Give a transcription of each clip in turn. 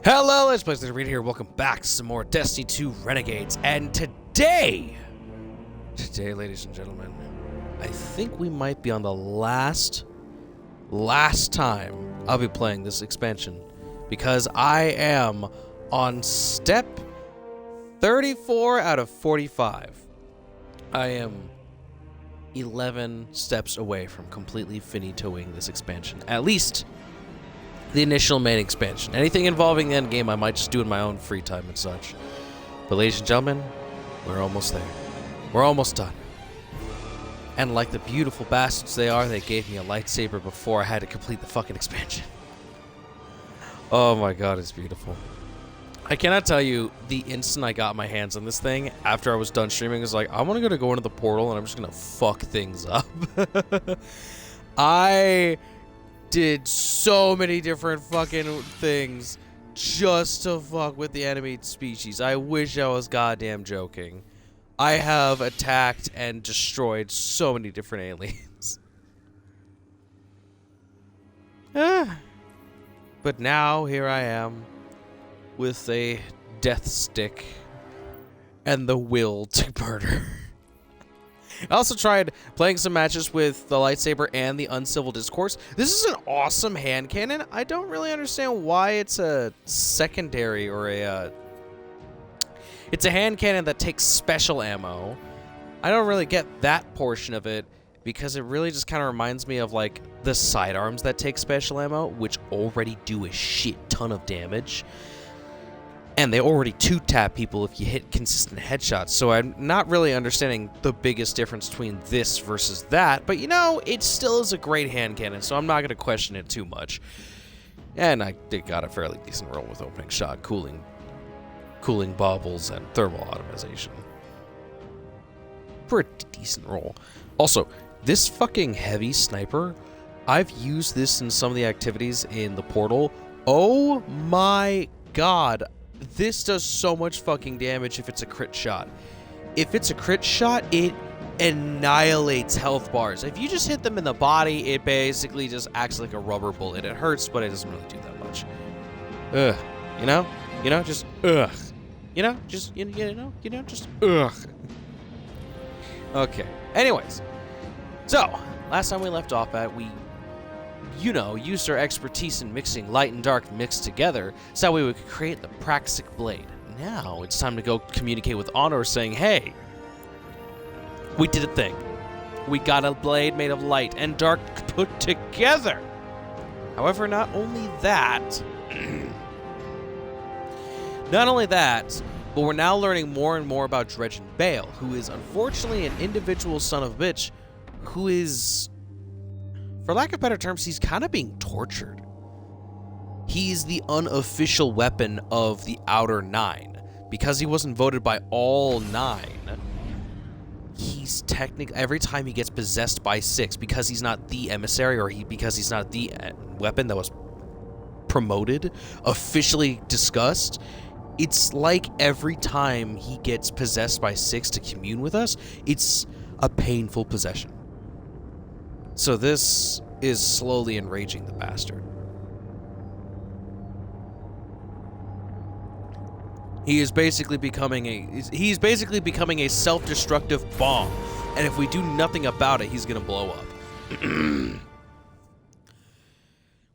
Hello, Let's Play Read here. Welcome back to some more Destiny 2 Renegades. And today, ladies and gentlemen, I think we might be on the last time I'll be playing this expansion, because I am on step 34 out of 45. I am 11 steps away from completely finitoing this expansion. At least the initial main expansion. Anything involving the end game, I might just do in my own free time and such. But ladies and gentlemen, we're almost there. We're almost done. And like the beautiful bastards they are, they gave me a lightsaber before I had to complete the fucking expansion. Oh my god, it's beautiful. I cannot tell you, the instant I got my hands on this thing, after I was done streaming, I was like, I want to go into the portal and I'm just going to fuck things up. I did so many different fucking things just to fuck with the enemy species. I wish I was goddamn joking. I have attacked and destroyed so many different aliens. But now here I am with a death stick and the will to murder. I also tried playing some matches with the lightsaber and the uncivil discourse. This is an awesome hand cannon. I don't really understand why it's a secondary or it's a hand cannon that takes special ammo. I don't really get that portion of it because it really just kind of reminds me of like the sidearms that take special ammo, which already do a shit ton of damage. And they already two-tap people if you hit consistent headshots, so I'm not really understanding the biggest difference between this versus that, but you know, it still is a great hand cannon, so I'm not going to question it too much. And I did got a fairly decent roll with opening shot, cooling baubles, and thermal optimization. Pretty decent roll. Also, this fucking heavy sniper, I've used this in some of the activities in the portal. Oh my god. This does so much fucking damage if it's a crit shot. If it's a crit shot, it annihilates health bars. If you just hit them in the body, it basically just acts like a rubber bullet. It hurts, but it doesn't really do that much. Ugh. You know, just ugh. Just ugh. Okay. Anyways, so last time we left off at, we used our expertise in mixing light and dark mixed together so we would create the Praxic Blade. Now it's time to go communicate with Honor saying, hey, we did a thing. We got a blade made of light and dark put together. However, not only that, but we're now learning more and more about Dredgen Bale, who is unfortunately an individual son of a bitch who is, for lack of better terms, he's kind of being tortured. He's the unofficial weapon of the Outer Nine. Because he wasn't voted by all 9, he's technically, every time he gets possessed by 6, because he's not the emissary, or because he's not the weapon that was promoted, officially discussed, it's like every time he gets possessed by 6 to commune with us, it's a painful possession. So this is slowly enraging the bastard. He's basically becoming a self-destructive bomb, and if we do nothing about it, he's gonna blow up.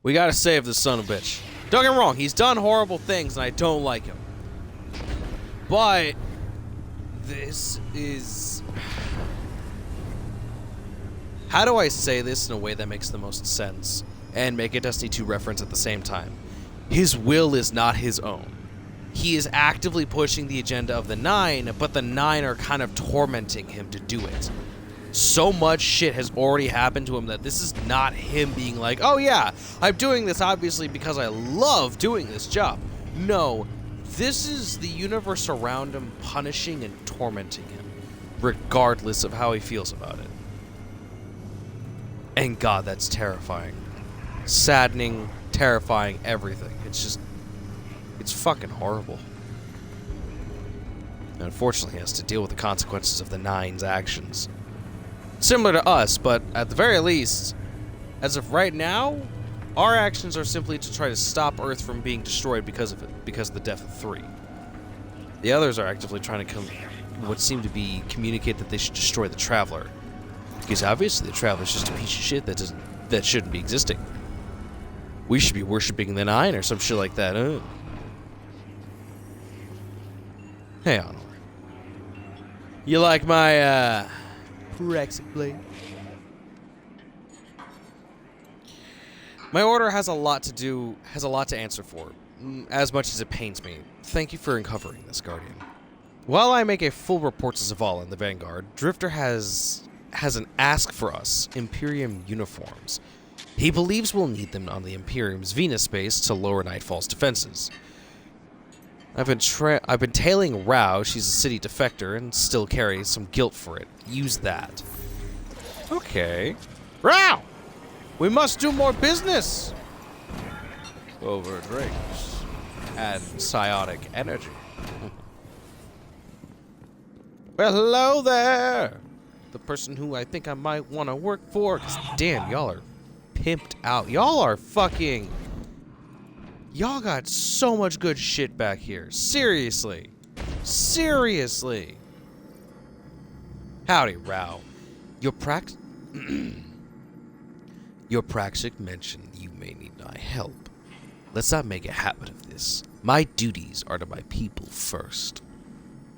We gotta save this son of a bitch. Don't get me wrong, he's done horrible things, and I don't like him. But this is... how do I say this in a way that makes the most sense and make a Destiny 2 reference at the same time? His will is not his own. He is actively pushing the agenda of the 9, but the 9 are kind of tormenting him to do it. So much shit has already happened to him that this is not him being like, oh yeah, I'm doing this obviously because I love doing this job. No, this is the universe around him punishing and tormenting him, regardless of how he feels about it. And God, that's terrifying. Saddening, terrifying, everything. It's fucking horrible. And unfortunately, he has to deal with the consequences of the 9's actions. Similar to us, but at the very least, as of right now, Our actions are simply to try to stop Earth from being destroyed because of it, because of the death of 3. The others are actively trying to what seem to be communicate that they should destroy the Traveler. Because obviously the Traveler's just a piece of shit that shouldn't be existing. We should be worshipping the 9 or some shit like that. Hey, Honor. You like my, Praxic blade? My order has a lot to answer for, as much as it pains me. Thank you for uncovering this, Guardian. While I make a full report to Zavala in the Vanguard, Drifter has an ask for us, Imperium uniforms. He believes we'll need them on the Imperium's Venus base to lower Nightfall's defenses. I've been tailing Rao, she's a city defector, and still carry some guilt for it. Use that. Okay. Rao! We must do more business! Over drinks. And psionic energy. Well, hello there! The person who I think I might want to work for. 'Cause damn, y'all are pimped out. Y'all are fucking... Y'all got so much good shit back here. Seriously. Seriously. Howdy, Rao. Your Praxic mentioned you may need my help. Let's not make a habit of this. My duties are to my people first.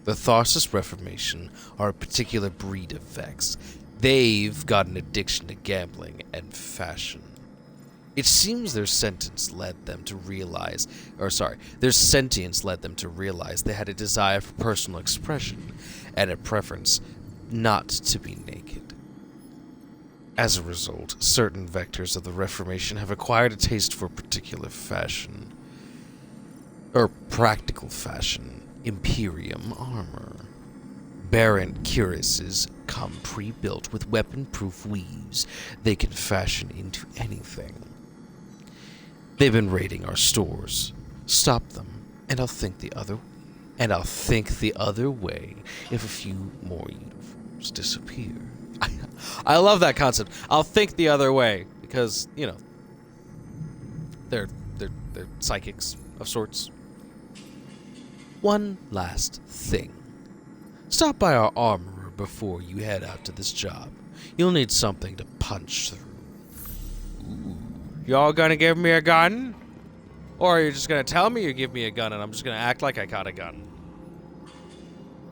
The Tharsis Reformation are a particular breed of Vex. They've got an addiction to gambling and fashion. It seems their sentience led them to realize they had a desire for personal expression and a preference not to be naked. As a result, certain vectors of the Reformation have acquired a taste for particular fashion, or practical fashion, Imperium armor. Baron cuirasses come pre-built with weapon-proof weaves they can fashion into anything. They've been raiding our stores. Stop them, and I'll think the other way if a few more uniforms disappear. I love that concept. I'll think the other way because, you know, they're psychics of sorts. One last thing. Stop by our armorer before you head out to this job. You'll need something to punch through. Ooh. Y'all gonna give me a gun? Or are you just gonna tell me you give me a gun and I'm just gonna act like I got a gun?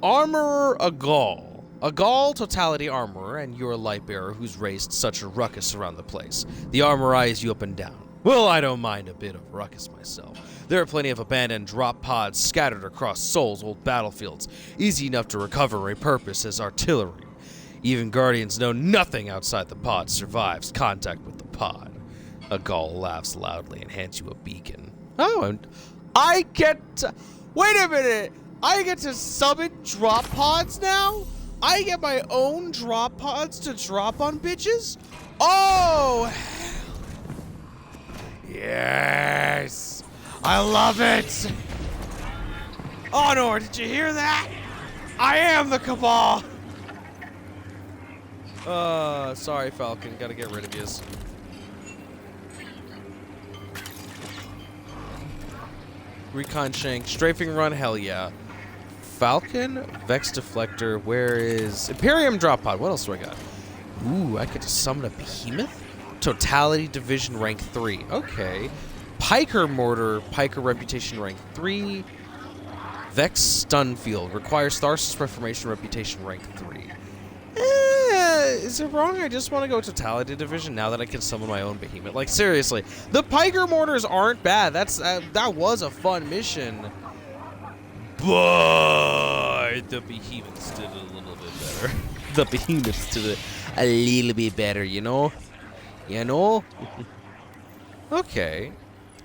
Armorer Agal. Agal Totality Armorer and you're a light bearer who's raised such a ruckus around the place. The armor eyes you up and down. Well, I don't mind a bit of ruckus myself. There are plenty of abandoned drop pods scattered across Sol's old battlefields, easy enough to recover and repurpose as artillery. Even Guardians know nothing outside the pod survives contact with the pod. Agal laughs loudly and hands you a beacon. Oh, and I get to... Wait a minute! I get to summon drop pods now? I get my own drop pods to drop on bitches? Oh! Yes! I love it! Honor, did you hear that? I am the Cabal! Sorry, Falcon. Gotta get rid of yous. Recon Shank. Strafing Run, hell yeah. Falcon, Vex Deflector, where is... Imperium Drop Pod, what else do I got? Ooh, I get to summon a Behemoth? Totality Division rank 3, okay. Piker Mortar, Piker Reputation rank 3. Vex Stunfield, requires Tharsis Reformation Reputation rank 3. Is it wrong? I just want to go Totality Division now that I can summon my own Behemoth. Like, seriously, the Piker Mortars aren't bad. That was a fun mission. But the Behemoths did it a little bit better. The Behemoths did it a little bit better, you know? You know? Okay.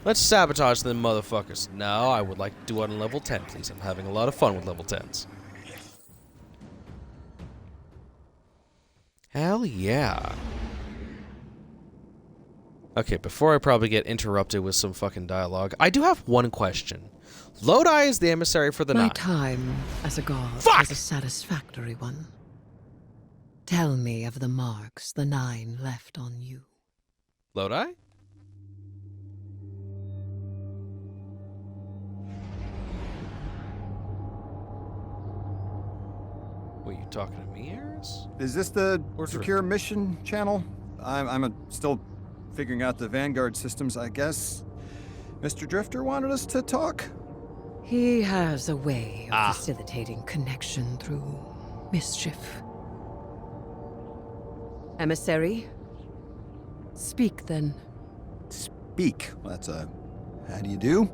Let's sabotage them motherfuckers. Now, I would like to do it on level 10, please. I'm having a lot of fun with level 10s. Hell yeah. Okay, before I probably get interrupted with some fucking dialogue, I do have one question. Lodi is the emissary for the My 9. time as a god was a satisfactory one. Tell me of the marks the 9 left on you. Lodi? Were you talking to me, Eris? Is this the Or secure mission channel? I'm still figuring out the Vanguard systems, I guess. Mr. Drifter wanted us to talk? He has a way of facilitating connection through mischief. Emissary? Speak then. Speak. Well, that's a... How do you do?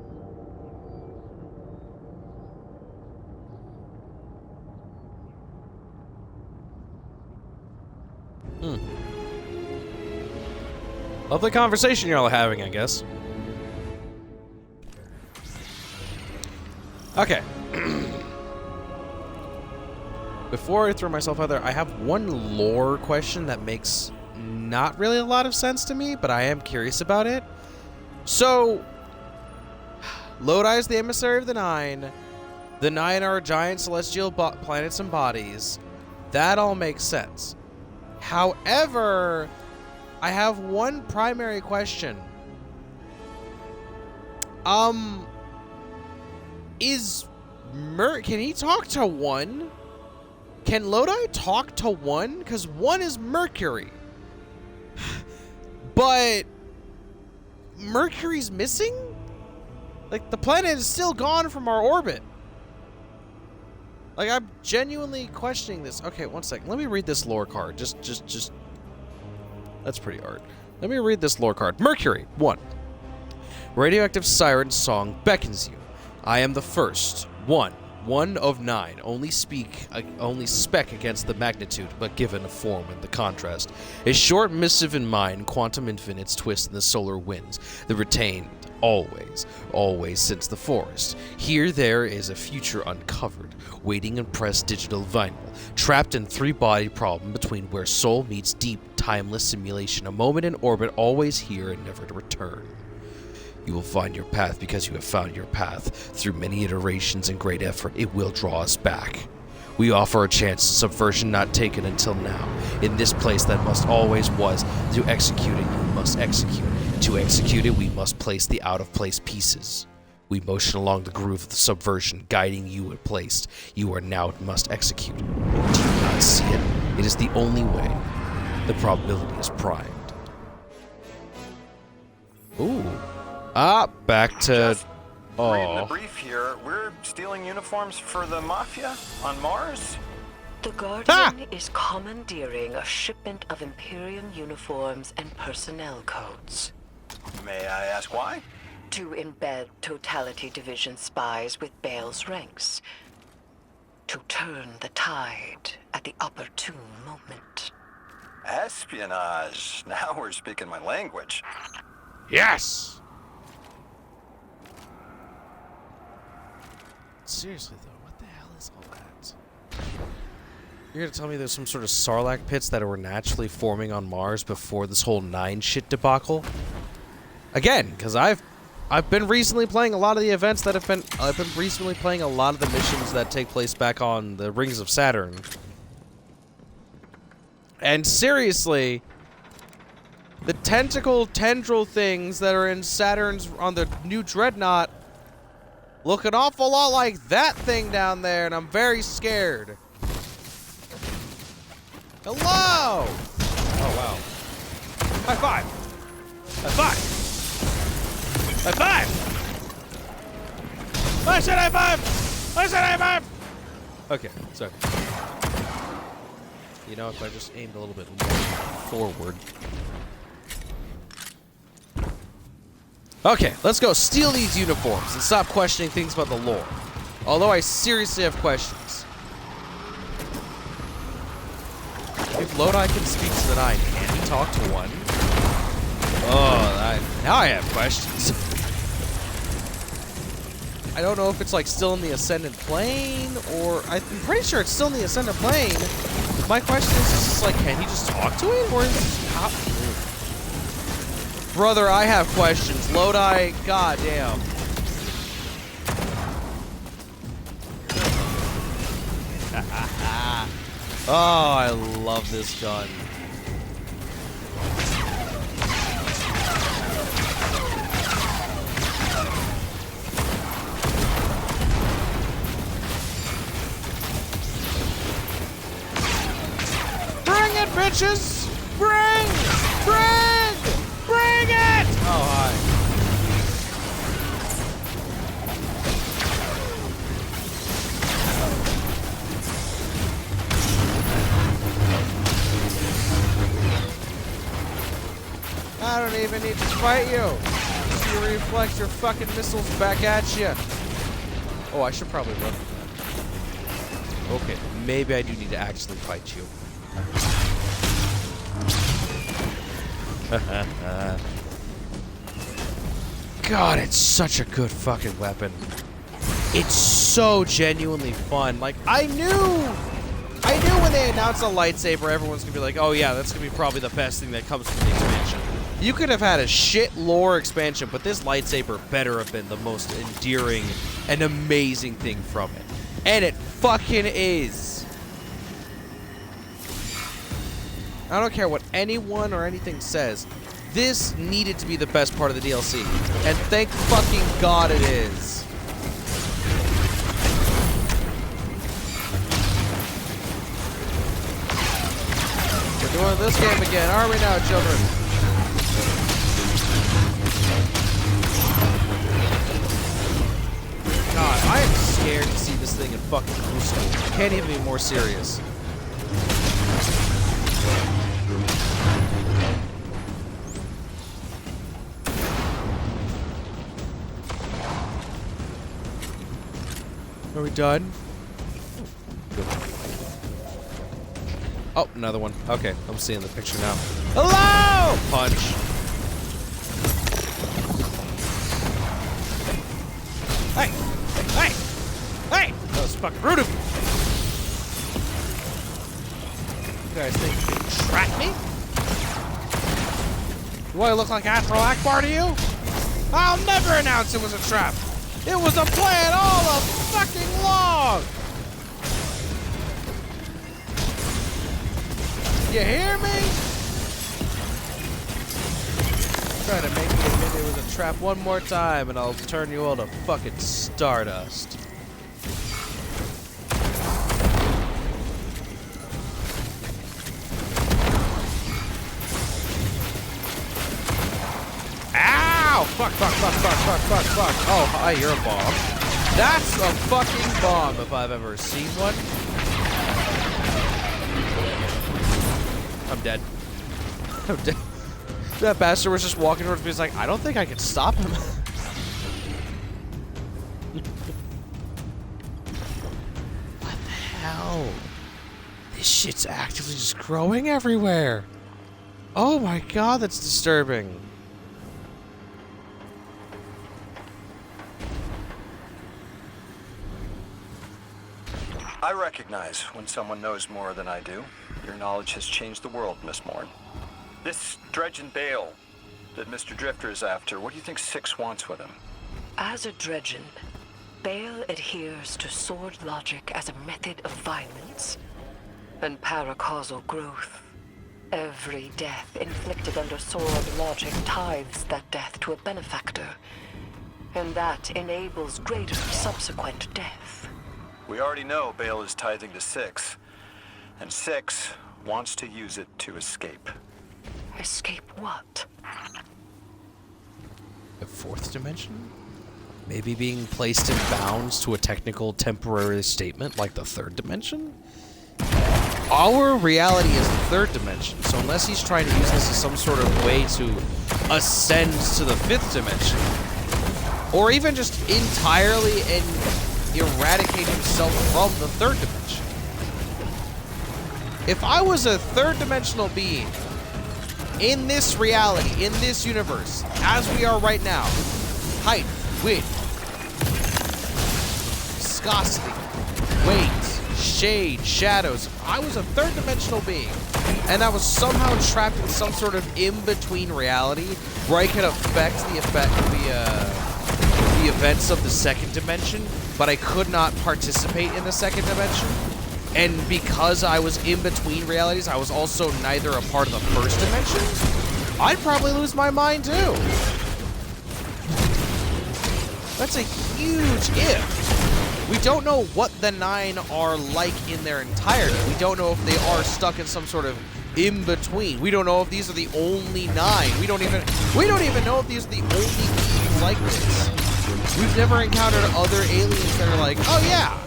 Lovely conversation y'all are having, I guess. Okay. Before I throw myself out there, I have one lore question that makes not really a lot of sense to me, but I am curious about it. So, Lodi is the emissary of the Nine. The Nine are giant celestial planets and bodies. That all makes sense. However, I have one primary question. Can he talk to one? Can Lodi talk to one? Because one is Mercury. But Mercury's missing? Like, the planet is still gone from our orbit. Like, I'm genuinely questioning this. Okay, one second. Let me read this lore card. Just. That's pretty art. Let me read this lore card. Mercury, 1. Radioactive siren song beckons you. I am the first. 1 of 9. Only spec against the magnitude, but given a form in the contrast. A short missive in mind, quantum infinites twist in the solar winds. The retained, always since the forest. Here there is a future uncovered, waiting in pressed digital vinyl, trapped in three-body problem between where soul meets deep, timeless simulation, a moment in orbit, always here and never to return. You will find your path because you have found your path. Through many iterations and great effort, it will draw us back. We offer a chance to subversion not taken until now. In this place that must always was, to execute it, you must execute. To execute it, we must place the out-of-place pieces. We motion along the groove of the subversion, guiding you in place. You are now must execute. Do you not see it? It is the only way. The probability is primed. Ooh. Back to... Reading the brief here, we're stealing uniforms for the Mafia on Mars? The Guardian is commandeering a shipment of Imperium uniforms and personnel codes. May I ask why? To embed Totality Division spies with Bale's ranks. To turn the tide at the opportune moment. Espionage. Now we're speaking my language. Yes! Seriously, though, what the hell is all that? You're gonna tell me there's some sort of Sarlacc pits that were naturally forming on Mars before this whole 9 shit debacle? Again, because I've been recently playing a lot of the events that I've been recently playing a lot of the missions that take place back on the rings of Saturn. And seriously, the tendril things that are in Saturn's on the new Dreadnought look an awful lot like that thing down there, and I'm very scared. Hello! Oh, wow. High five! High five! High five! I said high five! I said high five! Okay, sorry. You know, if I just aimed a little bit more forward. Okay, let's go steal these uniforms and stop questioning things about the lore. Although I seriously have questions. If Lodi can speak to the 9, can he talk to 1? Oh, now I have questions. I don't know if it's like still in the Ascendant Plane, or I'm pretty sure it's still in the Ascendant Plane. My question is just like, can he just talk to it, or is how? Brother, I have questions. Lodi, goddamn. Oh, I love this gun. bitches! Bring it! Oh, hi. I don't even need to fight you. Just you reflect your fucking missiles back at you. Oh, I should probably run from that. Okay, maybe I do need to actually fight you. God, it's such a good fucking weapon. It's so genuinely fun. Like, I knew when they announced a lightsaber, everyone's gonna be like, oh yeah, that's gonna be probably the best thing that comes from the expansion. You could have had a shit lore expansion, but this lightsaber better have been the most endearing and amazing thing from it. And it fucking is. I don't care what anyone or anything says. This needed to be the best part of the DLC. And thank fucking God it is. We're doing this game again, aren't we now, children? God, I am scared to see this thing in fucking middle school. Can't even be more serious. Are we done? Good. Oh, another one. Okay, I'm seeing the picture now. Hello! Punch. Hey! Hey! Hey! That was fucking rude of you. You guys think you can track me? Do I look like Admiral Akbar to you? I'll never announce it was a trap. It was a plan all a fucking long! You hear me? Try to make me admit it was a trap one more time and I'll turn you all to fucking stardust. Ow! Fuck. Oh, hi, you're a bomb. That's a fucking bomb if I've ever seen one. I'm dead. I'm dead. That bastard was just walking towards me. He's like, I don't think I can stop him. What the hell? This shit's actively just growing everywhere. Oh my God, that's disturbing. I recognize when someone knows more than I do. Your knowledge has changed the world, Miss Morn. This Dredgen Bale that Mr. Drifter is after, what do you think Six wants with him? As a Dredgen, Bale adheres to sword logic as a method of violence and paracausal growth. Every death inflicted under sword logic tithes that death to a benefactor, and that enables greater subsequent death. We already know Bale is tithing to Six, and Six wants to use it to escape. Escape what? A fourth dimension? Maybe being placed in bounds to a technical temporary statement like the third dimension? Our reality is the third dimension, so unless he's trying to use this as some sort of way to ascend to the fifth dimension, or even just entirely eradicate himself from the third dimension. If I was a third dimensional being in this reality, in this universe, as we are right now, height, width, viscosity, weight, shade, shadows, I was a third dimensional being, and I was somehow trapped in some sort of in-between reality where I could affect the events of the second dimension, but I could not participate in the second dimension. And because I was in between realities, I was also neither a part of the first dimension. I'd probably lose my mind too. That's a huge if. We don't know what the 9 are like in their entirety. We don't know if they are stuck in some sort of in between. We don't know if these are the only 9. We don't even know if these are the only beings like this. We've never encountered other aliens that are like, oh yeah.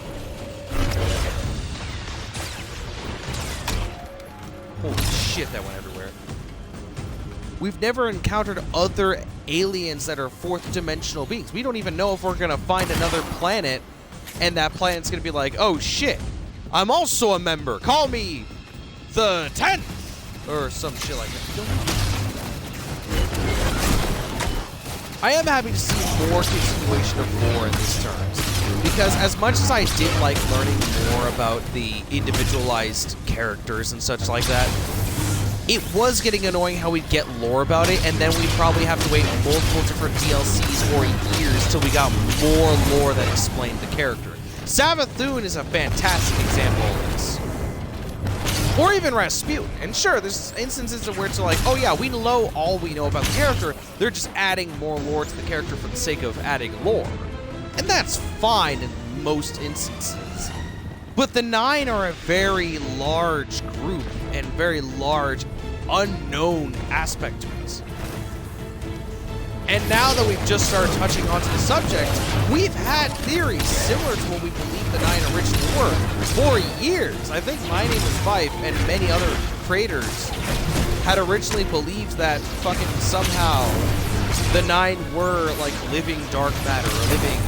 Holy shit, that went everywhere. We've never encountered other aliens that are 4th dimensional beings. We don't even know if we're gonna find another planet and that planet's gonna be like, oh shit, I'm also a member. Call me the 10th or some shit like that. I am happy to see more continuation of lore in these terms, because as much as I did like learning more about the individualized characters and such like that, it was getting annoying how we'd get lore about it, and then we'd probably have to wait multiple different DLCs or years till we got more lore that explained the character. Savathun is a fantastic example of this. Or even Rasputin. And sure, there's instances where it's like, oh yeah, we know all we know about the character, they're just adding more lore to the character for the sake of adding lore. And that's fine in most instances. But the 9 are a very large group and very large unknown aspect to it. And now that we've just started touching onto the subject, we've had theories similar to what we believe the 9 originally were for years. I think My Name is Fife and many other creators had originally believed that fucking somehow the 9 were like living dark matter or living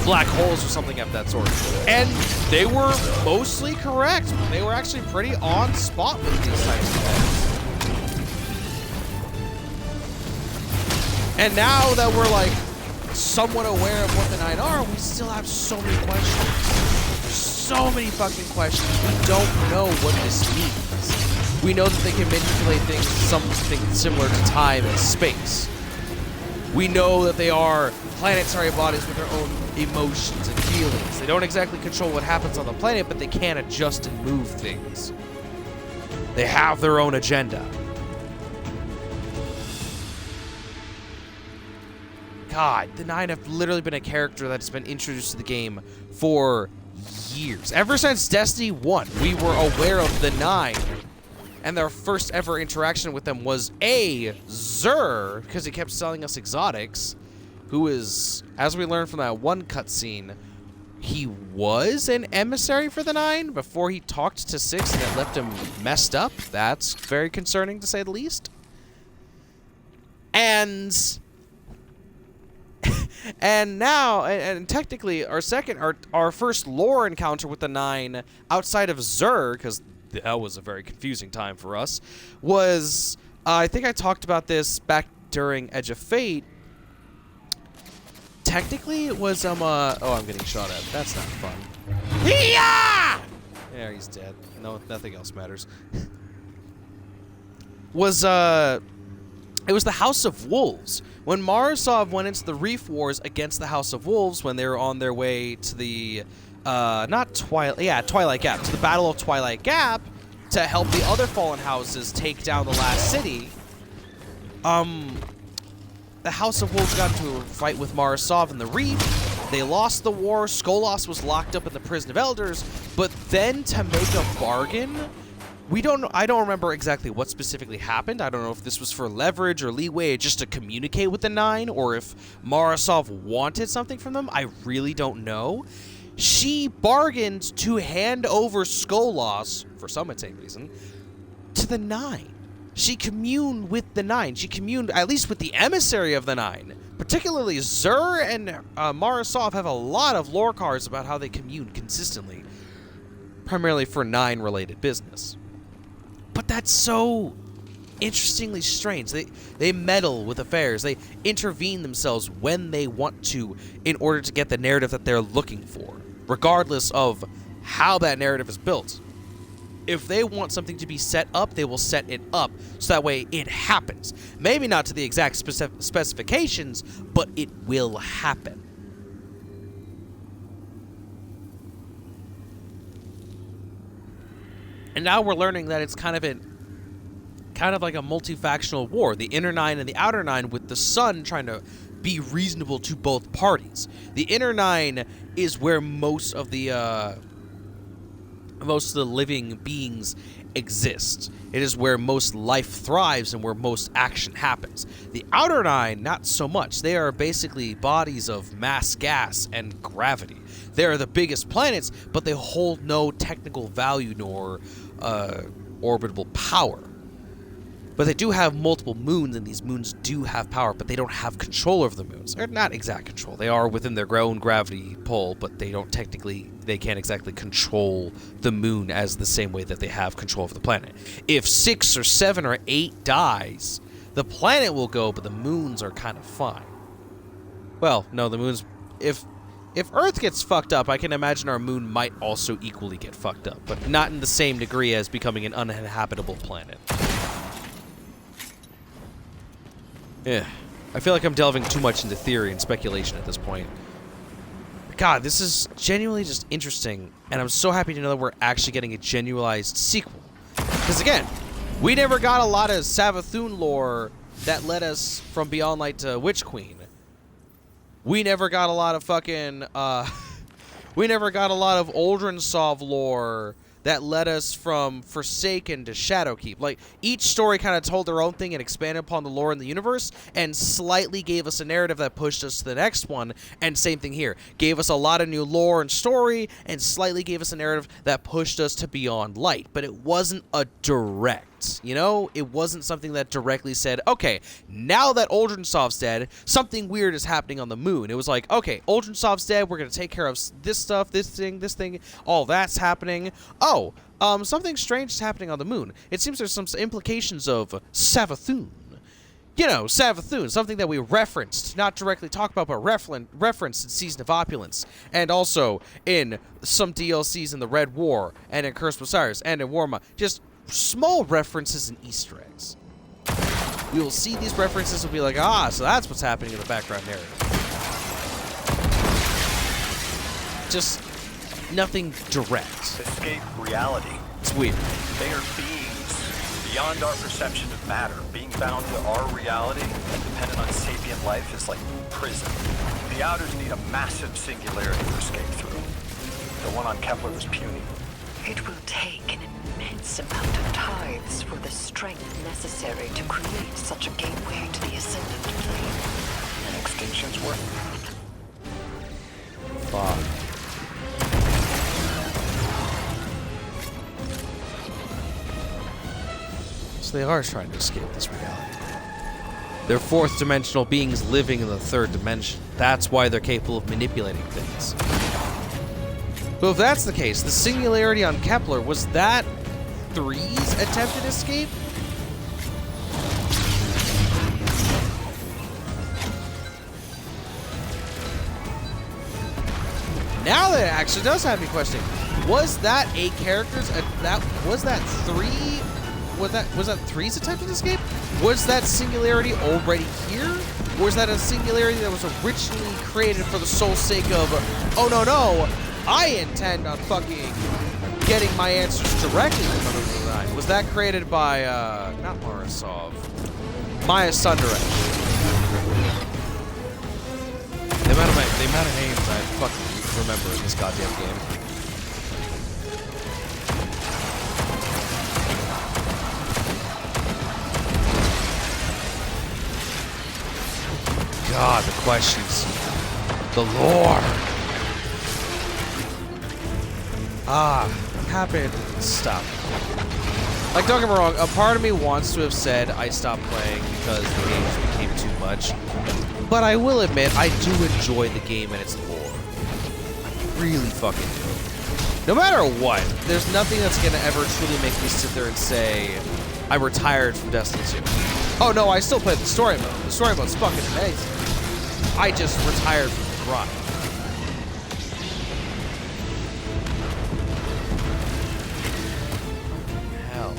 black holes or something of that sort. And they were mostly correct. They were actually pretty on spot with these types of things. And now that we're like somewhat aware of what the 9 are, we still have so many questions. So many fucking questions. We don't know what this means. We know that they can manipulate things, something similar to time and space. We know that they are planetary bodies with their own emotions and feelings. They don't exactly control what happens on the planet, but they can adjust and move things. They have their own agenda. God, the 9 have literally been a character that's been introduced to the game for years. Ever since Destiny 1, we were aware of the 9. And their first ever interaction with them was Xur, because he kept selling us exotics, who is, as we learned from that one cutscene, he was an emissary for the 9 before he talked to 6 and it left him messed up. That's very concerning, to say the least. And now, and technically, our first lore encounter with the 9 outside of Xur, because that was a very confusing time for us, was, I think I talked about this back during Edge of Fate. Technically, it was, oh, I'm getting shot at. That's not fun. Yeah! Yeah, he's dead. No, nothing else matters. It was the House of Wolves. When Marasov went into the Reef Wars against the House of Wolves, when they were on their way to the, Twilight Gap, to the Battle of Twilight Gap, to help the other fallen houses take down the last city, the House of Wolves got into a fight with Marasov in the Reef. They lost the war. Skolas was locked up in the Prison of Elders, but then to make a bargain, I don't remember exactly what specifically happened. I don't know if this was for leverage or leeway just to communicate with the 9, or if Marasov wanted something from them. I really don't know. She bargained to hand over Skolas, for some insane reason, to the 9. She communed with the 9. She communed, at least with the emissary of the 9. Particularly Xur and Marasov have a lot of lore cards about how they commune consistently. Primarily for 9-related business. But that's so interestingly strange. They meddle with affairs. They intervene themselves when they want to in order to get the narrative that they're looking for, regardless of how that narrative is built. If they want something to be set up, they will set it up so that way it happens. Maybe not to the exact specifications, but it will happen. And now we're learning that it's kind of like a multifactional war. The inner 9 and the outer 9, with the Sun trying to be reasonable to both parties. The inner 9 is where most of the living beings exist. It is where most life thrives and where most action happens. The Outer Nine, not so much. They are basically bodies of mass gas and gravity. They are the biggest planets, but they hold no technical value nor orbitable power. But they do have multiple moons, and these moons do have power, but they don't have control over the moons. Or not exact control. They are within their own gravity pull, but they can't exactly control the moon as the same way that they have control over the planet. If 6 or 7 or 8 dies, the planet will go, but the moons are kind of fine. Well, no, the moons... If Earth gets fucked up, I can imagine our moon might also equally get fucked up, but not in the same degree as becoming an uninhabitable planet. Yeah, I feel like I'm delving too much into theory and speculation at this point. God, this is genuinely just interesting, and I'm so happy to know that we're actually getting a genuinized sequel. Because again, we never got a lot of Savathun lore that led us from Beyond Light to Witch Queen. We never got a lot of fucking, we never got a lot of Oldrensov lore that led us from Forsaken to Shadowkeep. Like, each story kind of told their own thing and expanded upon the lore in the universe, and slightly gave us a narrative that pushed us to the next one, and same thing here. Gave us a lot of new lore and story, and slightly gave us a narrative that pushed us to Beyond Light. But it wasn't a direct, you know? It wasn't something that directly said, okay, now that Oldrensov's dead, something weird is happening on the moon. It was like, okay, Oldrensov's dead, we're gonna take care of this stuff, this thing, all that's happening. Oh, something strange is happening on the moon. It seems there's some implications of Savathun. You know, Savathun, something that we referenced, not directly talked about, but referenced in Season of Opulence, and also in some DLCs in the Red War, and in Curse of Osiris, and in Warma. Just small references and Easter eggs. We will see these references and be like, ah, so that's what's happening in the background narrative. Just nothing direct. Escape reality. It's weird. They are beings beyond our perception of matter. Being bound to our reality and dependent on sapient life is like prison. The Outers need a massive singularity to escape through. The one on Kepler was puny. It will take an immense amount of tithes for the strength necessary to create such a gateway to the ascendant plane. And extinction's worth it. Fuck. They are trying to escape this reality. They're fourth dimensional beings living in the third dimension. That's why they're capable of manipulating things. But if that's the case, the singularity on Kepler, was that 3's attempted escape? Now that it actually does have me questioning, was that a character's, was that 3's attempted escape? Was that singularity already here? Or was that a singularity that was originally created for the sole sake of, oh no, I intend on fucking getting my answers directly from Mother of the Nine. Was that created by, not Marasov, Maya Sunderek? The amount of names I fucking remember in this goddamn game. God, the questions. The lore. I'm happy to stop. Like, don't get me wrong, a part of me wants to have said I stopped playing because the games became too much. But I will admit, I do enjoy the game and its lore. I really fucking do. No matter what, there's nothing that's gonna ever truly make me sit there and say, I retired from Destiny 2. Oh no, I still play the story mode. The story mode's fucking amazing. I just retired from the grind. Hell.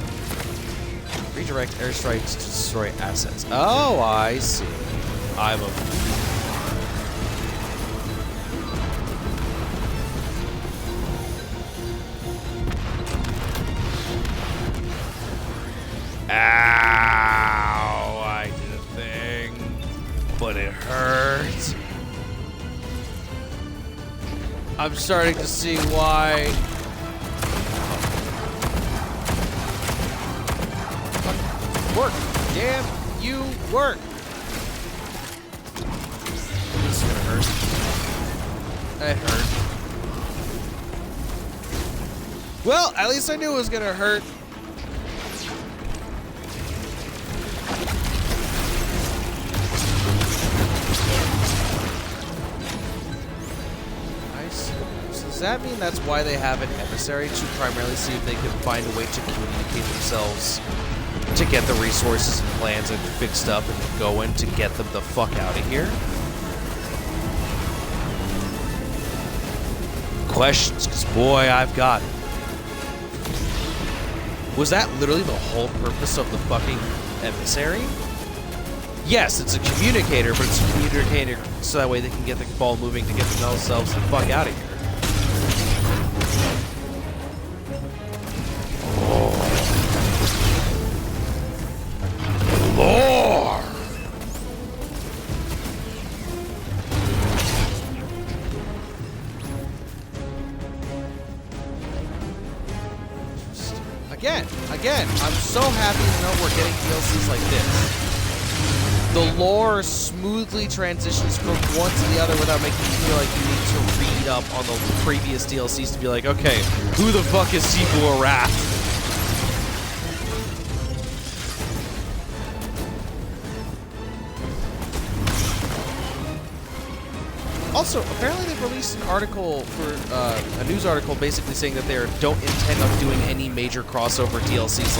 Redirect airstrikes to destroy assets. Oh, I see. I'm a... Ow! I did a thing, but it hurts. I'm starting to see why. Work. Damn you, work. This is gonna hurt. It hurt. Well, at least I knew it was gonna hurt. Nice. So does that mean that's why they have an emissary, to primarily see if they can find a way to communicate themselves, to get the resources and plans and fixed up and go in to get them the fuck out of here? Questions, because boy, I've got it. Was that literally the whole purpose of the fucking emissary? Yes, it's a communicator, but it's a communicator so that way they can get the ball moving to get themselves the fuck out of here. Lore! Again, I'm so happy to know we're getting DLCs like this. The lore smoothly transitions from one to the other without making you feel like you need to read up on the previous DLCs to be like, okay, who the fuck is Sifu Arath? Also, apparently they've released an article for a news article basically saying that they don't intend on doing any major crossover DLCs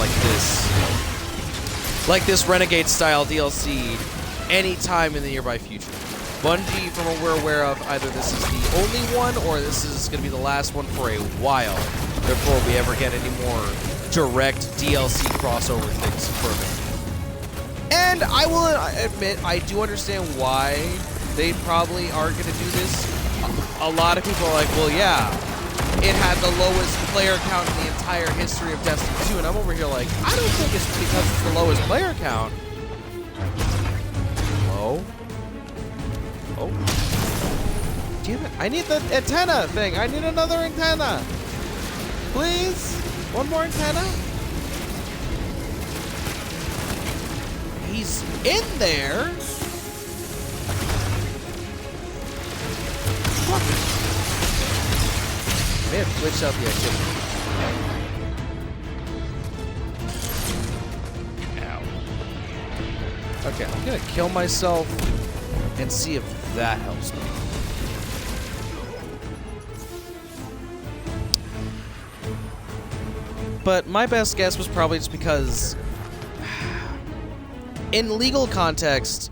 like this Renegade style DLC anytime in the nearby future. Bungie, from what we're aware of, either this is the only one or this is going to be the last one for a while before we ever get any more direct DLC crossover things further. And I will admit, I do understand why they probably are going to do this. A lot of people are like, well, yeah, it had the lowest player count in the entire history of Destiny 2. And I'm over here like, I don't think it's because it's the lowest player count. Hello? Oh. Damn it. I need the antenna thing. I need another antenna. Please? One more antenna? He's in there. May have glitched out the activity. Ow. Okay, I'm gonna kill myself and see if that helps me. But my best guess was probably just because in legal context,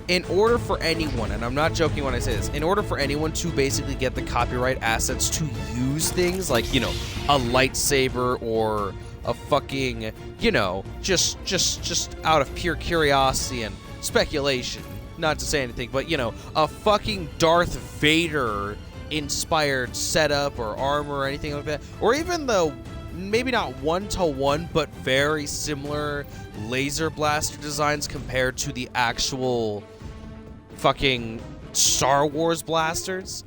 in order for anyone, and I'm not joking when I say this, in order for anyone to basically get the copyright assets to use things like, you know, a lightsaber or a fucking, you know, just out of pure curiosity and speculation, not to say anything, but, you know, a fucking Darth Vader inspired setup or armor or anything like that, or even the maybe not one-to-one, but very similar laser blaster designs compared to the actual fucking Star Wars blasters.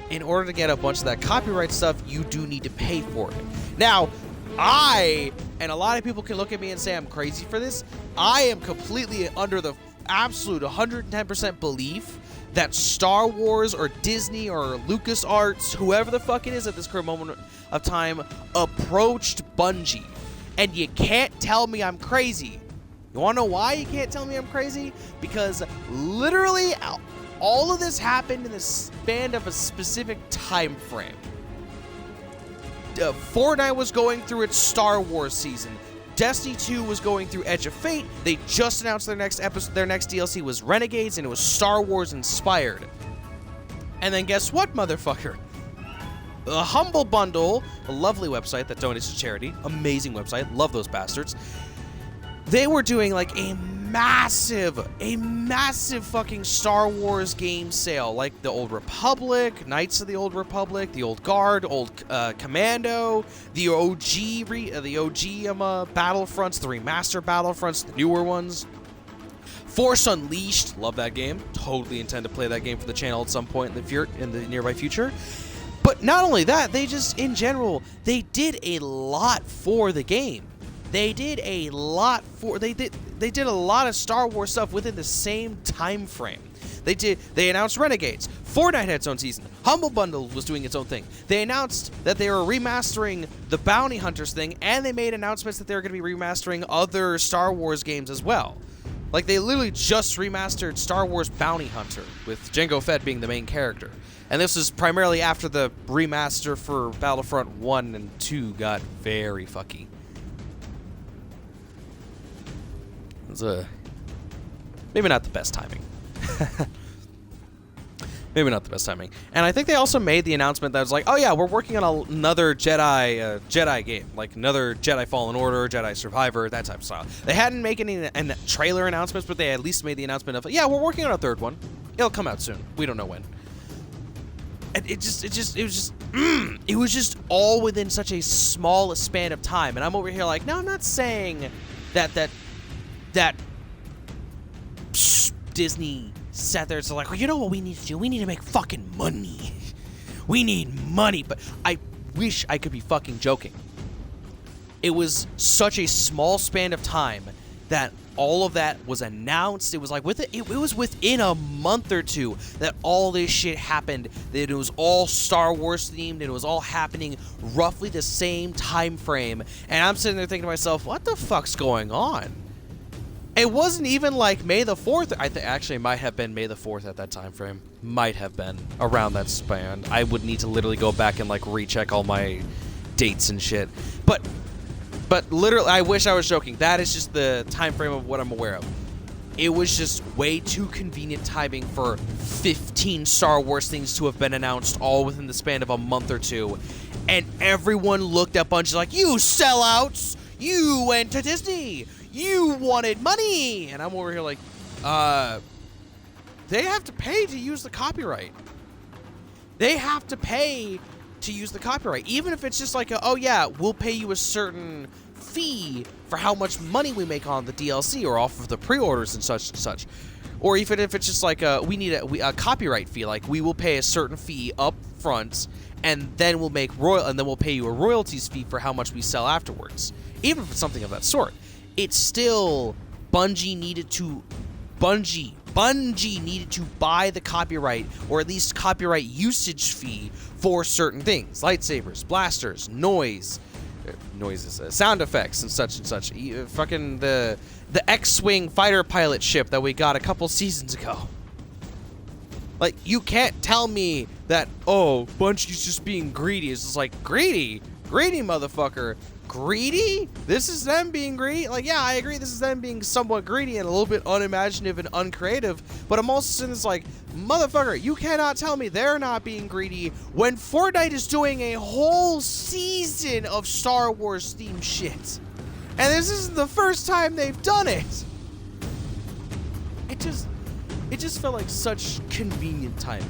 In order to get a bunch of that copyright stuff, you do need to pay for it. Now, and a lot of people can look at me and say I'm crazy for this, I am completely under the absolute 110% belief that Star Wars or Disney or LucasArts, whoever the fuck it is at this current moment of time, approached Bungie. And you can't tell me I'm crazy. You wanna know why you can't tell me I'm crazy? Because literally all of this happened in the span of a specific time frame. Fortnite was going through its Star Wars season. Destiny 2 was going through Edge of Fate. They just announced their next episode, their next DLC was Renegades, and it was Star Wars inspired. And then guess what, motherfucker? The Humble Bundle, a lovely website that donates to charity, amazing website, love those bastards. They were doing like a massive fucking Star Wars game sale, like the Old Republic, Knights of the Old Republic, the Old Guard, Old Commando, the OG Battlefronts, the remaster Battlefronts, the newer ones. Force Unleashed, love that game. Totally intend to play that game for the channel at some point in the nearby future. But not only that, they just, in general, they did a lot for the game. They did a lot for, did a lot of Star Wars stuff within the same time frame. They announced Renegades. Fortnite had its own season. Humble Bundle was doing its own thing. They announced that they were remastering the Bounty Hunters thing, and they made announcements that they were going to be remastering other Star Wars games as well. Like, they literally just remastered Star Wars Bounty Hunter, with Jango Fett being the main character. And this is primarily after the remaster for Battlefront 1 and 2 got very fucky. It was maybe not the best timing. Maybe not the best timing. And I think they also made the announcement that was like, oh yeah, we're working on another Jedi game, like another Jedi Fallen Order, Jedi Survivor, that type of style. They hadn't made any trailer announcements, but they at least made the announcement of, yeah, we're working on a third one. It'll come out soon. We don't know when. And it was just all within such a small span of time. And I'm over here like, no, I'm not saying that Disney sat there and said like, well, you know what we need to do? We need to make fucking money. We need money. But I wish I could be fucking joking. It was such a small span of time that all of that was announced. It was like it was within a month or two that all this shit happened. That it was all Star Wars themed, and it was all happening roughly the same time frame. And I'm sitting there thinking to myself, what the fuck's going on? It wasn't even like May the 4th. Actually, it might have been May the 4th at that time frame. Might have been around that span. I would need to literally go back and like recheck all my dates and shit. But literally, I wish I was joking. That is just the time frame of what I'm aware of. It was just way too convenient timing for 15 Star Wars things to have been announced all within the span of a month or two. And everyone looked at Bungie like, you sellouts! You went to Disney! You wanted money! And I'm over here like, they have to pay to use the copyright. They have to pay to use the copyright. Even if it's just like, oh yeah, we'll pay you a certain fee for how much money we make on the DLC or off of the pre-orders and such. Or even if it's just like, we need a copyright fee. Like, we will pay a certain fee up front, and then we'll pay you a royalties fee for how much we sell afterwards. Even if it's something of that sort. It's still Bungie needed to buy the copyright, or at least copyright usage fee for certain things. Lightsabers, blasters, noises, sound effects, and such. Fucking the X-Wing fighter pilot ship that we got a couple seasons ago. Like, you can't tell me that, oh, Bungie's just being greedy. It's just like, greedy, motherfucker. Greedy? This is them being greedy? Like, yeah, I agree this is them being somewhat greedy and a little bit unimaginative and uncreative, but I'm also saying it's like, motherfucker, you cannot tell me they're not being greedy when Fortnite is doing a whole season of Star Wars themed shit. And this isn't the first time they've done it. It just felt like such convenient timing.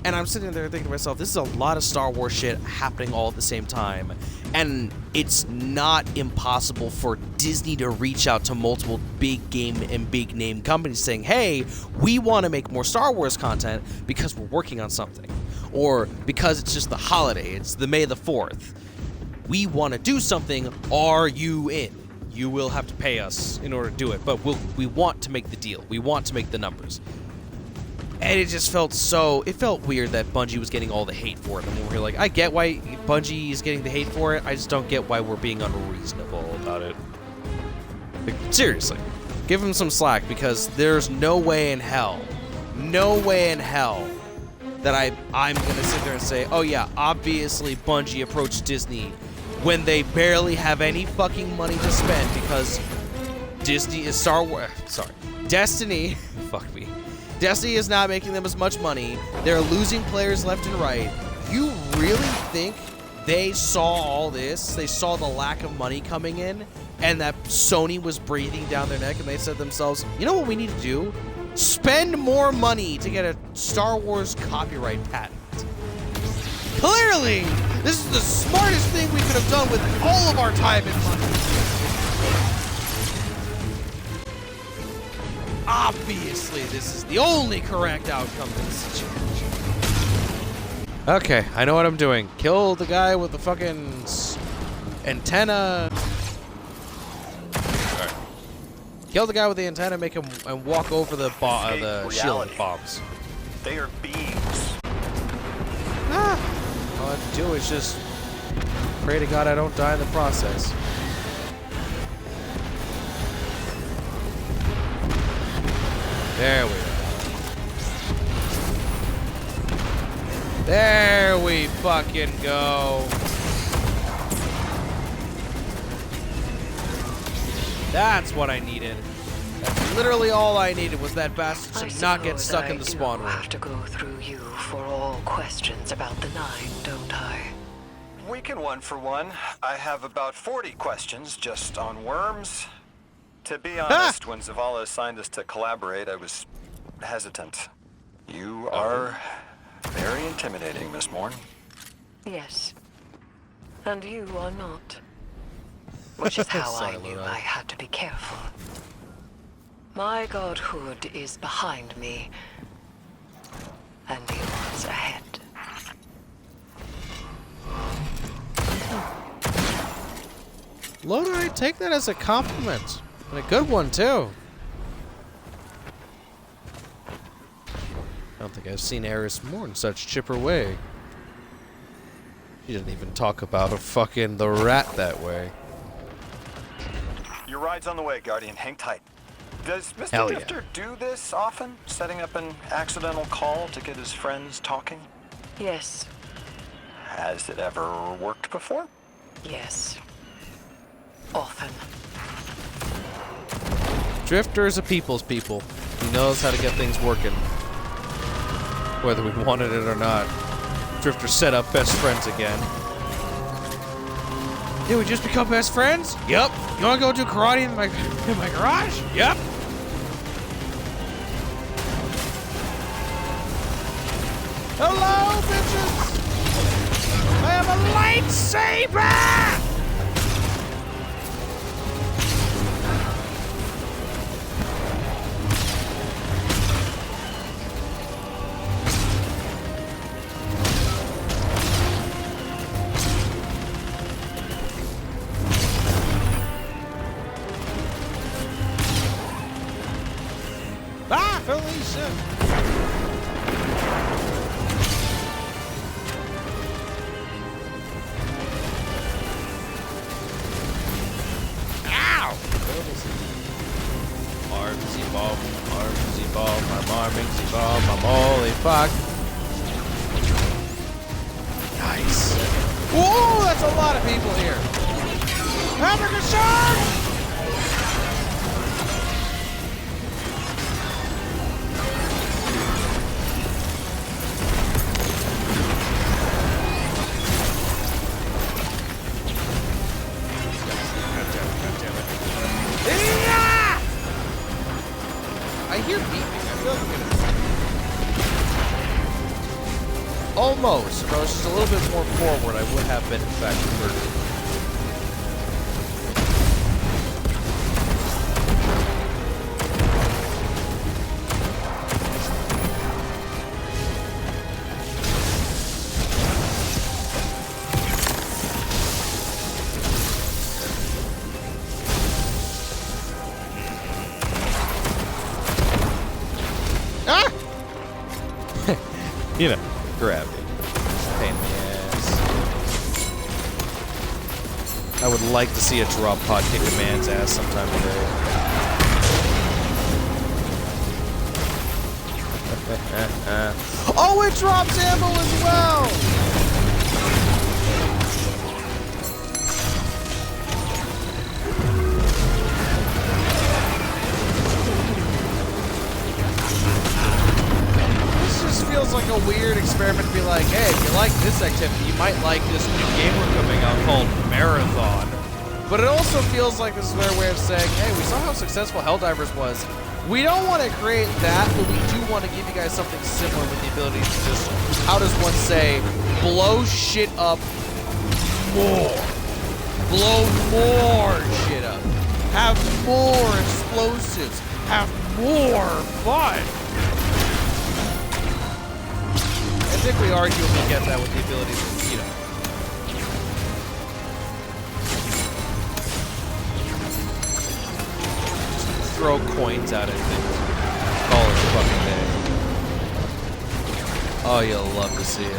And I'm sitting there thinking to myself, this is a lot of Star Wars shit happening all at the same time. And it's not impossible for Disney to reach out to multiple big game and big name companies saying, hey, we want to make more Star Wars content because we're working on something. Or because it's just the holiday, it's the May the 4th. We want to do something, are you in? You will have to pay us in order to do it, but we want to make the deal. We want to make the numbers. And it just felt weird that Bungie was getting all the hate for it. And we're like, I get why Bungie is getting the hate for it. I just don't get why we're being unreasonable about it. Like, seriously, give them some slack, because there's no way in hell that I'm going to sit there and say, oh yeah, obviously Bungie approached Disney when they barely have any fucking money to spend, because Destiny, fuck me. Destiny is not making them as much money. They're losing players left and right. You really think they saw all this? They saw the lack of money coming in, and that Sony was breathing down their neck, and they said to themselves, you know what we need to do? Spend more money to get a Star Wars copyright patent. Clearly, this is the smartest thing we could have done with all of our time and money. Obviously, this is the only correct outcome to this situation. Okay, I know what I'm doing. Kill the guy with the fucking antenna. Alright. Kill the guy with the antenna, make him and walk over the Escape shield reality. bombs. They are beings. All I have to do is just pray to God I don't die in the process. There we go. There we fucking go. That's what I needed. That's literally all I needed was that bastard to not get stuck in the spawn room. I have to go through you for all questions about the Nine, don't I? We can one for one. I have about 40 questions just on worms. To be honest, when Zavala assigned us to collaborate, I was hesitant. You are very intimidating, Miss Morn. Yes. And you are not. Which is how I Sorry, knew Luna. I had to be careful. My godhood is behind me, and yours ahead. Lona, I take that as a compliment. And a good one, too. I don't think I've seen Eris Moore in such chipper way. She didn't even talk about the rat that way. Your ride's on the way, Guardian. Hang tight. Does Mr. Hell yeah. Drifter do this often? Setting up an accidental call to get his friends talking? Yes, Has it ever worked before? yes. Often. Drifter is a people's people. He knows how to get things working. Whether we wanted it or not. Drifter set up best friends again. Did we just become best friends? Yep. You wanna go do karate in my garage? Yep. Hello, bitches! I have a lightsaber! Ah, Felicia! Ow! Arms evolve, I'm armings evolve, I'm holy fuck. Nice. Whoa, that's a lot of people here. African shark! I hear beeping. I feel like I'm gonna... Almost. If I was just a little bit more forward, I would have been, in fact, murdered. Ah! You know, gravity. Pain in the ass. I would like to see a drop pod kick a man's ass sometime today. Oh, it drops ammo as well! This just feels like a weird experiment to be like, hey, if you like this activity, you might like this new game we're coming out called Marathon. But it also feels like this is their way of saying, hey, we saw how successful Helldivers was. We don't want to create that, but we do want to give you guys something similar with the ability to just, how does one say, blow shit up more. Blow more shit up. Have more explosives. Have more fun. I think we arguably get that with the ability to, you know. throw coins at it and call it a fucking day. Oh, you'll love to see it.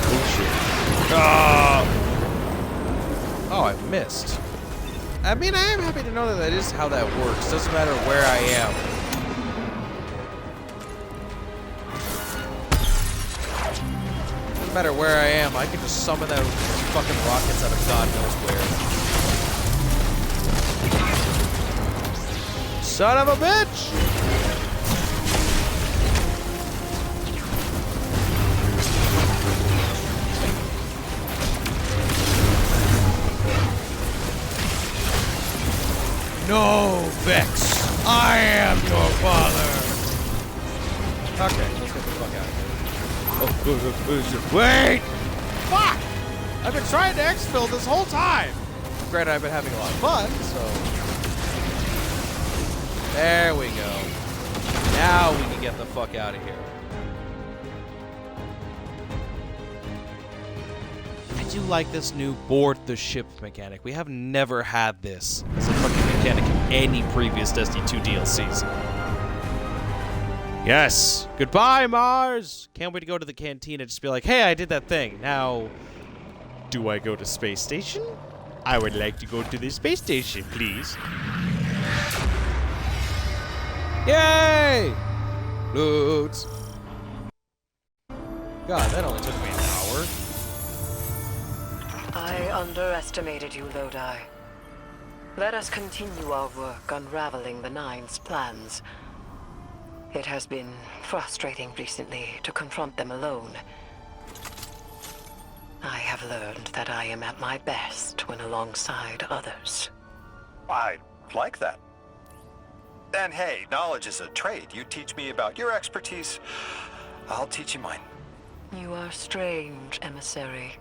Oh, shit. Oh, I missed. I mean, I am happy to know that that is how that works. Doesn't matter where I am. Doesn't matter where I am. I can just summon those fucking rockets out of God knows where. Son of a bitch! No, Vex. I am your father. Okay, let's get the fuck out of here. Wait! Fuck! I've been trying to exfil this whole time. Granted, I've been having a lot of fun, so. There we go. Now we can get the fuck out of here. I do like this new board the ship mechanic. We have never had this as a fucking mechanic in any previous Destiny 2 DLCs. Yes! Goodbye, Mars! Can't wait to go to the canteen and just be like, hey, I did that thing. Now, do I go to space station? I would like to go to the space station, please. Yay! Loads. God, that only took me an hour. I underestimated you, Lodi. Let us continue our work unraveling the Nine's plans. It has been frustrating recently to confront them alone. I have learned that I am at my best when alongside others. I like that. And hey, knowledge is a trade. You teach me about your expertise, I'll teach you mine. You are strange, emissary.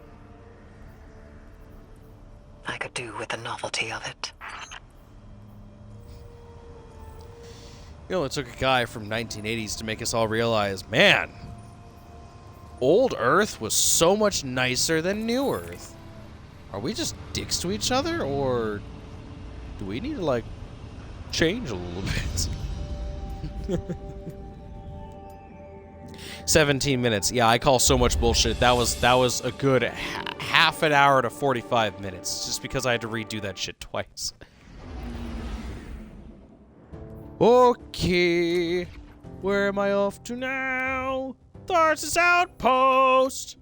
I could do with the novelty of it. You know, it took a guy from 1980s to make us all realize, man, old Earth was so much nicer than new Earth. Are we just dicks to each other, or do we need to, like, change a little bit? 17 minutes. Yeah, I call so much bullshit. That was a good half an hour to 45 minutes, just because I had to redo that shit twice. Okay, where am I off to now? Tharsis Outpost!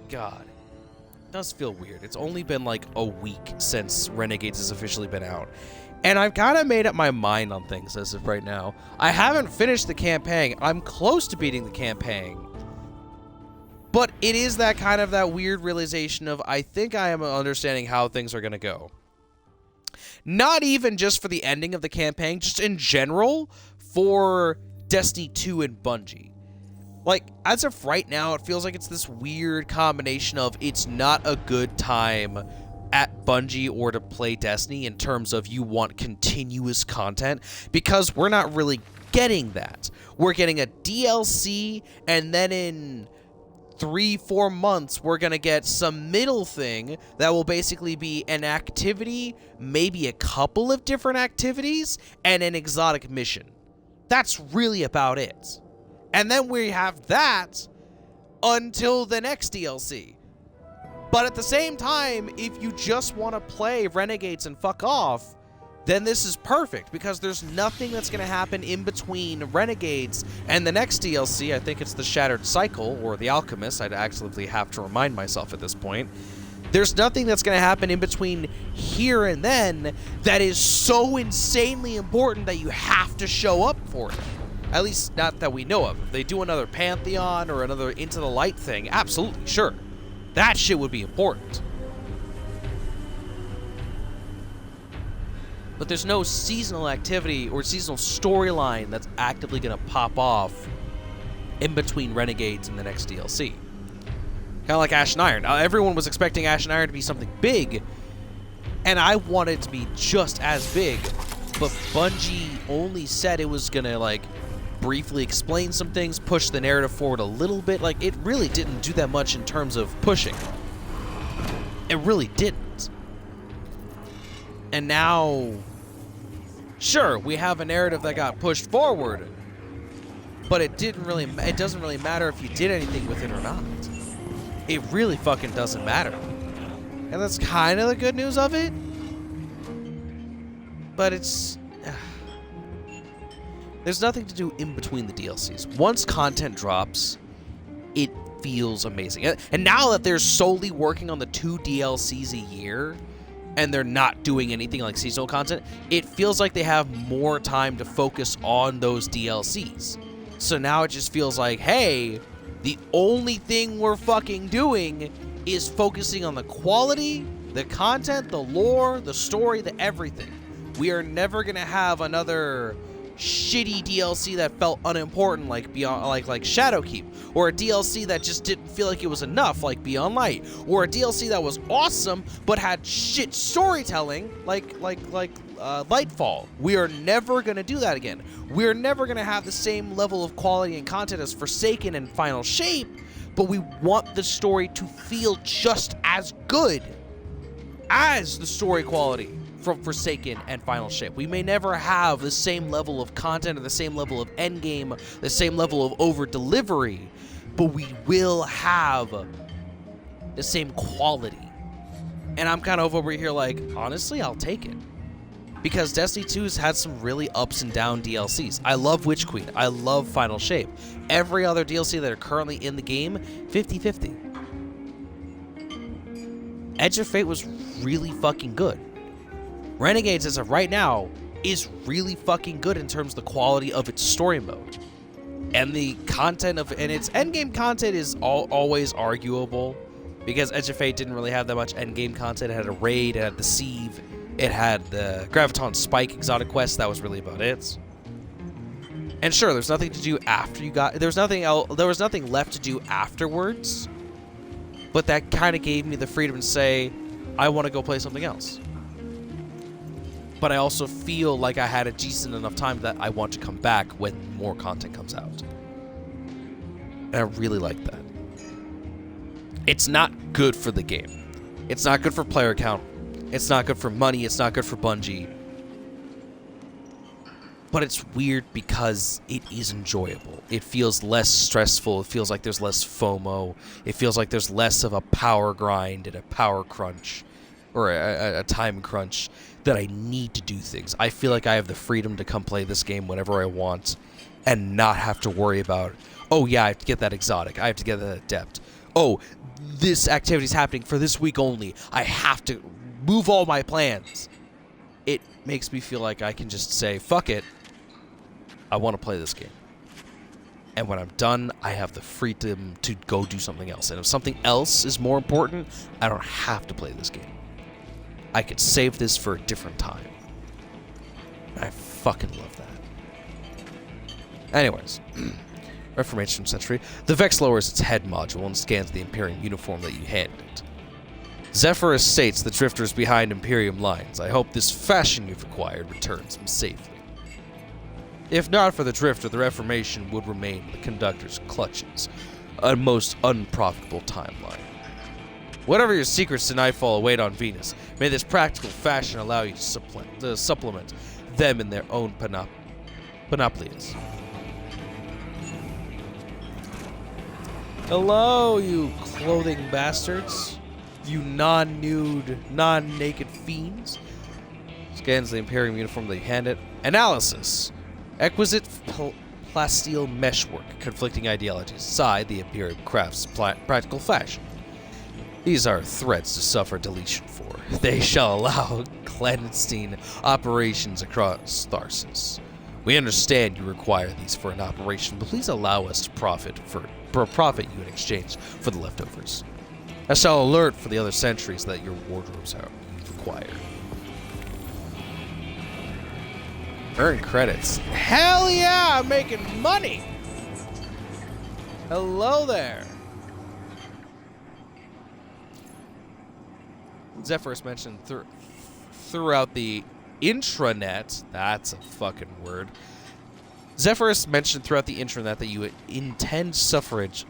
God, it does feel weird. It's only been like a week since Renegades has officially been out. And I've kind of made up my mind on things as of right now. I haven't finished the campaign. I'm close to beating the campaign. But it is that kind of that weird realization of, I think I am understanding how things are going to go. Not even just for the ending of the campaign, just in general for Destiny 2 and Bungie. Like, as of right now, it feels like it's this weird combination of it's not a good time at Bungie or to play Destiny in terms of you want continuous content, because we're not really getting that. We're getting a DLC, and then in 3-4 months, we're going to get some middle thing that will basically be an activity, maybe a couple of different activities, and an exotic mission. That's really about it. And then we have that until the next DLC. But at the same time, if you just want to play Renegades and fuck off, then this is perfect, because there's nothing that's going to happen in between Renegades and the next DLC. I think it's the Shattered Cycle, or the Alchemist. I'd actually have to remind myself at this point. There's nothing that's going to happen in between here and then that is so insanely important that you have to show up for it. At least not that we know of. If they do another Pantheon or another Into the Light thing, absolutely, sure. That shit would be important. But there's no seasonal activity or seasonal storyline that's actively going to pop off in between Renegades and the next DLC. Kind of like Ash and Iron. Now, everyone was expecting Ash and Iron to be something big, and I wanted it to be just as big, but Bungie only said it was going to, like, briefly explain some things, push the narrative forward a little bit. Like, it really didn't do that much in terms of pushing. It really didn't. And now, sure, we have a narrative that got pushed forward, but it doesn't really matter if you did anything with it or not. It really fucking doesn't matter. And that's kind of the good news of it. But it's... there's nothing to do in between the DLCs. Once content drops, it feels amazing. And now that they're solely working on the 2 DLCs a year, and they're not doing anything like seasonal content, it feels like they have more time to focus on those DLCs. So now it just feels like, hey, the only thing we're fucking doing is focusing on the quality, the content, the lore, the story, the everything. We are never gonna have another shitty DLC that felt unimportant like Beyond, like Shadowkeep, or a DLC that just didn't feel like it was enough like Beyond Light, or a DLC that was awesome but had shit storytelling like Lightfall. We are never gonna do that again. We're never gonna have the same level of quality and content as Forsaken and Final Shape, but we want the story to feel just as good as the story quality from Forsaken and Final Shape. We may never have the same level of content or the same level of endgame, the same level of over-delivery, but we will have the same quality. And I'm kind of over here like, honestly, I'll take it. Because Destiny 2 has had some really ups and down DLCs. I love Witch Queen. I love Final Shape. Every other DLC that are currently in the game, 50-50. Edge of Fate was really fucking good. Renegades, as of right now, is really fucking good in terms of the quality of its story mode. And the content of... and its endgame content is always arguable, because Edge of Fate didn't really have that much endgame content. It had a raid, it had the sieve, it had the Graviton Spike exotic quest. That was really about it. And sure, there's nothing to do after you got... there was nothing left to do afterwards, but that kind of gave me the freedom to say, I want to go play something else. But I also feel like I had a decent enough time that I want to come back when more content comes out. And I really like that. It's not good for the game. It's not good for player count. It's not good for money. It's not good for Bungie. But it's weird because it is enjoyable. It feels less stressful. It feels like there's less FOMO. It feels like there's less of a power grind and a power crunch, or a time crunch, that I need to do things. I feel like I have the freedom to come play this game whenever I want and not have to worry about, oh yeah, I have to get that exotic. I have to get that adept. Oh, this activity's happening for this week only. I have to move all my plans. It makes me feel like I can just say, fuck it. I want to play this game. And when I'm done, I have the freedom to go do something else. And if something else is more important, I don't have to play this game. I could save this for a different time. I fucking love that. Anyways, Reformation Century. The Vex lowers its head module and scans the Imperium uniform that you handed it. Zephyrus states the Drifter is behind Imperium lines. I hope this fashion you've acquired returns him safely. If not for the Drifter, the Reformation would remain in the Conductor's clutches, a most unprofitable timeline. Whatever your secrets to Nightfall await on Venus, may this practical fashion allow you to supplement them in their own panoplies. Hello, you clothing bastards. You non-nude, non-naked fiends. Scans the Imperium uniform that you hand it. Analysis. Exquisite plasteel meshwork. Conflicting ideologies aside, the Imperium crafts practical fashion. These are threats to suffer deletion for. They shall allow clandestine operations across Tharsis. We understand you require these for an operation, but please allow us to profit you in exchange for the leftovers. I shall alert for the other sentries that your wardrobes are required. Earn credits. Hell yeah, I'm making money! Hello there. Zephyrus mentioned throughout the intranet, that's a fucking word. Zephyrus mentioned throughout the intranet that you intend subterfuge.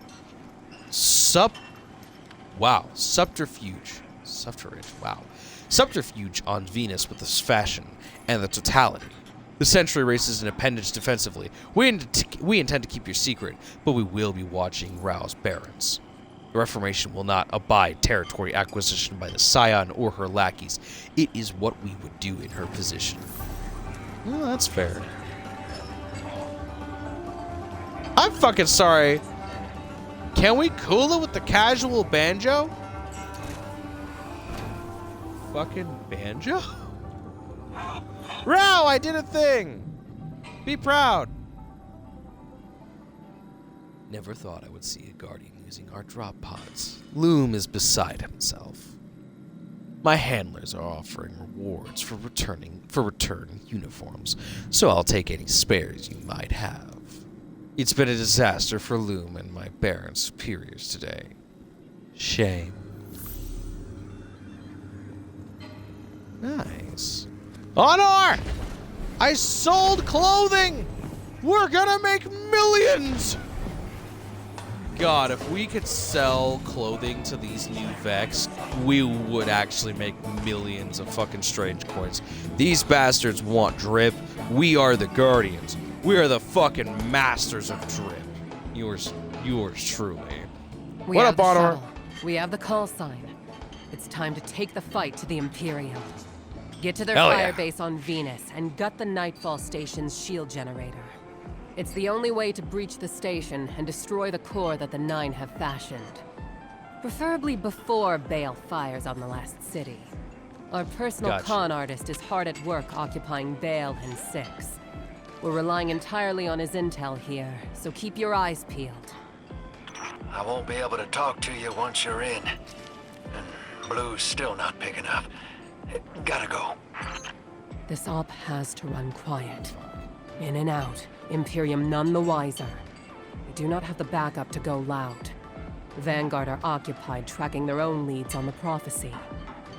Subterfuge, wow. Subterfuge on Venus with this fashion and the totality. The Century races an appendage defensively. We intend to keep your secret, but we will be watching Rao's barons. The Reformation will not abide territory acquisition by the Scion or her lackeys. It is what we would do in her position. Well, that's fair. I'm fucking sorry. Can we cool it with the casual banjo? Fucking banjo? Rao, I did a thing! Be proud! Never thought I would see a Guardian using our drop pods. Loom is beside himself. My handlers are offering rewards for return uniforms, so I'll take any spares you might have. It's been a disaster for Loom and my Baron superiors today. Shame. Nice. Honor! I sold clothing! We're gonna make millions! God, if we could sell clothing to these new Vex, we would actually make millions of fucking strange coins. These bastards want drip. We are the Guardians. We are the fucking masters of drip. Yours truly. We What have up, the Honor? shuttle. We have the call sign. It's time to take the fight to the Imperium. Get to their Hell yeah. firebase on Venus and gut the Nightfall Station's shield generator. It's the only way to breach the station and destroy the core that the Nine have fashioned. Preferably before Bale fires on the last city. Our personal Gotcha. con artist is hard at work occupying Bale and Six. We're relying entirely on his intel here, so keep your eyes peeled. I won't be able to talk to you once you're in. And Blue's still not picking up. Gotta go. This op has to run quiet. In and out, Imperium none the wiser. We do not have the backup to go loud. Vanguard are occupied tracking their own leads on the prophecy.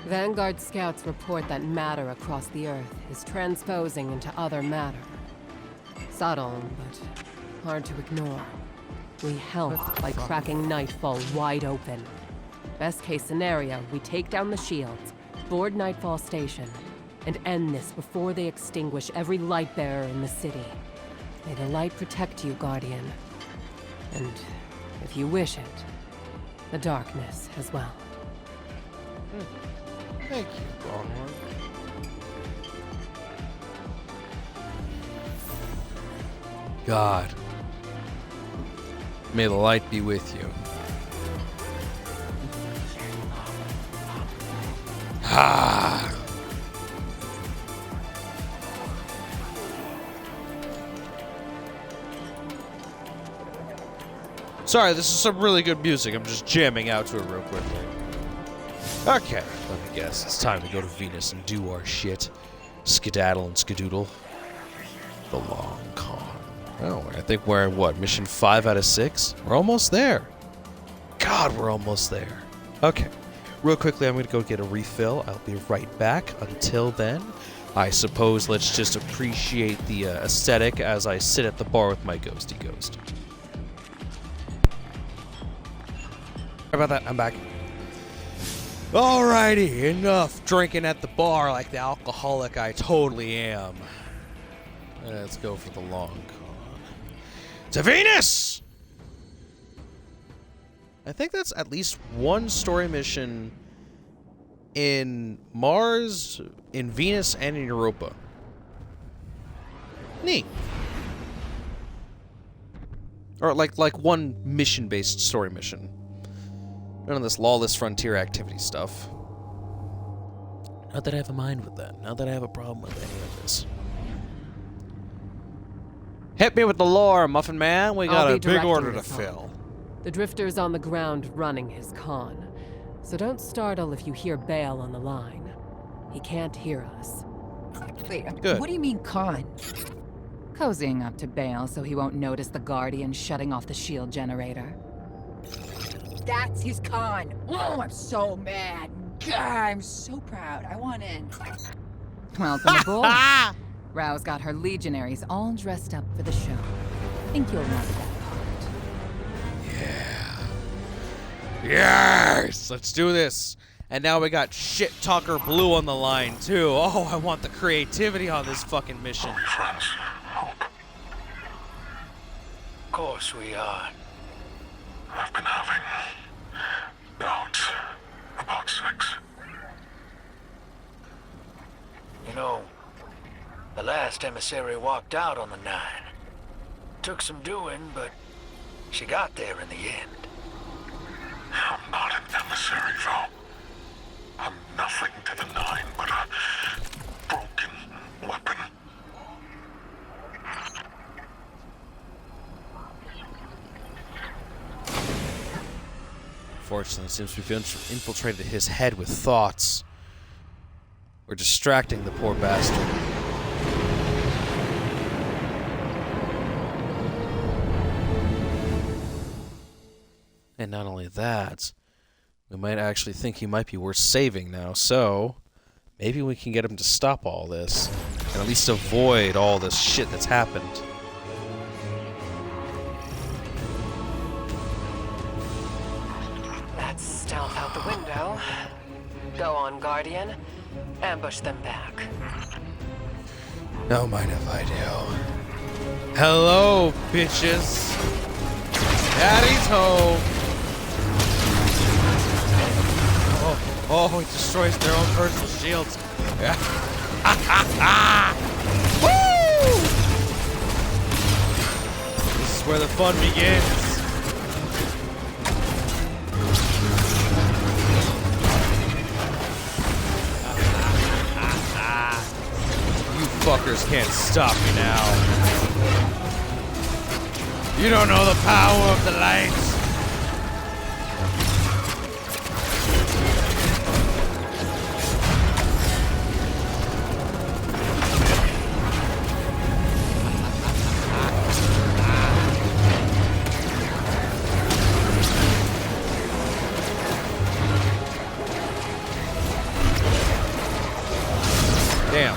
Vanguard scouts report that matter across the Earth is transposing into other matter. Subtle, but hard to ignore. We help by cracking Nightfall wide open. Best case scenario, we take down the shields, board Nightfall Station, and end this before they extinguish every light bearer in the city. May the light protect you, Guardian. And, if you wish it, the darkness as well. Thank you, Bronwyn. God. May the light be with you. Ah. Sorry, this is some really good music. I'm just jamming out to it real quickly. Okay, let me guess. It's time to go to Venus and do our shit. Skedaddle and skedoodle. The long con. Oh, I think we're in what? Mission 5 out of 6? We're almost there. God, we're almost there. Okay. Real quickly, I'm going to go get a refill. I'll be right back. Until then, I suppose let's just appreciate the aesthetic as I sit at the bar with my ghosty ghost. Sorry about that. I'm back. Alrighty, enough drinking at the bar like the alcoholic I totally am. Let's go for the long con. To Venus! I think that's at least one story mission in Mars, in Venus, and in Europa. Neat. Or like one mission-based story mission. None of this lawless frontier activity stuff. Not that I have a mind with that. Not that I have a problem with any of this. Hit me with the lore, Muffin Man. We got I'll a be big directing order to this on. fill. The Drifter's on the ground running his con. So don't startle if you hear Bale on the line. He can't hear us. Wait, Good. what do you mean con? Cozying up to Bale so he won't notice the Guardian shutting off the shield generator. That's his con. Oh, I'm so mad. God, I'm so proud. I want in. Welcome aboard. Rao's got her legionaries all dressed up for the show. Think you'll love that part. Yes! Let's do this. And now we got shit Talker Blue on the line, too. Oh, I want the creativity on this fucking mission. Are we friends? Hope. Of course we are. I've been having doubts about sex. You know, the last emissary walked out on the 9. Took some doing, but she got there in the end. I'm not an emissary, though. I'm nothing to the 9 but a broken weapon. Fortunately, it seems we've infiltrated his head with thoughts. We're distracting the poor bastard. And not only that, we might actually think he might be worth saving now, so maybe we can get him to stop all this, and at least avoid all this shit that's happened. That's stealth out the window. Go on, Guardian. Ambush them back. Don't mind if I do. Hello, bitches. Daddy's home. Oh, it destroys their own personal shields. Woo! This is where the fun begins. You fuckers can't stop me now. You don't know the power of the light. Damn.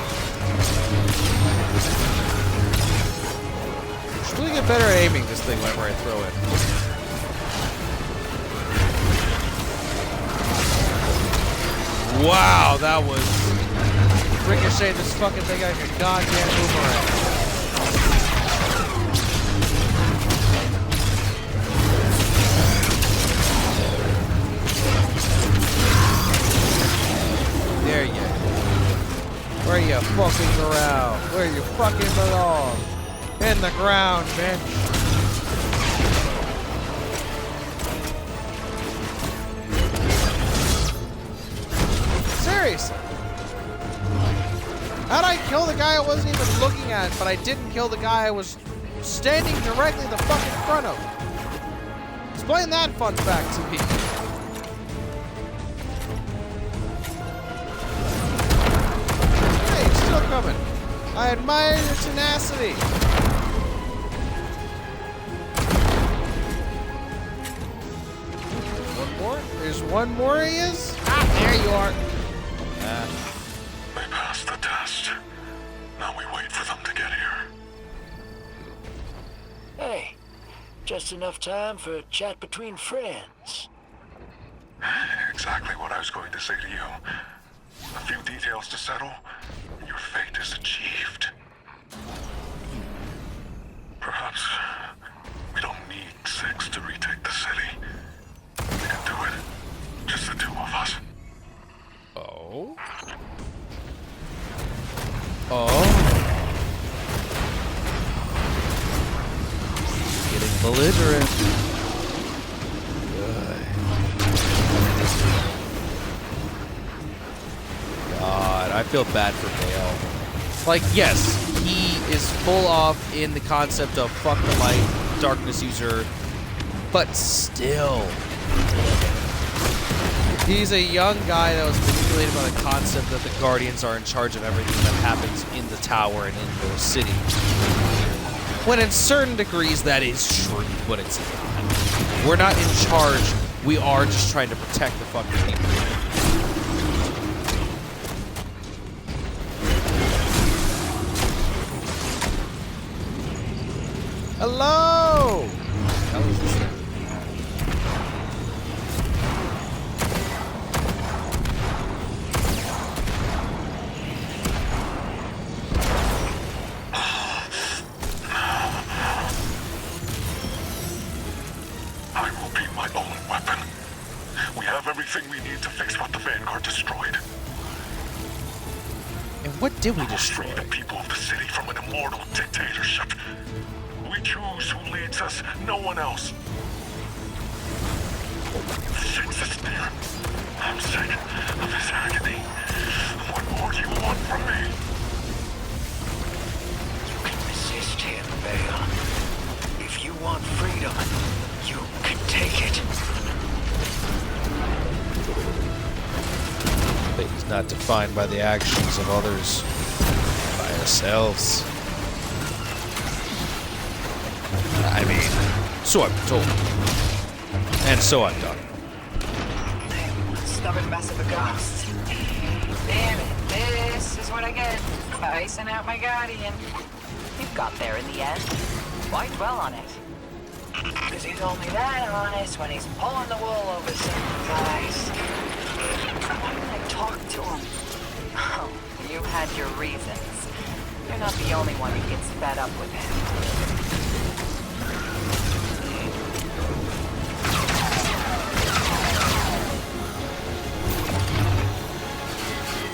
Should really get better at aiming this thing whenever I throw it. Wow, that was ricochet this fucking thing like a goddamn boomerang. There you go. Where you fucking around? Where you fucking belong? In the ground, bitch. Seriously. How'd I kill the guy I wasn't even looking at, but I didn't kill the guy I was standing directly the fuck in front of? Explain that fun fact to me. Coming. I admire your tenacity. One more? There's one more he is? Ah, there you are. They passed the test. Now we wait for them to get here. Hey, just enough time for a chat between friends. Exactly what I was going to say to you. A few details to settle, and your fate is achieved. Perhaps we don't need 6 to retake the city. We can do it. Just the 2 of us. Oh? Oh? Getting belligerent. God, I feel bad for Bale. Like, yes, he is full off in the concept of fuck the light, darkness user, but still. He's a young guy that was manipulated by the concept that the Guardians are in charge of everything that happens in the tower and in the city. When in certain degrees that is true, but it's not. We're not in charge, we are just trying to protect the fucking people. Hello! How is this thing? be my own weapon. We have everything we need to fix what the Vanguard destroyed. And what did we We will destroy? free the people of the city from an immortal dictatorship. We choose who leads us, no one else. Fix is near. I'm sick of his agony. What more do you want from me? You can resist him, Bale. If you want freedom, you can take it. Fate is not defined by the actions of others, by ourselves. I mean, so I've been told. And so I've done. Stubborn mess of a ghost. Damn it, this is what I get. Icing out my guardian. You got there in the end. Why dwell on it? Because he's only that honest when he's pulling the wool over someone's eyes. Why didn't I talk to him? Oh, you had your reasons. You're not the only one who gets fed up with him.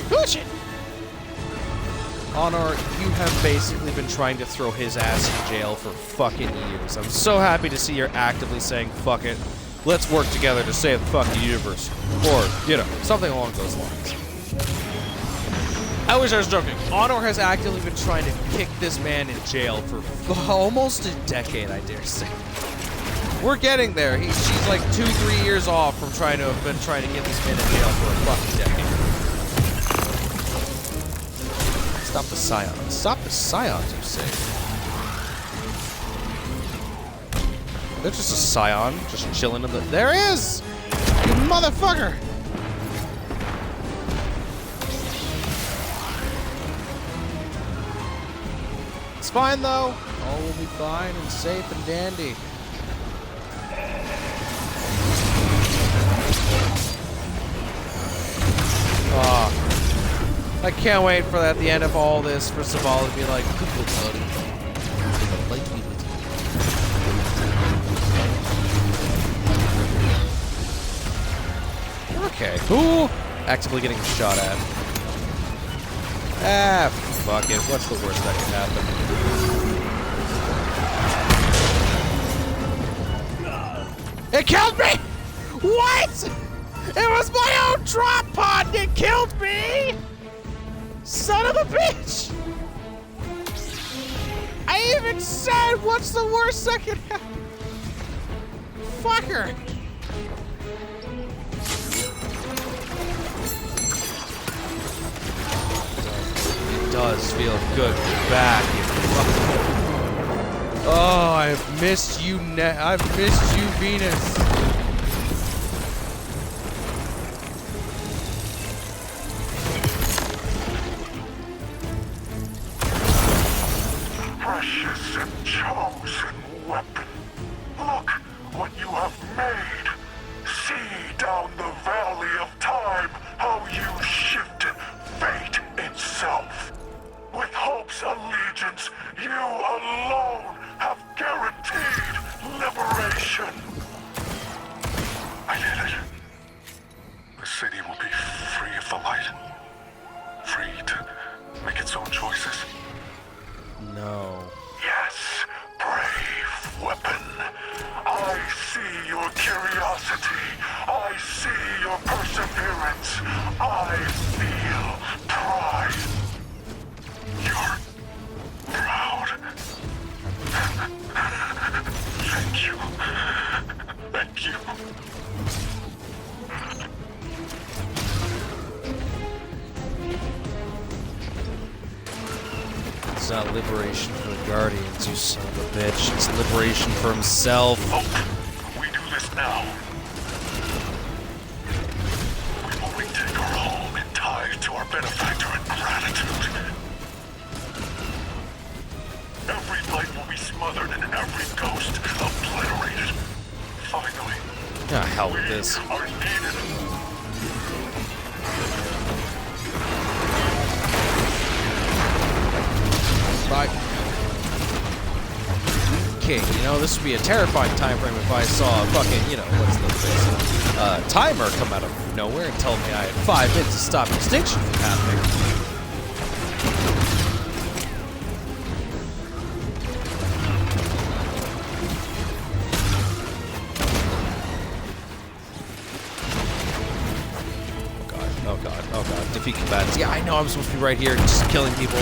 Push it! Honor, you have basically been trying to throw his ass in jail for fucking years. I'm so happy to see you're actively saying, fuck it. Let's work together to save the fucking universe. Or, you know, something along those lines. I wish I was joking. Honor has actively been trying to kick this man in jail for almost a decade, I dare say. We're getting there. She's like 2-3 years off from trying to get this man in jail for a fucking decade. Stop the scions. Stop the scions, you say. There's just a scion just chilling in the... There is! You motherfucker! It's fine, though. All will be fine and safe and dandy. Ah. I can't wait for at the end of all this for Zavala to be like, good look, buddy. Like me with you. Okay. Who? Actively getting shot at. Ah, fuck it. What's the worst that can happen? It killed me! What? It was my own drop pod that killed me! Son of a bitch! I even said, what's the worst that can happen? Fucker! It does feel good to be back. Oh, I've missed you, I've missed you, Venus. Precious and chosen weapon. Look what you have made. See down the valley of time how you shifted fate itself. With hope's allegiance, you alone have guaranteed liberation. I did it. The city will be free of the light. Free to make its own choices. No. Yes, brave weapon. I see your curiosity. I see your perseverance. I feel pride. You're proud. Thank you. Thank you. It's not liberation for the Guardians, you son of a bitch. It's liberation for himself. Look, we do this now. We will retake our home and ties to our benefactor in gratitude. Every light will be smothered and every ghost obliterated. Finally, Ah, hell with this. we are needed. Bye. king. You know, this would be a terrifying time frame if I saw a fucking, you know, what's the face, timer come out of nowhere and tell me I had 5 minutes to stop extinction from happening. Oh god, defeat combatants. Yeah, I know I'm supposed to be right here just killing people.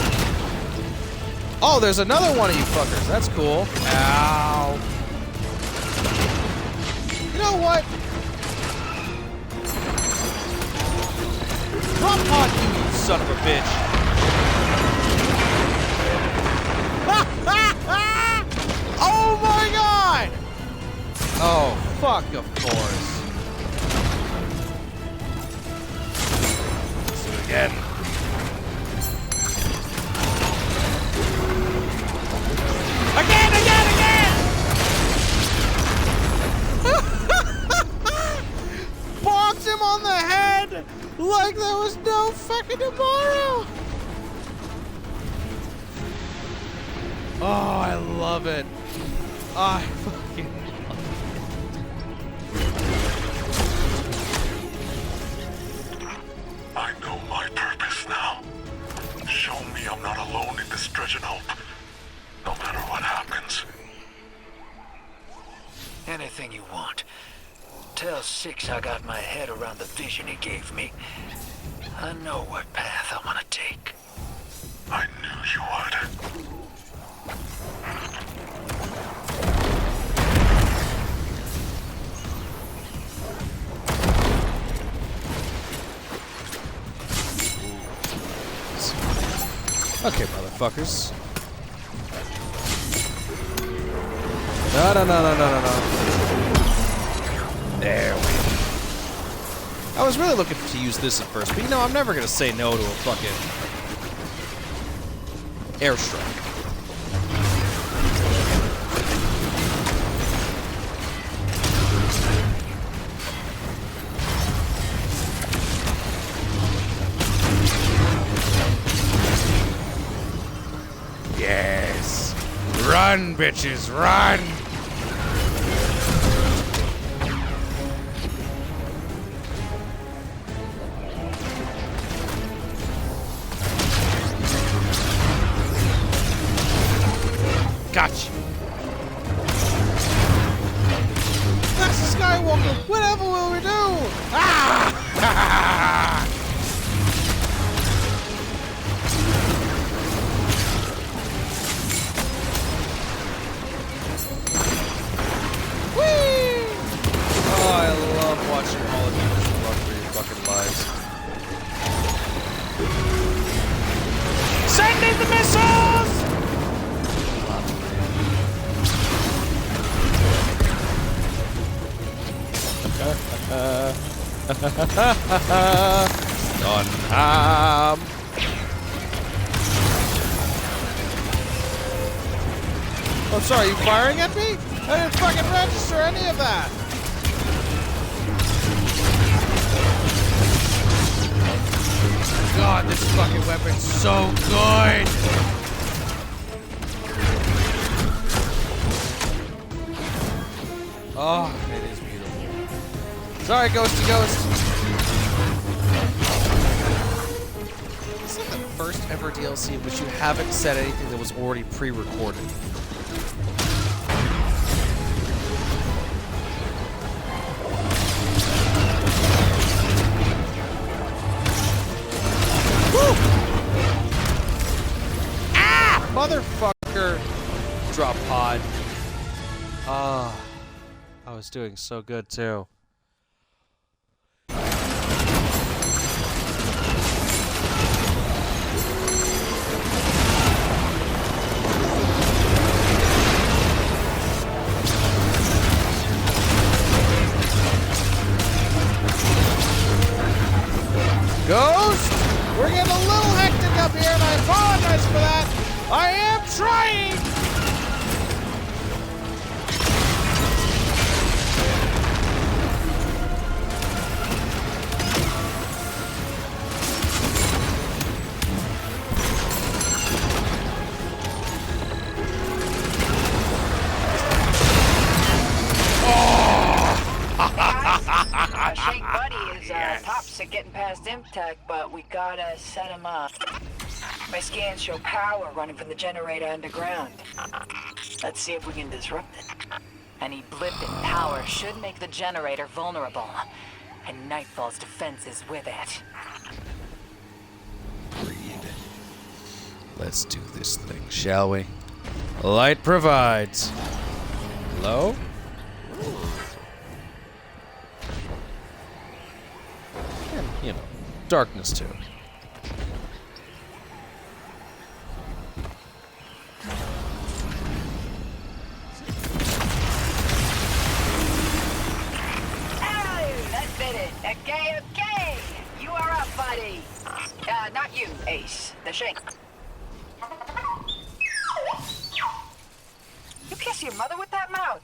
Oh, there's another one of you fuckers. That's cool. Ow. You know what? Drop pod you son of a bitch. Oh my god! Oh, fuck, of course. Again. Again! Bonked him on the head like there was no fucking tomorrow. Oh, I love it. I fucking I know my purpose now. Show me I'm not alone in this dredging hope, no matter what happens. Anything you want. Tell Six I got my head around the vision he gave me. I know what path I'm gonna take. I knew you would. Okay, motherfuckers. No. There we go. I was really looking to use this at first, but you know, I'm never gonna say no to a fucking airstrike. Yes. Run, bitches, run! Gotcha. That's the Skywalker. Whatever will we do? Ah! Whee! Oh, I love watching all of you just run for your fucking lives. Send in the missiles! Done. I'm sorry, you firing at me? I didn't fucking register any of that. God, this fucking weapon's so good. Oh, it is beautiful. Sorry, Ghosty Ghost. This is like the first ever DLC in which you haven't said anything that was already pre-recorded. Woo! Ah! Motherfucker! Drop pod. Ah. I was doing so good too. Ghost! We're getting a little hectic up here and I apologize for that. I am trying! close at getting past Imtech, but we gotta set him up. My scans show power running from the generator underground. Let's see if we can disrupt it. Any blip in power should make the generator vulnerable. And Nightfall's defenses with it. Let's do this thing, shall we? Light provides. Hello? And, you know, darkness too. Okay. You are up, buddy. Not you, Ace. The Shank. You kiss your mother with that mouth.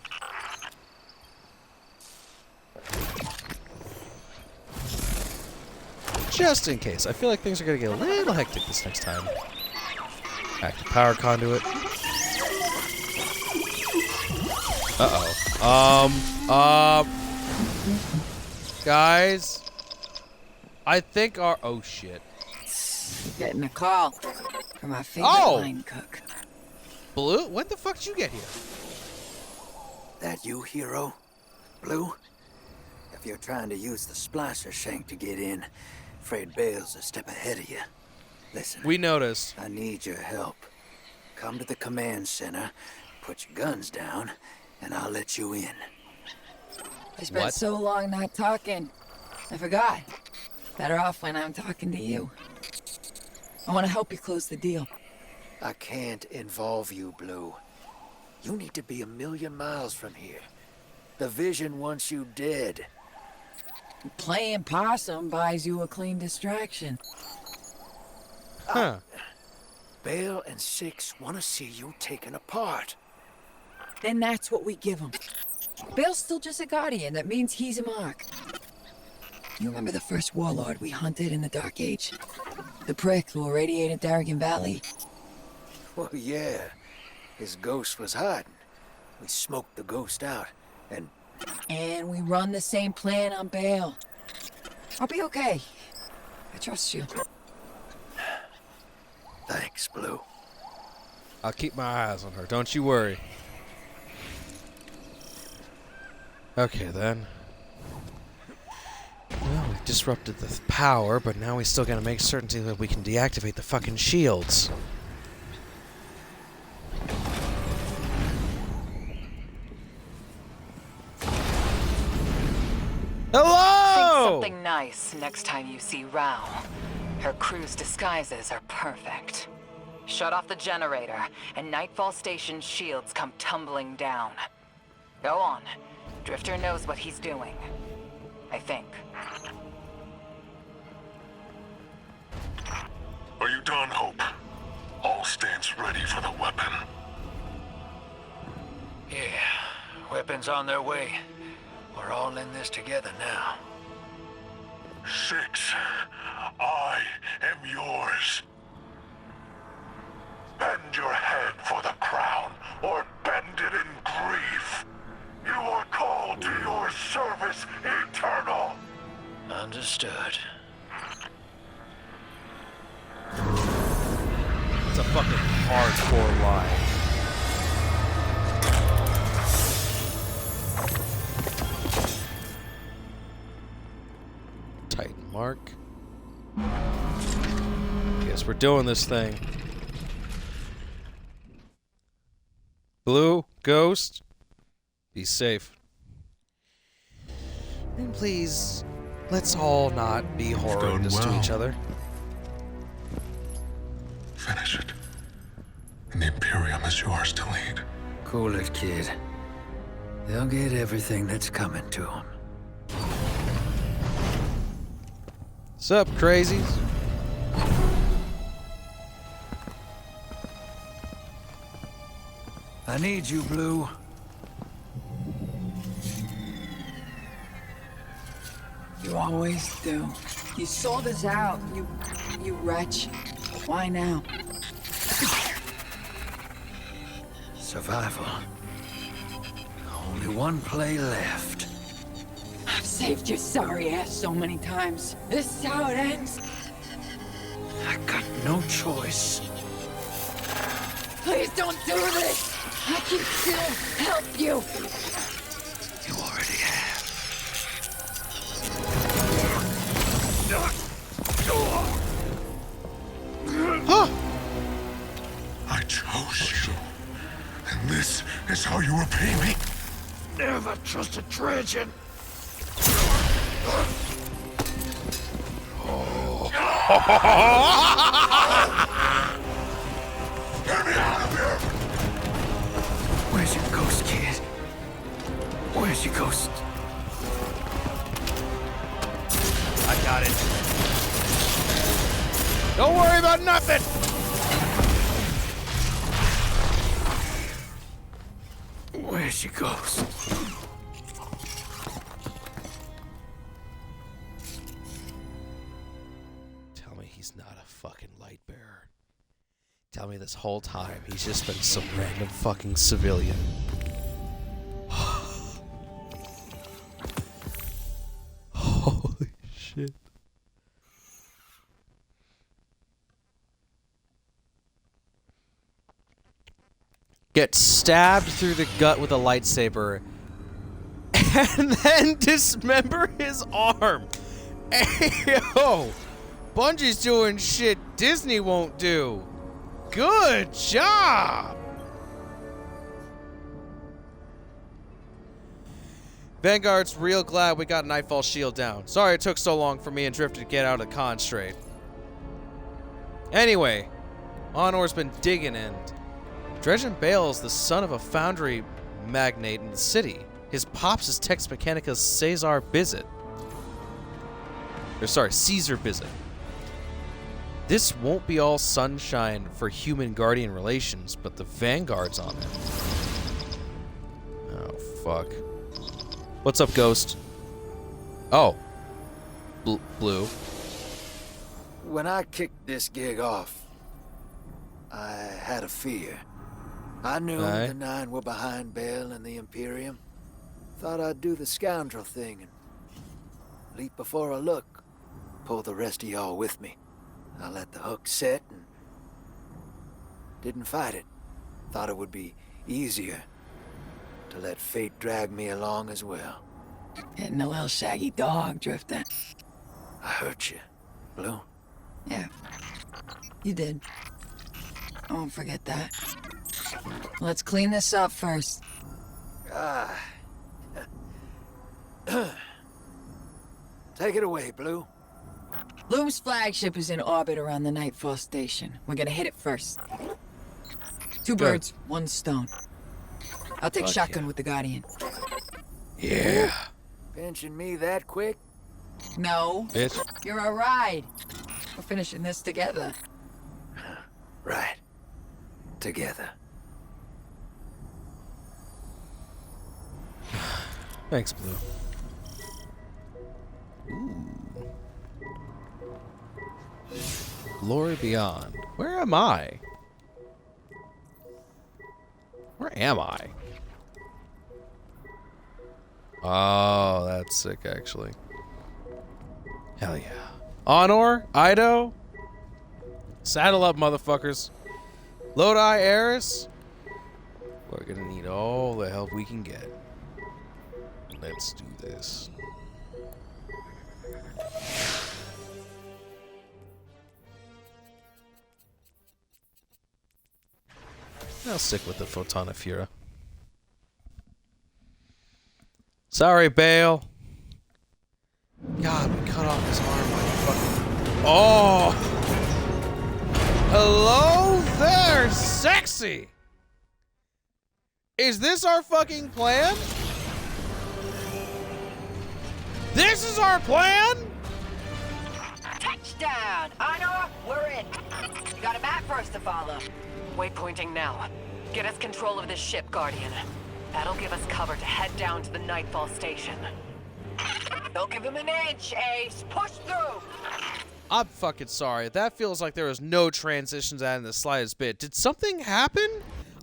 Just in case. I feel like things are gonna get a little hectic this next time. Active power conduit. Uh-oh. Guys. I think our... Oh, shit. Getting a call from my favorite line cook. Blue? When the fuck did you get here? That you, hero? Blue? If you're trying to use the splicer shank to get in, afraid Bale's a step ahead of you. Listen. We noticed. I need your help. Come to the command center, put your guns down, and I'll let you in. I spent so long not talking. I forgot. Better off when I'm talking to you. I want to help you close the deal. I can't involve you, Blue. You need to be 1,000,000 miles from here. The Vision wants you dead. Playing possum buys you a clean distraction. Huh. Bale and Six want to see you taken apart. Then that's what we give him. Bale's still just a guardian. That means he's a mark. You remember the first warlord we hunted in the Dark Age? The prick who irradiated Darrigan Valley? Well, yeah. His ghost was hiding. We smoked the ghost out, and... And we run the same plan on Bale. I'll be okay. I trust you. Thanks, Blue. I'll keep my eyes on her. Don't you worry. Okay, then. Well, we've disrupted the power, but now we still gotta make certainty that we can deactivate the fucking shields. Hello! Think something nice next time you see Rao. Her crew's disguises are perfect. Shut off the generator, and Nightfall Station's shields come tumbling down. Go on. Drifter knows what he's doing. I think. Are you done, Hope? All stands ready for the weapon. Yeah, weapons on their way. We're all in this together now. Six, I am yours. Bend your head for the crown, or bend it in grief. You are called to your service eternal. Understood. It's a fucking hardcore lie. Titan mark. Guess we're doing this thing. Blue, Ghost, be safe. And please, let's all not be horrendous to each other. Finish it. And the Imperium is yours to lead. Cool it, kid. They'll get everything that's coming to them. Sup, crazies? I need you, Blue. You always do. You sold us out, you wretch. Why now? Survival. Only one play left. I'm saved your sorry ass so many times. This is how it ends. I got no choice. Please don't do this! I can still help you! You already have. Huh? I chose you. And this is how you repay me? Never trust a Trajan. Get me out of here! Where's your ghost, kid? Where's your ghost? I got it. Don't worry about nothing. Where's your ghost? Tell me he's not a fucking light bearer. Tell me this whole time he's just been some random fucking civilian. Holy shit. Get stabbed through the gut with a lightsaber and then dismember his arm. Hey, yo, Bungie's doing shit Disney won't do. Good job. Vanguard's real glad we got Nightfall's shield down. Sorry it took so long for me and Drifter to get out of con straight. Anyway, Honor's been digging in. Dredgen Bale's the son of a foundry magnate in the city. His pops is Tex Mechanica's Caesar Bizet. Or sorry, Caesar Bizet. This won't be all sunshine for human-guardian relations, but the Vanguard's on it. Oh, fuck. What's up, Ghost? Oh. Blue. When I kicked this gig off, I had a fear. I knew Aye. the Nine were behind Bale and the Imperium. Thought I'd do the scoundrel thing and leap before I look. Pull the rest of y'all with me. I let the hook set and didn't fight it. Thought it would be easier to let fate drag me along as well. Hitting a little shaggy dog, Drifter. I hurt you, Blue. Yeah, you did. I won't forget that. Let's clean this up first. Take it away, Blue. Loom's flagship is in orbit around the Nightfall station. We're gonna hit it first. Two birds, one stone. I'll take Fuck shotgun yeah. with the Guardian. Yeah. Pinching me that quick? No, Bitch. you're a ride. We're finishing this together. Right. Together. Thanks, Blue. Ooh. Glory Beyond. Where am I? Where am I? Oh, that's sick, actually. Hell yeah. Honor? Ido? Saddle up, motherfuckers. Lodi, Eris? We're gonna need all the help we can get. Let's do this. I'll stick with the Photona Fura. Sorry, Bale. God, we cut off his arm like fucking... Oh! Hello there, sexy! Is this our fucking plan? This is our plan? Touchdown! Honor, we're in. You got a map for us to follow. Waypointing now. Get us control of this ship, Guardian. That'll give us cover to head down to the Nightfall station. Don't give him an inch, Ace. Push through. I'm fucking sorry. That feels like there was no transitions in the slightest bit. Did something happen?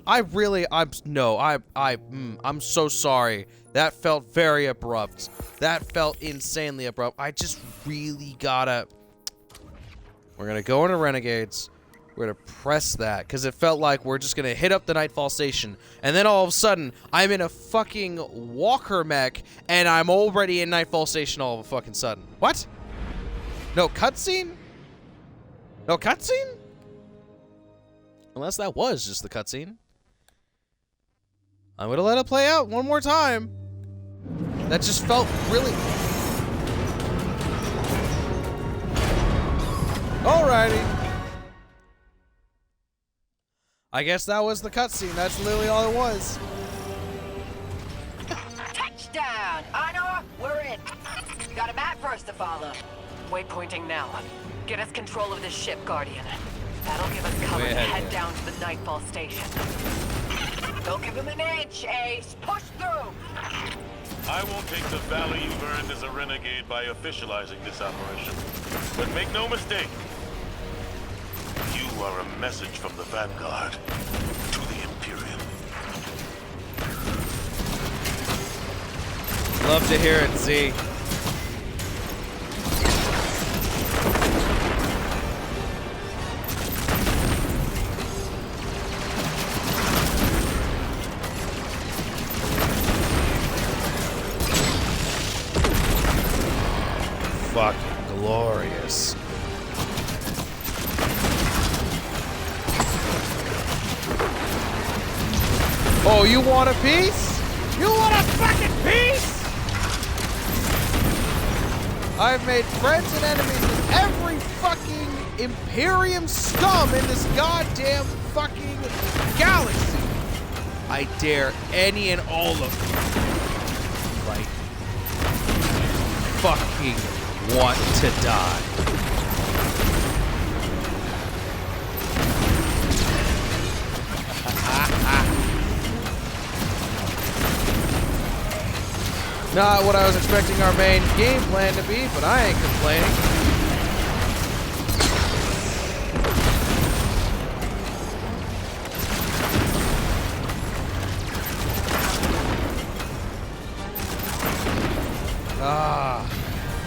I'm so sorry That felt very abrupt. That felt insanely abrupt. I just really gotta... We're gonna go into Renegades. We're gonna press that, because it felt like we're just gonna hit up the Nightfall Station, and then all of a sudden, I'm in a fucking walker mech, and I'm already in Nightfall Station all of a fucking sudden. What? No cutscene? No cutscene? Unless that was just the cutscene. I'm gonna let it play out one more time. That just felt really... Alrighty. I guess that was the cutscene. That's literally all it was. Touchdown! Honor, we're in. Got a map for us to follow. Waypointing now. Get us control of this ship, Guardian. That'll give us cover to head down to the Nightfall Station. Don't give him an inch, Ace. Push through. I won't take the value you've earned as a renegade by officializing this operation. But make no mistake, you are a message from the Vanguard to the Imperium. Love to hear it, Z. Fucking glorious. Oh, you want a piece? You want a fucking piece? I've made friends and enemies with every fucking Imperium scum in this goddamn fucking galaxy. I dare any and all of you. Right? Fucking want to die. Not what I was expecting our main game plan to be, but I ain't complaining.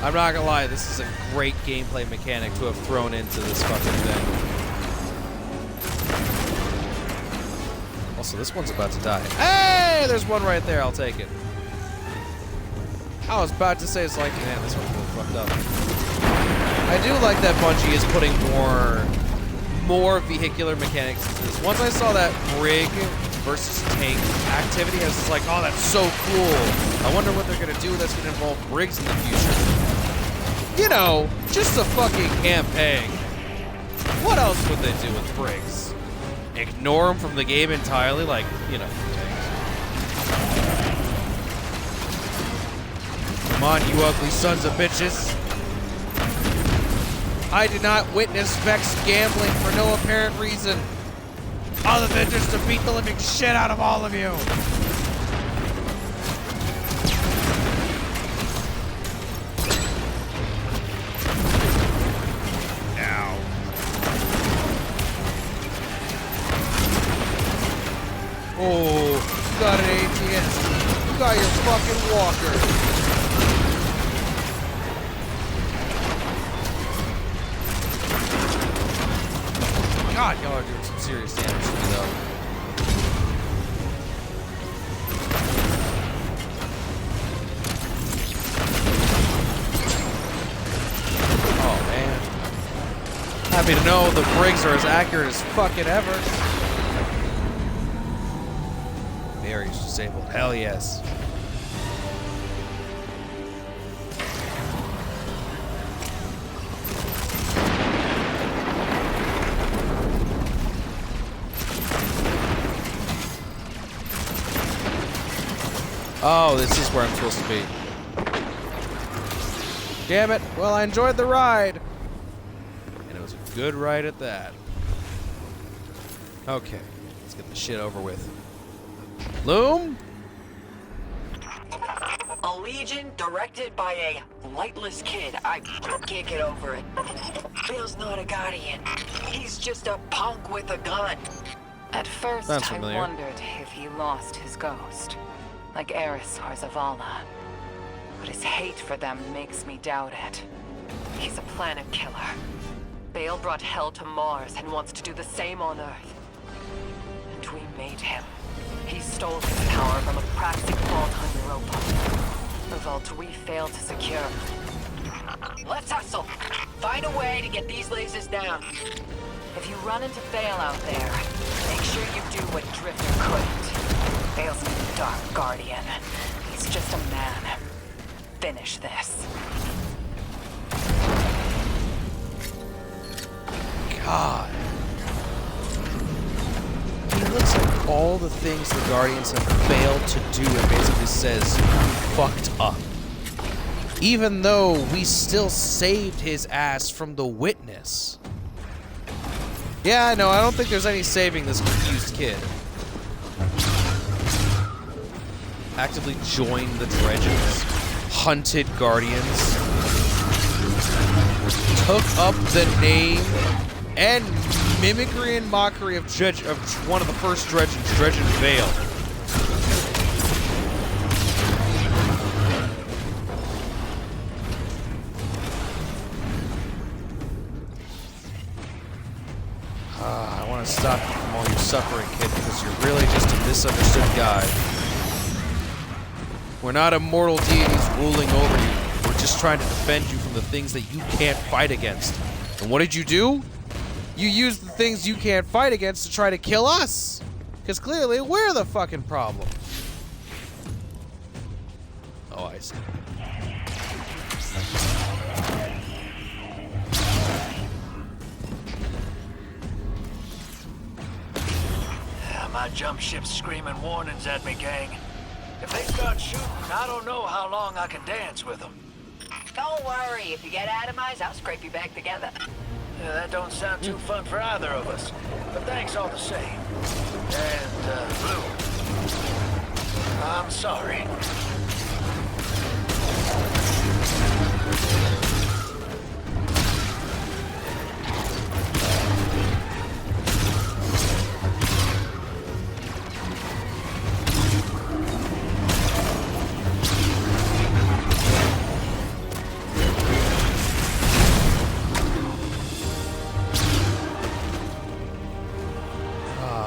I'm not gonna lie, this is a great gameplay mechanic to have thrown into this fucking thing. Also, this one's about to die. Hey, there's one right there, I'll take it. I was about to say, it's like, man, this one's really fucked up. I do like that Bungie is putting more vehicular mechanics into this. Once I saw that brig versus tank activity, I was just like, oh, that's so cool. I wonder what they're gonna do that's gonna involve brigs in the future. You know, just a fucking campaign. What else would they do with brigs? Ignore them from the game entirely, like, you know, tanks. Come on, you ugly sons of bitches. I did not witness Vex gambling for no apparent reason, other than just to beat the living shit out of all of you. Ow. Oh, you got an ATS. You got your fucking walker. God, y'all are doing some serious damage to me, though. Oh, man. Happy to know the brigs are as accurate as fucking ever. Barry's disabled. Hell yes. Oh, this is where I'm supposed to be. Damn it. Well, I enjoyed the ride. And it was a good ride at that. Okay, let's get the shit over with. Loom? A legion directed by a lightless kid. I can't get over it. Bill's not a guardian. He's just a punk with a gun. At first, Sounds I familiar. wondered if he lost his ghost. like Eris or Zavala. But his hate for them makes me doubt it. He's a planet killer. Bale brought hell to Mars and wants to do the same on Earth. And we made him. He stole his power from a praxic vault on Europa. The vault we failed to secure. Let's hustle! Find a way to get these lasers down. If you run into Bale out there, make sure you do what Drifter couldn't. Bale's a dark guardian. He's just a man. Finish this. God. He looks like all the things the Guardians have failed to do and basically says, fucked up. Even though we still saved his ass from the Witness. Yeah, no, I don't think there's any saving this confused kid. Actively joined the Dredges. Hunted Guardians. Took up the name and mimicry and mockery of one of the first Dredges, Dredgen Vale. I want to stop you from all your suffering, kid, because you're really just a misunderstood guy. We're not immortal deities ruling over you. We're just trying to defend you from the things that you can't fight against. And what did you do? You used the things you can't fight against to try to kill us. Because clearly we're the fucking problem. Oh, I see. My jump ship's screaming warnings at me, gang. If they start shooting, I don't know how long I can dance with them. Don't worry, if you get atomized, I'll scrape you back together. Yeah, that don't sound too fun for either of us. But thanks all the same. And, Blue, I'm sorry.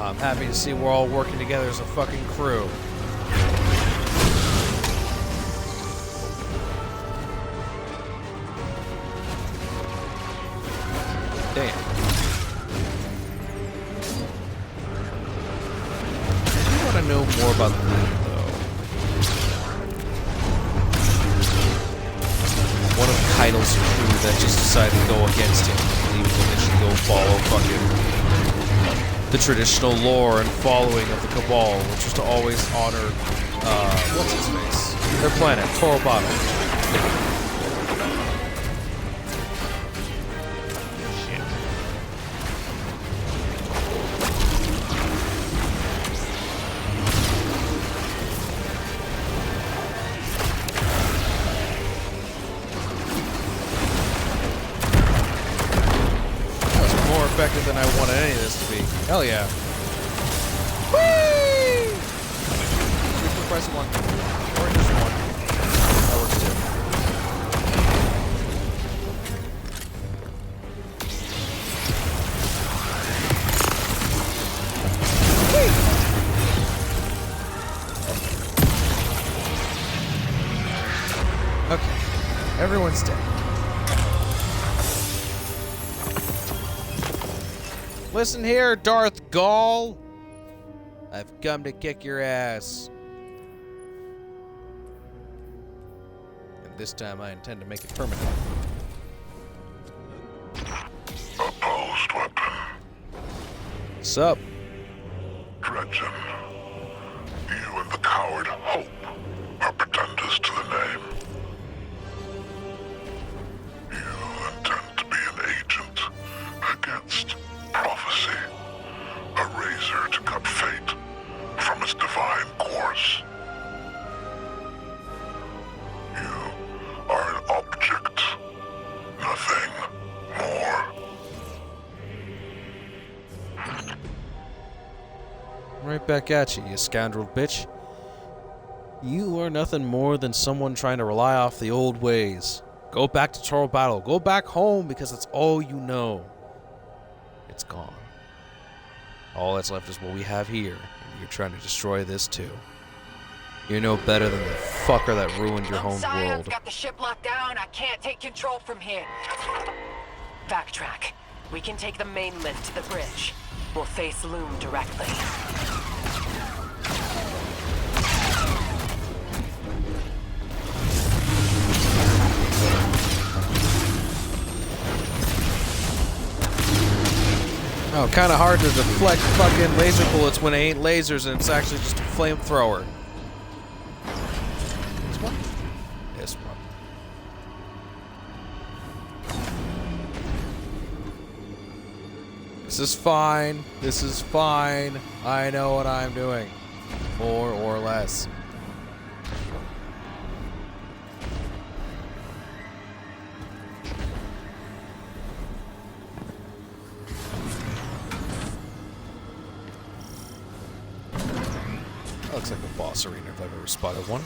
I'm happy to see we're all working together as a fucking crew. Damn. I want to know more about that, though. One of Keidel's crew that just decided to go against him, believing that they should go follow fucking the traditional lore and following of the Cabal, which was to always honor, what's his face? Their planet, Torobotto. Shit. That was more effective than I wanted any of this to be. Hell yeah. Whee! Press one. Or just one. That works too. Whee! Okay. Everyone's dead. Listen here, Darth Gaul. I've come to kick your ass. And this time I intend to make it permanent. Opposed weapon. What's up? Dredgen. You and the coward Hope are pretenders to the name. You intend to be an agent against prophecy. A razor to cut fate from its divine course. You are an object. Nothing more. Right back at you, you scoundrel bitch. You are nothing more than someone trying to rely off the old ways. Go back to Toro Battle. Go back home because that's all you know. It's gone. All that's left is what we have here, and you're trying to destroy this too. You're no better than the fucker that ruined your home world. Got the ship locked down. I can't take control from here. Backtrack. We can take the main lift to the bridge. We'll face Loom directly. Oh, kind of hard to deflect fucking laser bullets when it ain't lasers and it's actually just a flamethrower. This one? This one. This is fine. This is fine. I know what I'm doing. More or less. Looks like a boss arena if I've ever spotted one.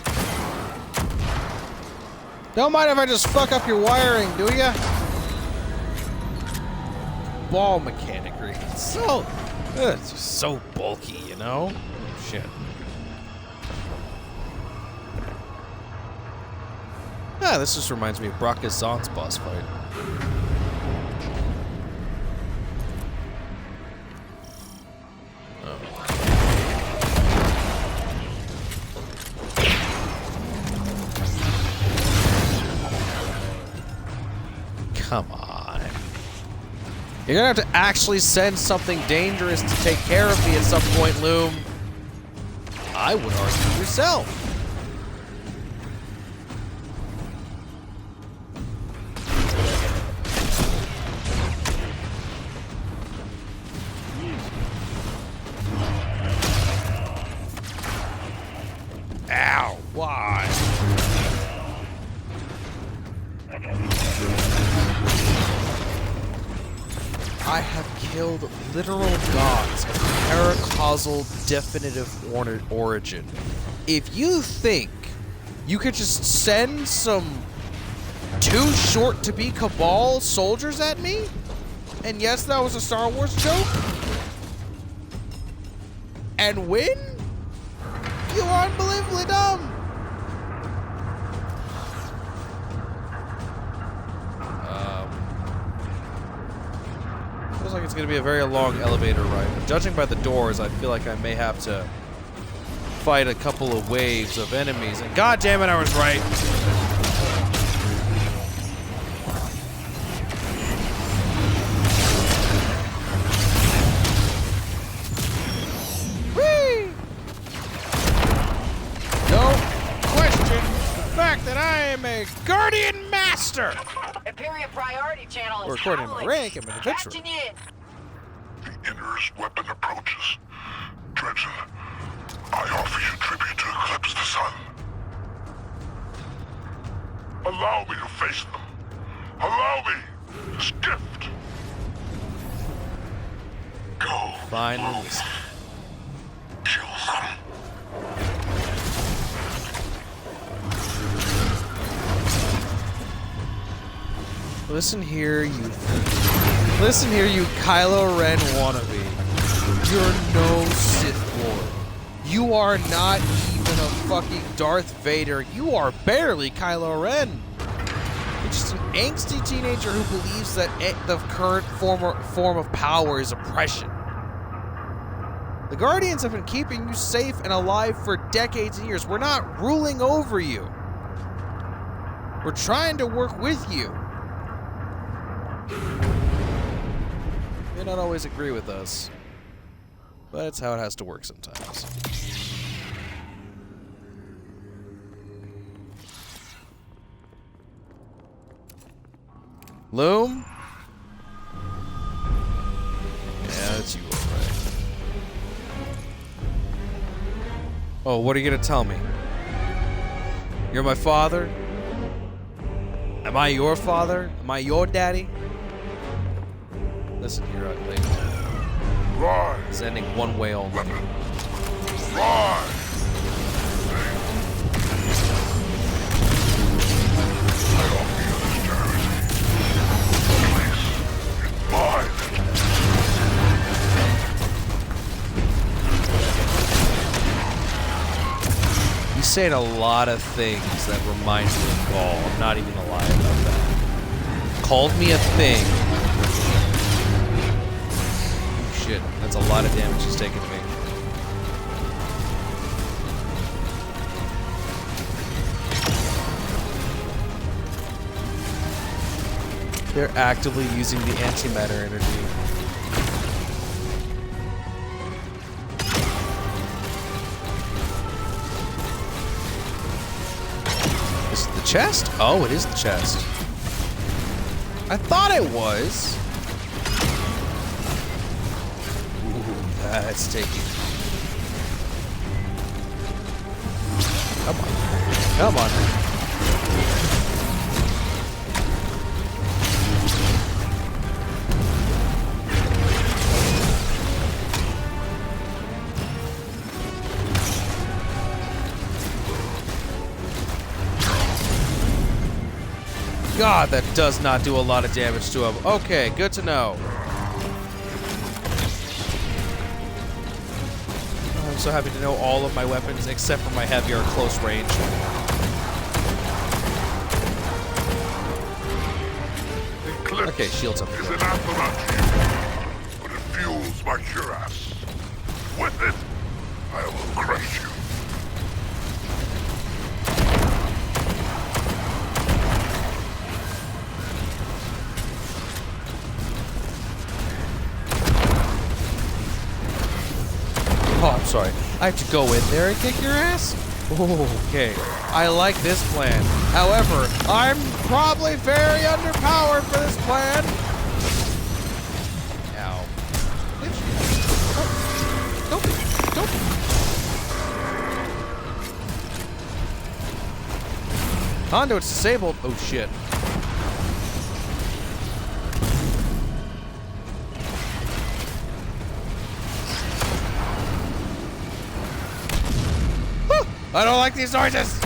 Don't mind if I just fuck up your wiring, do ya? Ball mechanicry. It's just so bulky, you know? Oh, shit. Ah, this just reminds me of Brock-Kazan's boss fight. Come on. You're gonna have to actually send something dangerous to take care of me at some point, Loom. I would argue yourself. Ow, why? I have killed literal gods of paracausal definitive origin. If you think you could just send some too short to be Cabal soldiers at me, and yes, that was a Star Wars joke, and win, you are unbelievably dumb. Feels like it's going to be a very long elevator ride. But judging by the doors, I feel like I may have to fight a couple of waves of enemies. And god damn it, I was right. Whee! Don't question the fact that I am a Guardian Master. Imperial Priority Channel is We're recording my rank and my adventure. The Inner's weapon approaches. Dredgen, I offer you tribute to eclipse the sun. Allow me to face them. Allow me this gift. Go. Fine. Kill them. Listen here, you Kylo Ren wannabe. You're no Sith Lord. You are not even a fucking Darth Vader. You are barely Kylo Ren. You're just an angsty teenager who believes that the current form of power is oppression. The Guardians have been keeping you safe and alive for decades and years. We're not ruling over you. We're trying to work with you. May not always agree with us, but it's how it has to work sometimes. Loom? Yeah, that's you, alright. Oh, what are you gonna tell me? You're my father? Am I your father? Am I your daddy? Listen here, lady. Rise. It's ending one way only. Rise. saying a lot of things that remind me of Gaul. I'm not even gonna lie about that. Called me a thing. Oh shit, that's a lot of damage he's taking to me. They're actively using the antimatter energy. Is it the chest? Oh, it is the chest. I thought it was. Ooh, that's taking. Come on. Come on. God, that does not do a lot of damage to him. Okay, good to know. I'm so happy to know all of my weapons except for my heavy or close range. Okay, shields up. Is anathema to you, but it fuels my cuirass. With it, I will crush you. Oh, I'm sorry. I have to go in there and kick your ass? Okay. I like this plan. However, I'm probably very underpowered for this plan. Ow. Don't be. Don't be. Conduit's disabled. Oh, shit. I don't like these noises!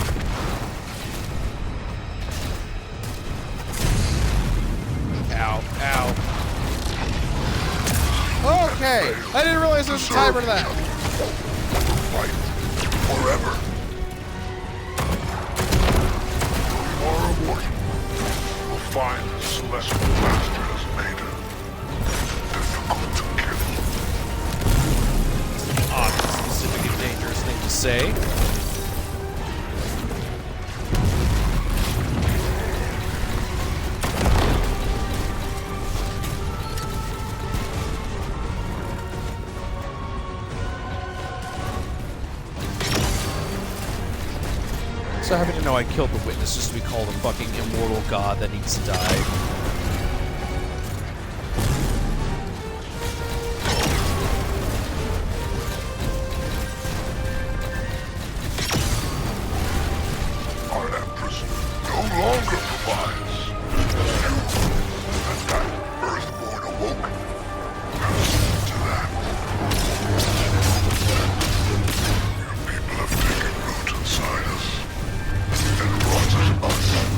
Ow, ow. Okay, I didn't realize there was a timer to that. Fight forever. Tomorrow morning, you'll find the Celestial Master has made her difficult to kill. Odd, specific and dangerous thing to say. So happy to know I killed the witness just to be called a fucking immortal god that needs to die. Our Empress no longer provides. You and that Earthborn awoke have seen to that. Your people have taken root inside us. And brought us with them.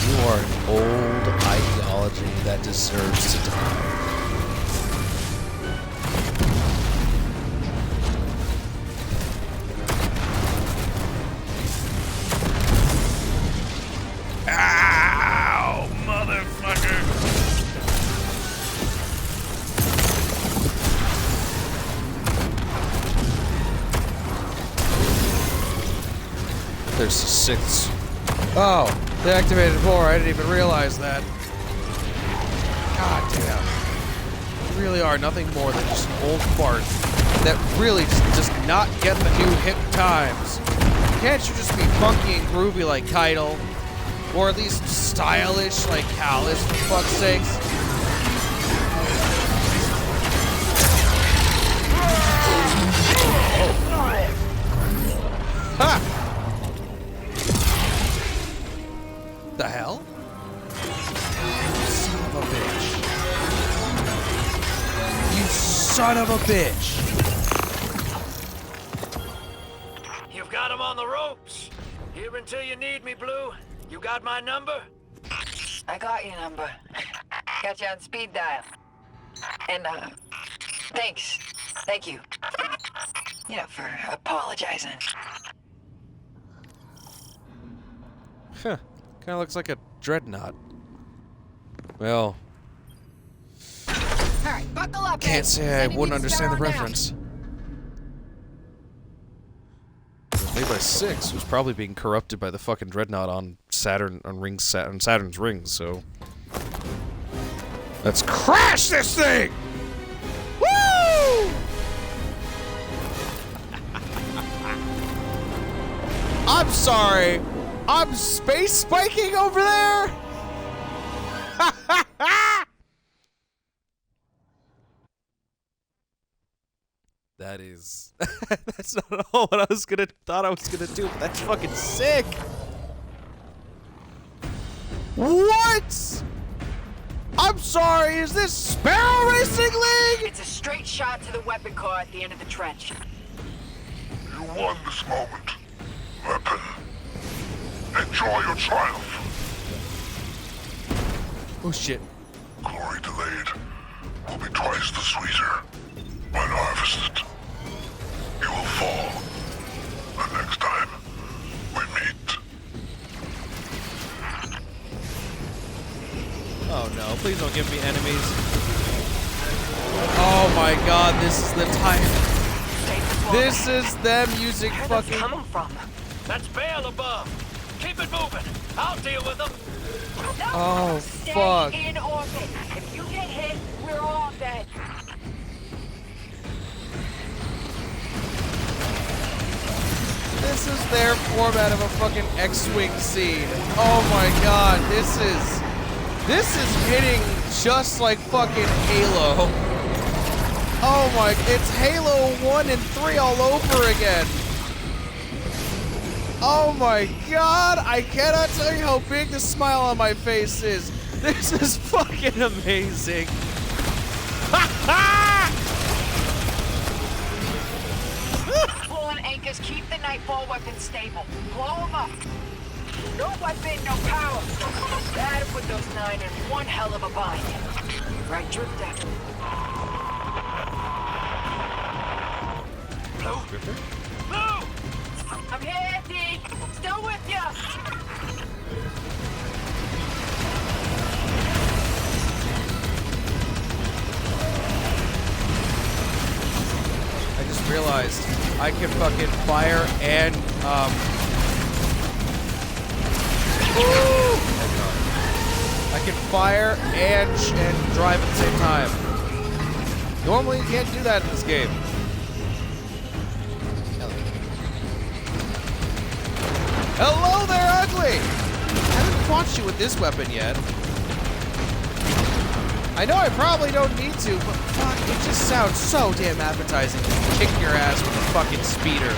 You are an old ideology that deserves to die. Ow, motherfucker! There's the sixth. Oh, they activated more. I didn't even realize that. God damn. You really are nothing more than just an old fart that really just does not get the new hip times. Can't you just be funky and groovy like Keitel? Or at least stylish like Callus, for fuck's sakes? Ha! The hell? Son of a bitch. You son of a bitch. You've got him on the ropes. Here until you need me, Blue. You got my number? I got your number. Got you on speed dial. And, thanks. Thank you. You know, for apologizing. Huh. Kind of looks like a dreadnought. Well, Alright, buckle up, can't say I wouldn't understand the reference. It was made by Six, who's probably being corrupted by the fucking dreadnought on Saturn, on Saturn's rings, so... Let's crash this thing! Woo! I'm sorry. I'm space spiking over there? That is... that's not at all what I was thought I was gonna do, but that's fucking sick! What?! I'm sorry, is this Sparrow Racing League?! It's a straight shot to the weapon car at the end of the trench. You won this moment, weapon. Enjoy your triumph. Oh shit. Glory delayed will be twice the sweeter when harvested. You will fall the next time we meet. Oh no, please don't give me enemies. Oh my god, this is the time. This is them using Where fucking... that's coming from? That's Bale above. Keep it moving. I'll deal with them. No, Oh, stay fuck. in orbit. If you get hit, we're all dead. This is their format of a fucking X-Wing scene. Oh my god, this is hitting just like fucking Halo. Oh my, it's Halo 1 and 3 all over again. Oh my god, I cannot tell you how big the smile on my face is. This is fucking amazing. Pull and anchors, keep the Nightfall weapon stable. Blow them up. No weapon, no power. That'll put those 9 in one hell of a bind. Right, Drifter? Blue? Blue! I'm here, D. Still with ya. I just realized I can fucking fire and, I can fire and drive at the same time. Normally you can't do that in this game. Hello there, ugly! I haven't fought you with this weapon yet. I know I probably don't need to, but fuck, it just sounds so damn appetizing to kick your ass with a fucking speeder.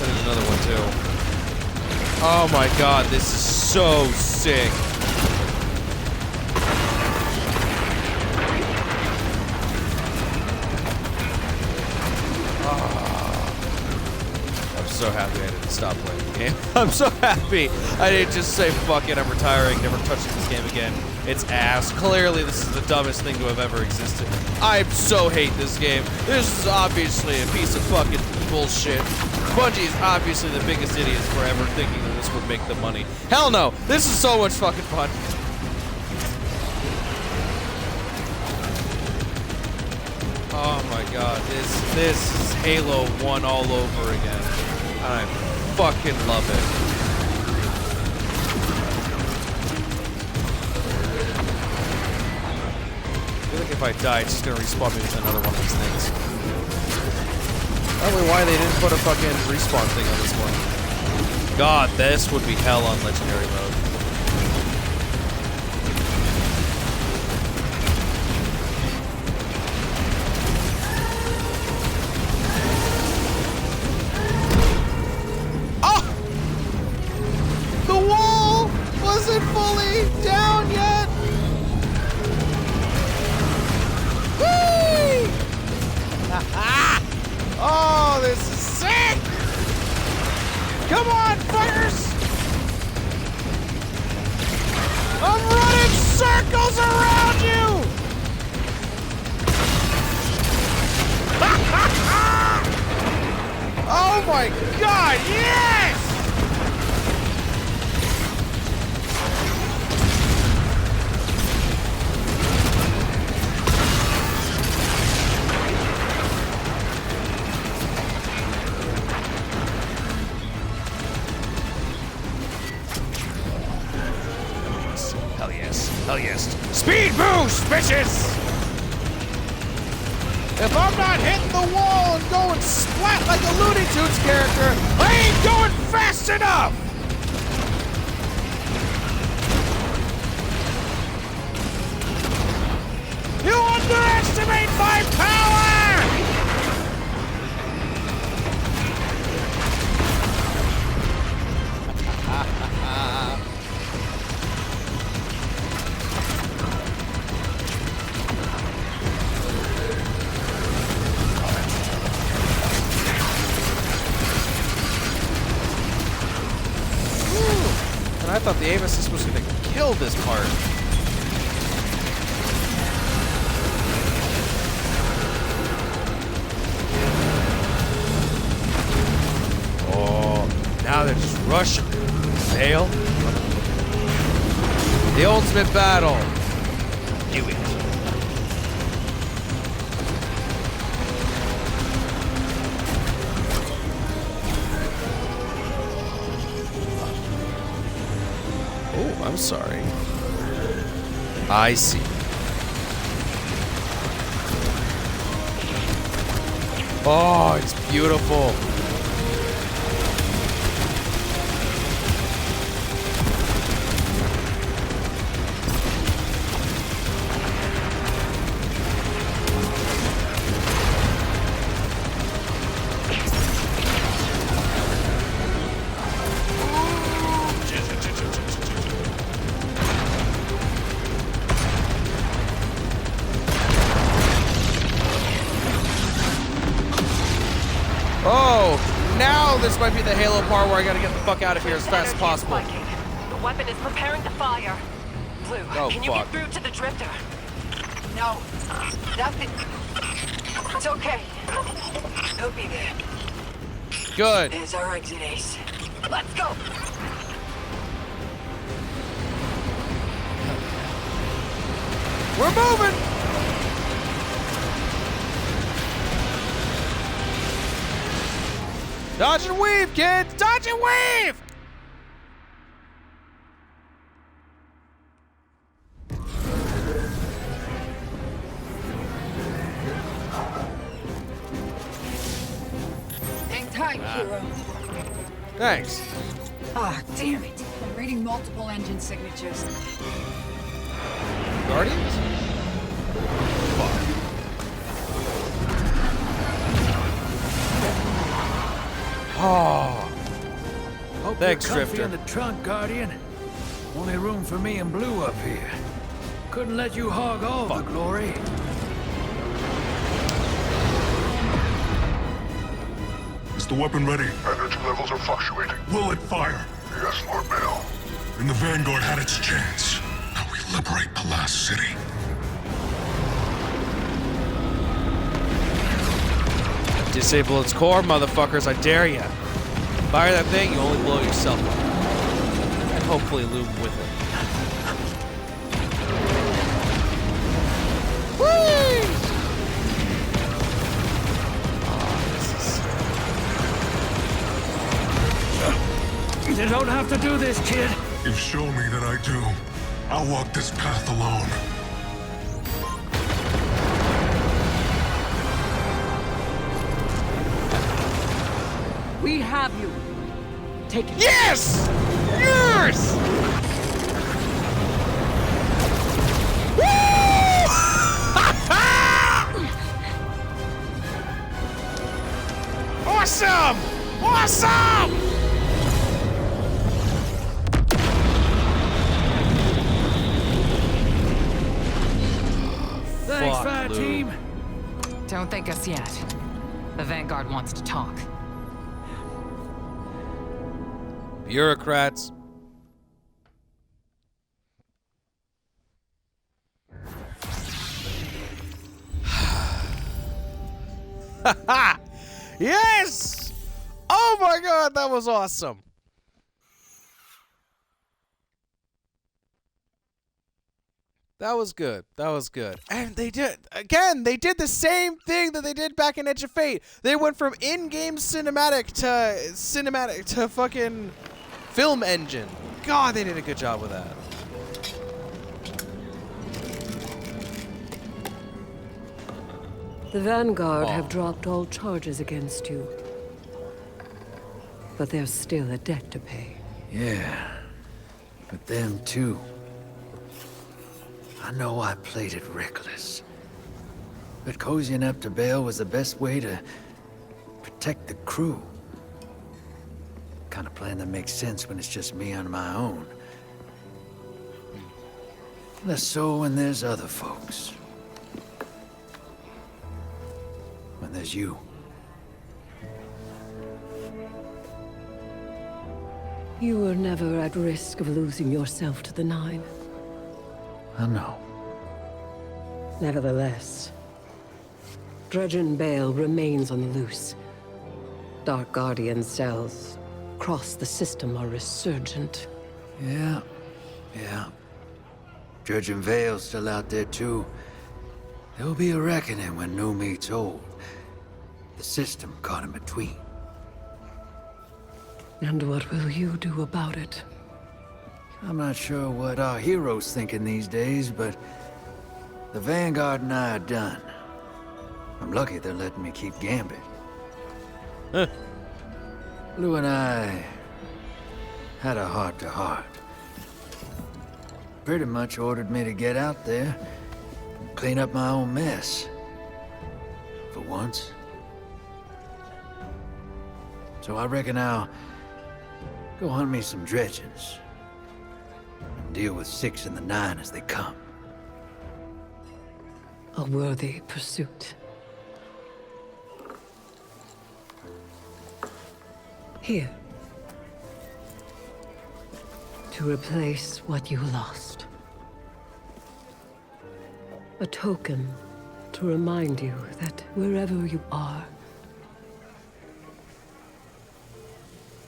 There's another one too. Oh my god, this is so sick. I'm so happy I didn't stop playing the game. I'm so happy I didn't just say, fuck it, I'm retiring, never touching this game again. It's ass. Clearly, this is the dumbest thing to have ever existed. I so hate this game. This is obviously a piece of fucking bullshit. Bungie is obviously the biggest idiots for ever thinking that this would make them money. Hell no! This is so much fucking fun. Oh my god, this is Halo 1 all over again. And I fucking love it. I feel like if I die, it's just gonna respawn me with another one of these things. Probably why they didn't put a fucking respawn thing on this one. God, this would be hell on Legendary mode. Isn't fully down yet. Whee! Oh, this is sick! Come on, fuckers! Speed boost, bitches! If I'm not hitting the wall and going splat like a Looney Tunes character, I ain't going fast enough! You underestimate my power! And I thought the Avis system was going to kill this part. Oh, now they're just rushing. Fail. The ultimate battle. Do it. Oh, I'm sorry. I see. Oh, it's beautiful. Oh, now this might be the Halo part where I gotta get the fuck out of here as fast as possible. The weapon is preparing to fire. Blue, Oh, can you fuck. get through to the drifter? No, nothing. It's okay. He'll be there. Good. There's our exit, Ace. Let's go. We're moving. Dodge and weave, kids! Dodge and weave! Hang tight, hero. Thanks. Ah, damn it. I'm reading multiple engine signatures. Guardians? Fuck. Oh. Hope Thanks, you're comfy Drifter. in the trunk, Guardian. Only room for me and Blue up here. Couldn't let you hog all the glory. Is the weapon ready? Energy levels are fluctuating. Will it fire? Yes, Lord Bale. And the Vanguard had its chance. Now we liberate the last city. Disable its core, motherfuckers. I dare ya. Fire that thing, you only blow yourself up. And hopefully loom with it. Whee! Oh, You don't have to do this, kid. You've shown me that I do. I'll walk this path alone. We have you. Take it. yes! Yes! Woo! Awesome! Awesome! Thanks, Fuck, Fire Lou. Team. Don't thank us yet. The Vanguard wants to talk. Bureaucrats. Yes! Oh my god, that was awesome. That was good. That was good. And they did, again, they did the same thing that they did back in Edge of Fate. They went from in-game cinematic to fucking film engine. God, they did a good job with that. The Vanguard have dropped all charges against you. But there's still a debt to pay. Yeah, but them too. I know I played it reckless. But cozying up to Bale was the best way to protect the crew. Kind of plan that makes sense when it's just me on my own. Less so when there's other folks. When there's you. You were never at risk of losing yourself to the Nine. I know. Nevertheless, Dredgen Bale remains on the loose. Dark Guardian cells across the system are resurgent. Yeah. Judge and Vale's still out there too. There'll be a reckoning when new meets old. The system caught in between. And what will you do about it? I'm not sure what our heroes thinking these days, but the Vanguard and I are done. I'm lucky they're letting me keep Gambit. Lou and I had a heart-to-heart. Pretty much ordered me to get out there and clean up my own mess. For once. So I reckon I'll go hunt me some dredgens. And deal with 6 and the 9 as they come. A worthy pursuit. Here. To replace what you lost. A token to remind you that wherever you are,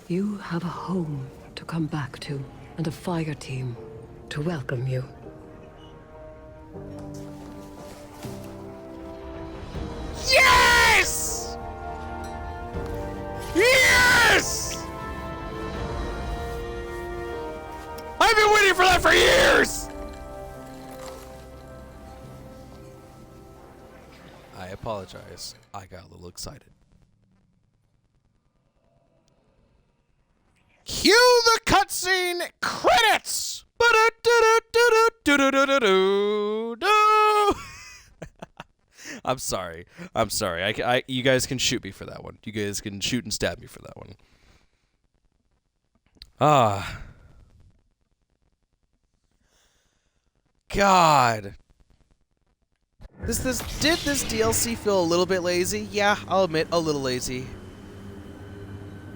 you have a home to come back to, and a fire team to welcome you. Yes! Yes! I've been waiting for that for years! I apologize. I got a little excited. Cue the cutscene credits! I'm sorry. You guys can shoot me for that one. You guys can shoot and stab me for that one. God. Did this DLC feel a little bit lazy? Yeah, I'll admit, a little lazy.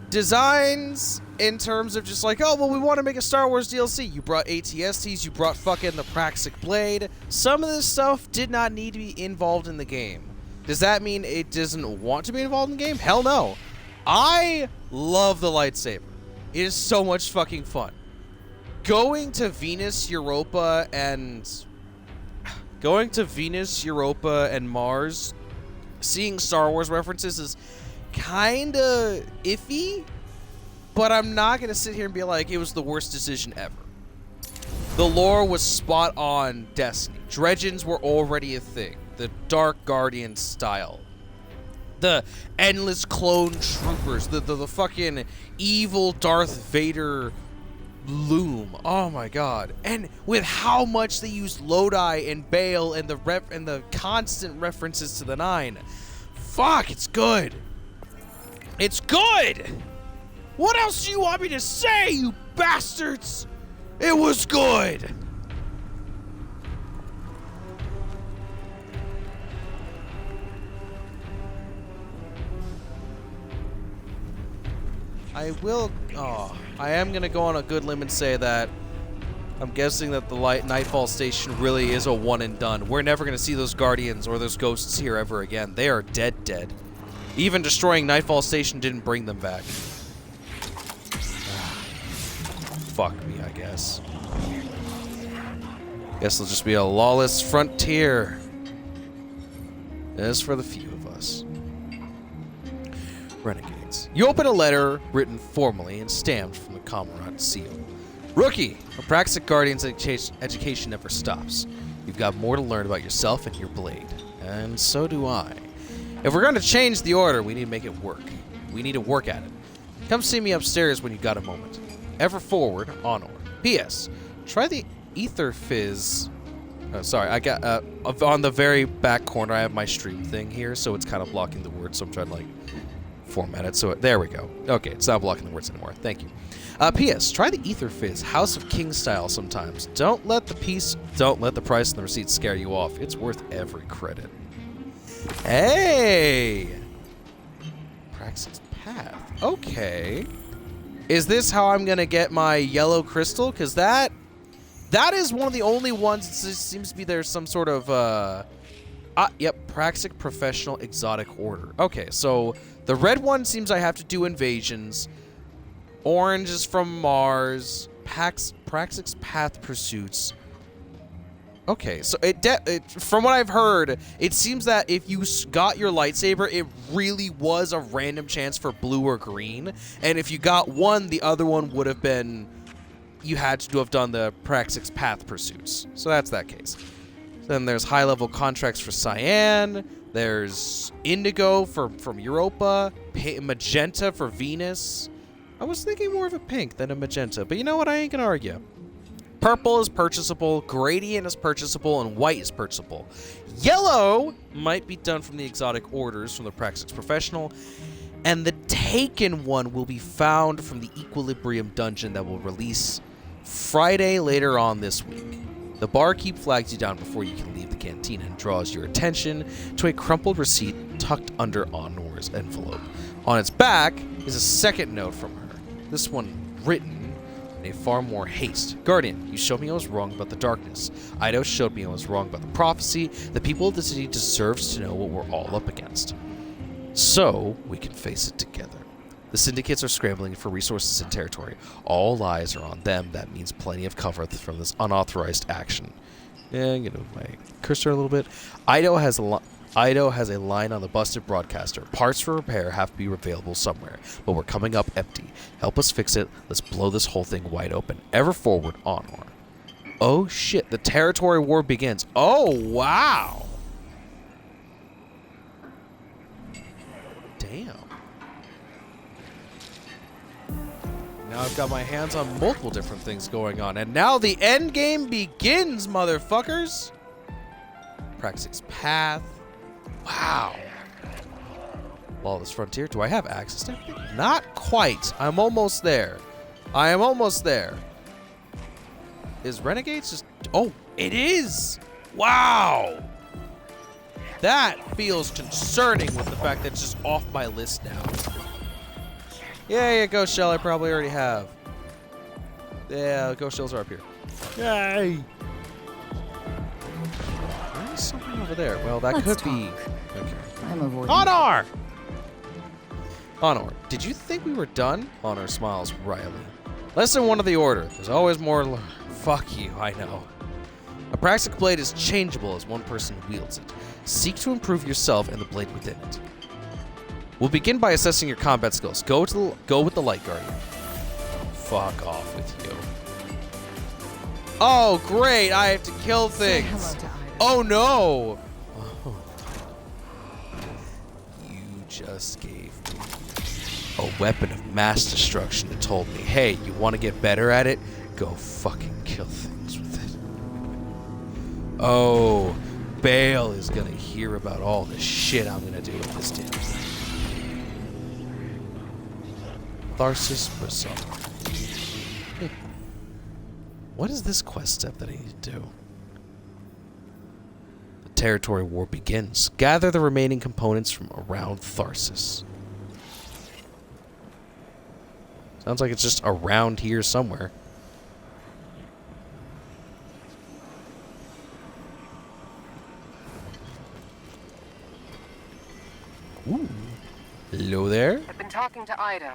Designs in terms of just like, oh, well, we want to make a Star Wars DLC. You brought ATSTs, you brought fucking the Praxic Blade. Some of this stuff did not need to be involved in the game. Does that mean it doesn't want to be involved in the game? Hell no. I love the lightsaber. It is so much fucking fun. Going to Venus, Europa, and Mars, seeing Star Wars references is kinda iffy, but I'm not gonna sit here and be like it was the worst decision ever. The lore was spot on Destiny. Dredgens were already a thing. The Dark Guardian style. The endless clone troopers. The fucking evil Darth Vader loom. Oh my god. And with how much they used Lodi and Bale and the constant references to the Nine. Fuck, it's good. It's good! What else do you want me to say, you bastards? It was good! I am gonna go on a good limb and say that I'm guessing that the Nightfall Station really is a one and done. We're never gonna see those Guardians or those ghosts here ever again. They are dead. Even destroying Nightfall Station didn't bring them back. Fuck me, I guess. Guess it'll just be a lawless frontier. As for the few of us. Renegades. You open a letter written formally and stamped from the Commandant seal. Rookie, a Praxic Guardian's education never stops. You've got more to learn about yourself and your blade. And so do I. If we're going to change the order, we need to make it work. We need to work at it. Come see me upstairs when you got a moment. Ever forward, Honor. P.S. Try the ether fizz. Oh, sorry, I got on the very back corner. I have my stream thing here, so it's kind of blocking the words. So I'm trying to like format it. So there we go. Okay, it's not blocking the words anymore. Thank you. P.S. Try the ether fizz, House of King style. Sometimes don't let the price and the receipt scare you off. It's worth every credit. Hey, Praxis Path. Okay. Is this how I'm gonna get my yellow crystal? Because that is one of the only ones. It seems to be there's some sort of yep, Praxic Professional Exotic Order. Okay, so the red one seems I have to do invasions. Orange is from Mars. Praxic's Path Pursuits. Okay, so from what I've heard, it seems that if you got your lightsaber, it really was a random chance for blue or green. And if you got one, the other one would have been, you had to have done the Praxic's Path Pursuits. So that's that case. Then there's high-level contracts for Cyan. There's Indigo from Europa. Magenta for Venus. I was thinking more of a pink than a magenta, but you know what? I ain't gonna argue. Purple is purchasable, gradient is purchasable, and white is purchasable. Yellow might be done from the exotic orders from the Praxis Professional, and the Taken one will be found from the Equilibrium dungeon that will release Friday later on this week. The barkeep flags you down before you can leave the cantina and draws your attention to a crumpled receipt tucked under Honor's envelope. On its back is a second note from her, this one written in a far more haste. Guardian, you showed me I was wrong about the darkness. Ido showed me I was wrong about the prophecy. The people of the city deserves to know what we're all up against, so we can face it together. The syndicates are scrambling for resources and territory. All eyes are on them. That means plenty of cover from this unauthorized action. Yeah, I'm gonna move my cursor a little bit. Ido has a line on the busted broadcaster. Parts for repair have to be available somewhere, but we're coming up empty. Help us fix it. Let's blow this whole thing wide open. Ever forward, Honor. Oh shit, the territory war begins. Oh wow. Damn. Now I've got my hands on multiple different things going on, and now the end game begins, motherfuckers. Praxis Path. Wow. Lawless Frontier. Do I have access to everything? Not quite. I'm almost there. I am almost there. Is Renegades just... Oh, it is! Wow! That feels concerning with the fact that it's just off my list now. Yeah, Ghost Shell I probably already have. Yeah, Ghost Shells are up here. Yay! There's something over there. Well, that Let's could talk. be... Okay. I'm avoiding. Honor! Honor, did you think we were done? Honor smiles wryly. Lesson 1 of the order. There's always more... Fuck you, I know. A Praxic blade is changeable as one person wields it. Seek to improve yourself and the blade within it. We'll begin by assessing your combat skills. Go with the Light Guardian. Fuck off with you. Oh, great! I have to kill things. Say hello to Ido. Oh no! Oh. You just gave me a weapon of mass destruction and told me, hey, you want to get better at it? Go fucking kill things with it. Oh, Bale is gonna hear about all the shit I'm gonna do with this damn thing. Tharsis Brisson. What is this quest step that I need to do? The territory war begins. Gather the remaining components from around Tharsis. Sounds like it's just around here somewhere. Ooh. Hello there. I've been talking to Ido.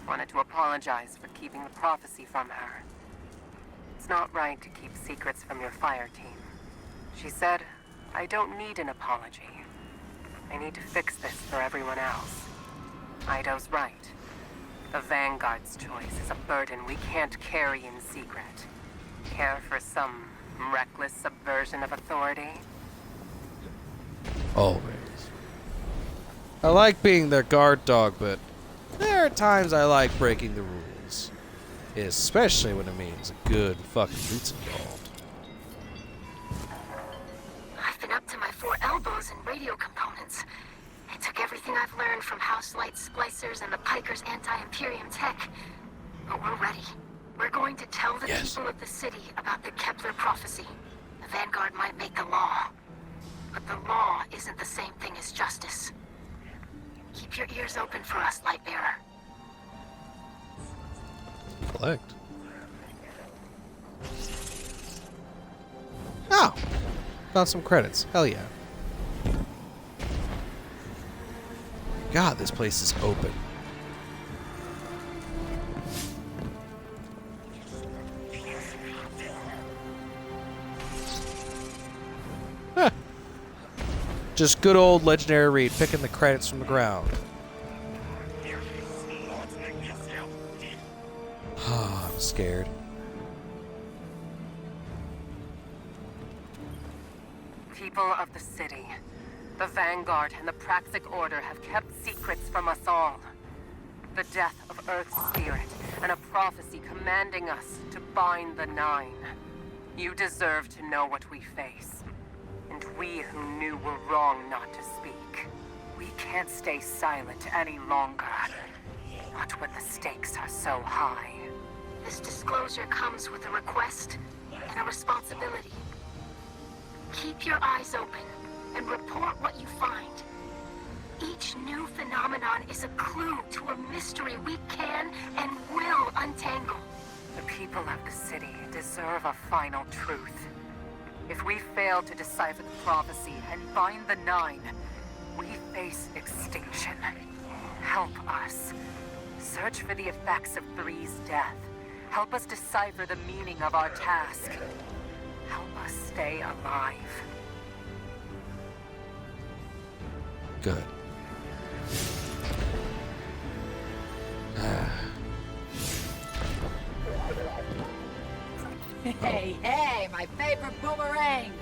Wanted to apologize for keeping the prophecy from her. It's not right to keep secrets from your fire team. She said, I don't need an apology. I need to fix this for everyone else. Ido's right. The Vanguard's choice is a burden we can't carry in secret. Care for some reckless subversion of authority? Always. I like being their guard dog, but there are times I like breaking the rules. Especially when it means a good fucking loot's involved. I've been up to my 4 elbows in radio components. I took everything I've learned from House Light splicers and the Piker's anti-Imperium tech. But we're ready. We're going to tell the people of the city about the Kepler prophecy. The Vanguard might make the law, but the law isn't the same thing as justice. Keep your ears open for us, Lightbearer. Collect. Oh! Found some credits. Hell yeah. God, this place is open. Huh. Just good old legendary Reed picking the credits from the ground. I'm scared. People of the city, the Vanguard and the Praxic Order have kept secrets from us all. The death of Earth's spirit and a prophecy commanding us to bind the Nine. You deserve to know what we face. And we who knew were wrong not to speak. We can't stay silent any longer. Not when the stakes are so high. This disclosure comes with a request and a responsibility. Keep your eyes open and report what you find. Each new phenomenon is a clue to a mystery we can and will untangle. The people of the city deserve a final truth. If we fail to decipher the prophecy and bind the Nine, we face extinction. Help us. Search for the effects of Three's death. Help us decipher the meaning of our task. Help us stay alive. Good. Hey, my favorite boomerang!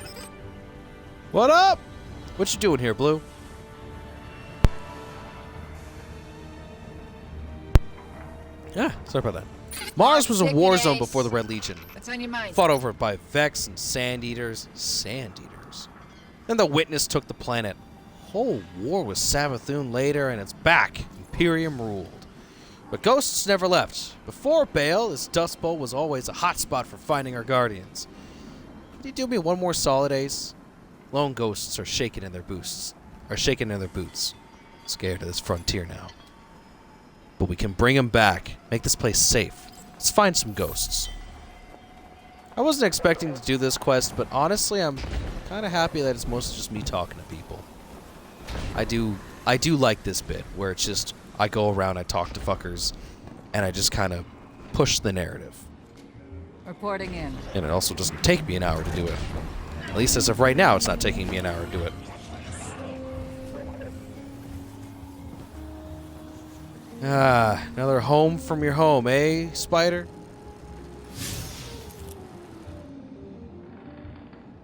What up? What you doing here, Blue? Yeah, sorry about that. Mars was a war zone before the Red Legion. What's on your mind? Fought over by Vex and Sand Eaters. Sand Eaters. Then the Witness took the planet. Whole war with Savathun later, and it's back. Imperium ruled. But ghosts never left. Before Bale, this Dust Bowl was always a hotspot for finding our guardians. Can you do me one more solid, Ace? Lone ghosts are shaking in their boots. Scared of this frontier now. But we can bring them back. Make this place safe. Let's find some ghosts. I wasn't expecting to do this quest, but honestly, I'm kind of happy that it's mostly just me talking to people. I do like this bit, where it's just, I go around, I talk to fuckers, and I just kind of push the narrative. Reporting in. And it also doesn't take me an hour to do it. At least as of right now, it's not taking me an hour to do it. Ah, another home from your home, eh, Spider?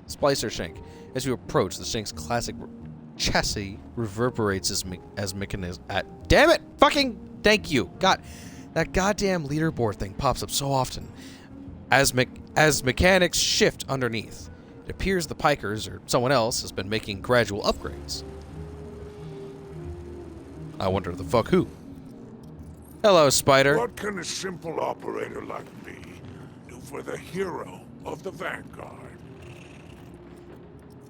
Splicer Shank. As you approach, the Shank's classic chassis reverberates as mechanism. Damn it! Fucking thank you. God, that goddamn leaderboard thing pops up so often. As mechanics shift underneath, it appears the Pikers or someone else has been making gradual upgrades. I wonder the fuck who. Hello, Spider. What can a simple operator like me do for the hero of the Vanguard?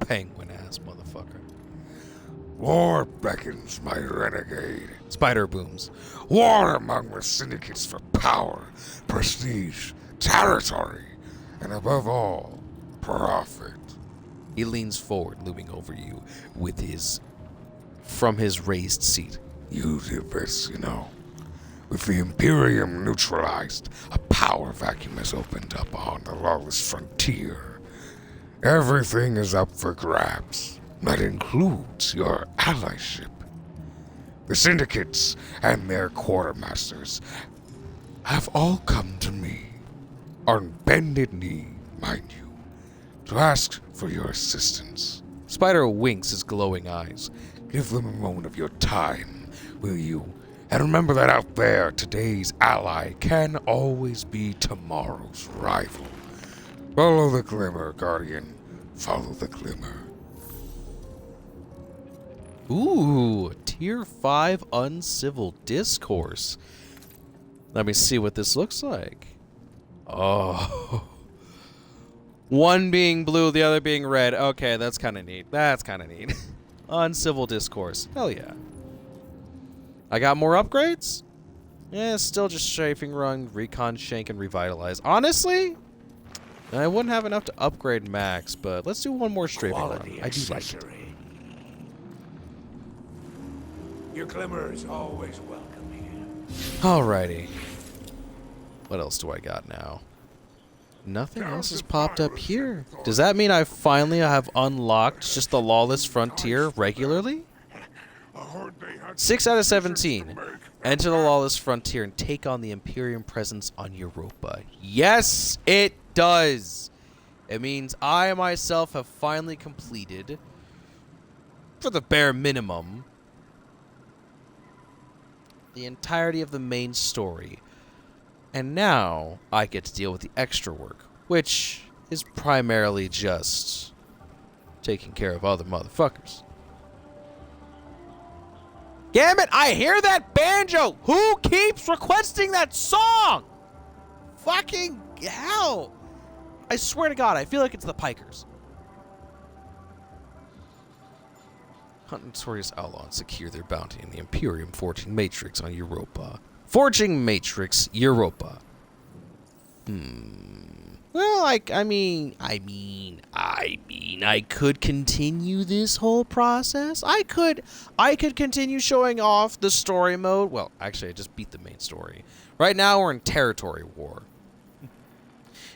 Penguin-ass motherfucker. War beckons, my renegade. Spider booms. War among the syndicates for power, prestige, territory, and above all, profit. He leans forward, looming over you from his raised seat. You did this, you know. With the Imperium neutralized, a power vacuum has opened up on the lawless frontier. Everything is up for grabs. That includes your allyship. The syndicates and their quartermasters have all come to me, on bended knee, mind you, to ask for your assistance. Spider winks his glowing eyes. Give them a moment of your time, will you? And remember that out there, today's ally can always be tomorrow's rival. Follow the glimmer, Guardian. Follow the glimmer. Ooh, Tier 5 Uncivil Discourse. Let me see what this looks like. Oh. One being blue, the other being red. Okay, that's kind of neat. That's kind of neat. Uncivil Discourse. Hell yeah. I got more upgrades? Yeah, still just Strafing Run, Recon Shank, and Revitalize. Honestly, I wouldn't have enough to upgrade Max, but let's do one more Strafing Run. I do like it. Your glimmer is always welcome here. Alrighty. What else do I got now? Nothing else has popped up here. Does that mean I finally have unlocked just the Lawless Frontier regularly? 6 out of 17. Enter the Lawless Frontier and take on the Imperium presence on Europa. Yes, it does. It means I myself have finally completed, for the bare minimum, the entirety of the main story. And now I get to deal with the extra work, which is primarily just taking care of other motherfuckers. Damn it, I hear that banjo! Who keeps requesting that song? Fucking hell. I swear to God, I feel like it's the Pikers. Hunt notorious outlaw and secure their bounty in the Imperium Forging Matrix on Europa. Forging Matrix, Europa. Well, I mean, I could continue this whole process. I could continue showing off the story mode. Well, actually, I just beat the main story. Right now, we're in territory war.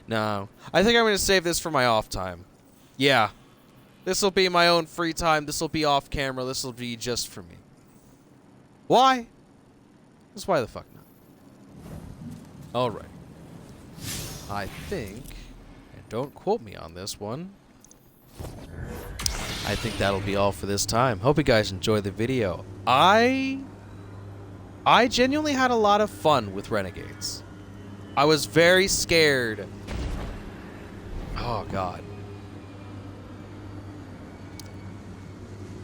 No, I think I'm going to save this for my off time. Yeah, this will be my own free time. This will be off camera. This will be just for me. Why? Just why the fuck not? Alright. I think, and don't quote me on this one, I think that'll be all for this time. Hope you guys enjoyed the video. I genuinely had a lot of fun with Renegades. I was very scared. Oh, God.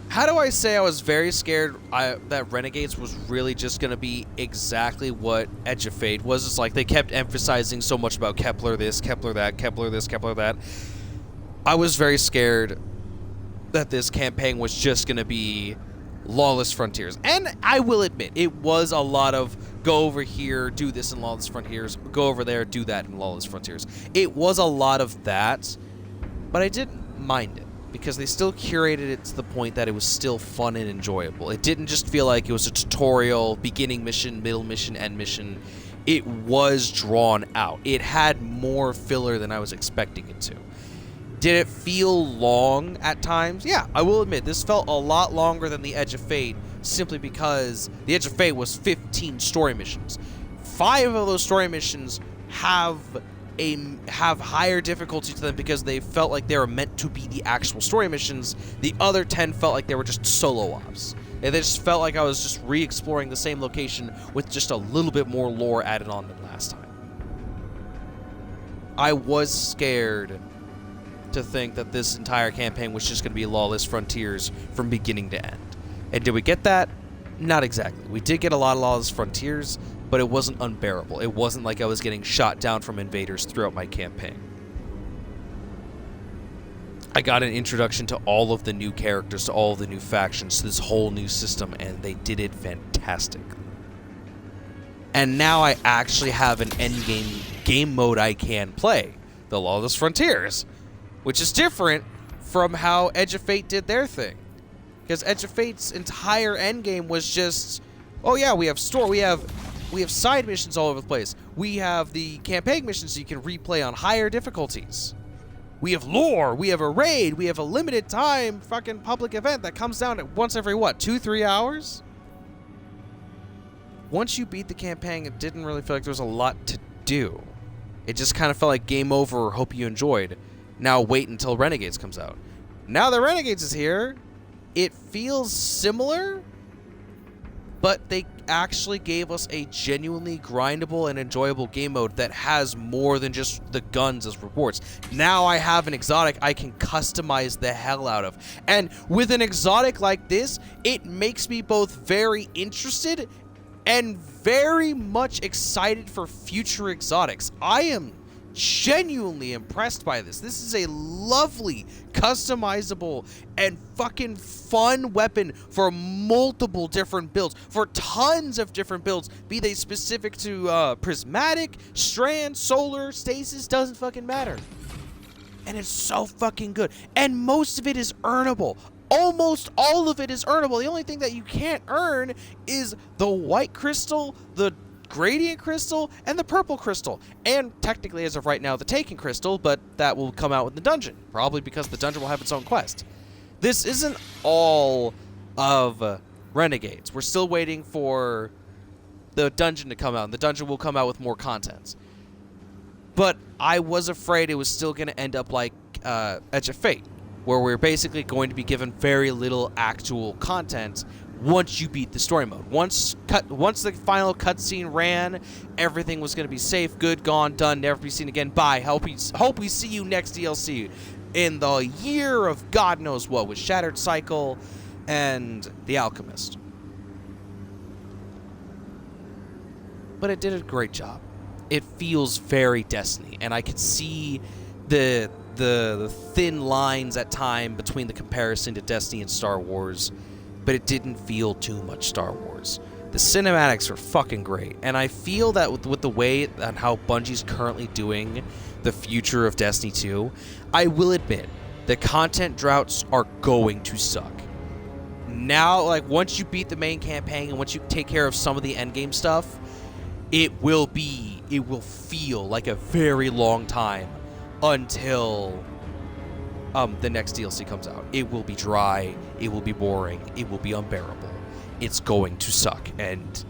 How do I say I was very scared that Renegades was really just going to be exactly what Edge of Fate was? It's like they kept emphasizing so much about Kepler this, Kepler that, Kepler this, Kepler that. I was very scared that this campaign was just going to be Lawless Frontiers. And I will admit, it was a lot of go over here, do this in Lawless Frontiers, go over there, do that in Lawless Frontiers. It was a lot of that, but I didn't mind it, because they still curated it to the point that it was still fun and enjoyable. It didn't just feel like it was a tutorial, beginning mission, middle mission, end mission. It was drawn out. It had more filler than I was expecting it to. Did it feel long at times? Yeah, I will admit, this felt a lot longer than the Edge of Fate, simply because the Edge of Fate was 15 story missions. 5 of those story missions have higher difficulty to them because they felt like they were meant to be the actual story missions. The other 10 felt like they were just solo ops. And they just felt like I was just re-exploring the same location with just a little bit more lore added on than last time. I was scared to think that this entire campaign was just going to be Lawless Frontiers from beginning to end. And did we get that? Not exactly. We did get a lot of Lawless Frontiers, but it wasn't unbearable. It wasn't like I was getting shot down from invaders throughout my campaign. I got an introduction to all of the new characters, to all of the new factions, to this whole new system, and they did it fantastically. And now I actually have an endgame game mode I can play, the Lawless Frontiers, which is different from how Edge of Fate did their thing. Because Edge of Fate's entire endgame was just, oh yeah, we have side missions all over the place. We have the campaign missions you can replay on higher difficulties. We have lore, we have a raid, we have a limited time fucking public event that comes down at once every, what, 2-3 hours? Once you beat the campaign, it didn't really feel like there was a lot to do. It just kind of felt like game over, hope you enjoyed. Now wait until Renegades comes out. Now that Renegades is here, it feels similar, but they actually gave us a genuinely grindable and enjoyable game mode that has more than just the guns as rewards. Now I have an exotic I can customize the hell out of. And with an exotic like this, it makes me both very interested and very much excited for future exotics. I am genuinely impressed by this. This is a lovely, customizable, and fucking fun weapon for multiple different builds, for tons of different builds, be they specific to prismatic, strand, solar, stasis, doesn't fucking matter. And it's so fucking good. And most of it is earnable. Almost all of it is earnable. The only thing that you can't earn is the white crystal, the gradient crystal, and the purple crystal. And technically, as of right now, the taken crystal, but that will come out with the dungeon. Probably because the dungeon will have its own quest. This isn't all of Renegades. We're still waiting for the dungeon to come out, and the dungeon will come out with more content. But I was afraid it was still going to end up like Edge of Fate, where we're basically going to be given very little actual content once you beat the story mode. Once the final cutscene ran, everything was going to be safe, good, gone, done, never be seen again. Bye. Hope we see you next DLC in the year of God knows what with Shattered Cycle and The Alchemist. But it did a great job. It feels very Destiny, and I could see the thin lines at time between the comparison to Destiny and Star Wars, but it didn't feel too much Star Wars. The cinematics are fucking great, and I feel that with the way and how Bungie's currently doing the future of Destiny 2, I will admit, the content droughts are going to suck. Now, like, once you beat the main campaign and once you take care of some of the endgame stuff, it will feel like a very long time until the next DLC comes out. It will be dry, it will be boring, it will be unbearable. It's going to suck, and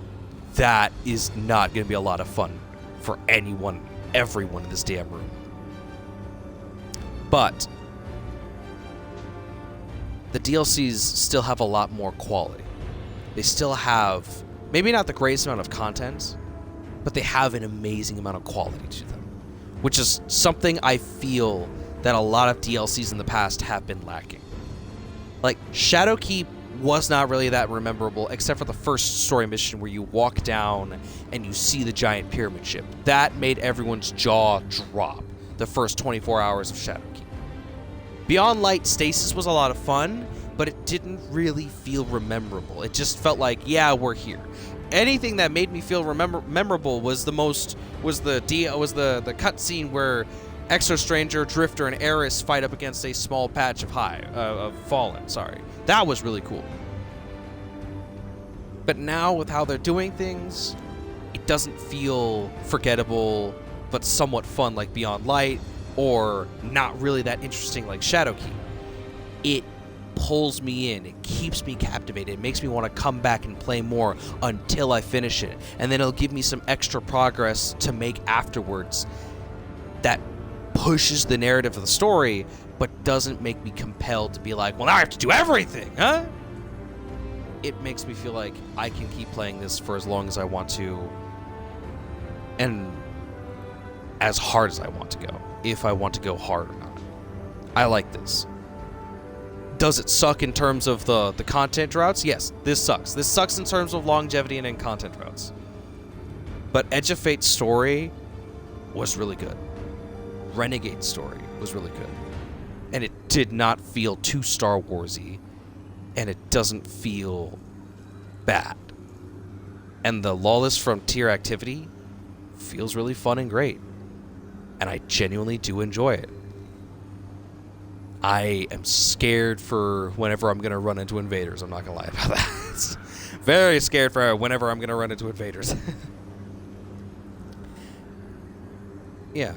that is not going to be a lot of fun for everyone in this damn room. But the DLCs still have a lot more quality. They still have, maybe not the greatest amount of content, but they have an amazing amount of quality to them, which is something I feel that a lot of DLCs in the past have been lacking. Like, Shadowkeep was not really that memorable, except for the first story mission where you walk down and you see the giant pyramid ship. That made everyone's jaw drop the first 24 hours of Shadowkeep. Beyond Light, Stasis was a lot of fun, but it didn't really feel memorable. It just felt like, yeah, we're here. Anything that made me feel memorable was the cutscene where Exo Stranger, Drifter, and Eris fight up against a small patch of Fallen. Sorry, that was really cool. But now, with how they're doing things, it doesn't feel forgettable, but somewhat fun like Beyond Light, or not really that interesting like Shadowkeep. It pulls me in, it keeps me captivated, it makes me want to come back and play more until I finish it, and then it'll give me some extra progress to make afterwards that pushes the narrative of the story, but doesn't make me compelled to be like, well, now I have to do everything, huh? It makes me feel like I can keep playing this for as long as I want to, and as hard as I want to go, if I want to go hard or not. I like this. Does it suck in terms of the content droughts? Yes, this sucks. This sucks in terms of longevity and in content droughts. But Edge of Fate's story was really good. Renegade's story was really good. And it did not feel too Star Wars-y, and it doesn't feel bad. And the Lawless Frontier activity feels really fun and great. And I genuinely do enjoy it. I am scared for whenever I'm going to run into invaders. I'm not going to lie about that. Very scared for whenever I'm going to run into invaders. Yeah.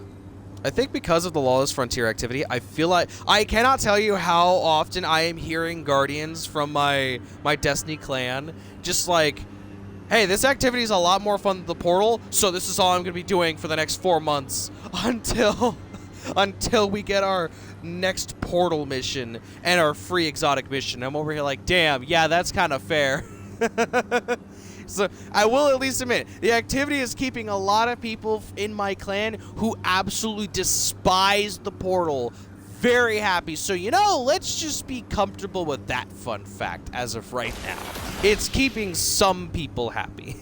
I think because of the Lawless Frontier activity, I feel like I cannot tell you how often I am hearing Guardians from my Destiny clan just like, hey, this activity is a lot more fun than the portal, so this is all I'm going to be doing for the next 4 months until until we get our next portal mission and our free exotic mission. I'm over here like, damn, yeah, that's kind of fair. So I will at least admit, the activity is keeping a lot of people in my clan who absolutely despise the portal very happy. So, you know, let's just be comfortable with that fun fact as of right now. It's keeping some people happy.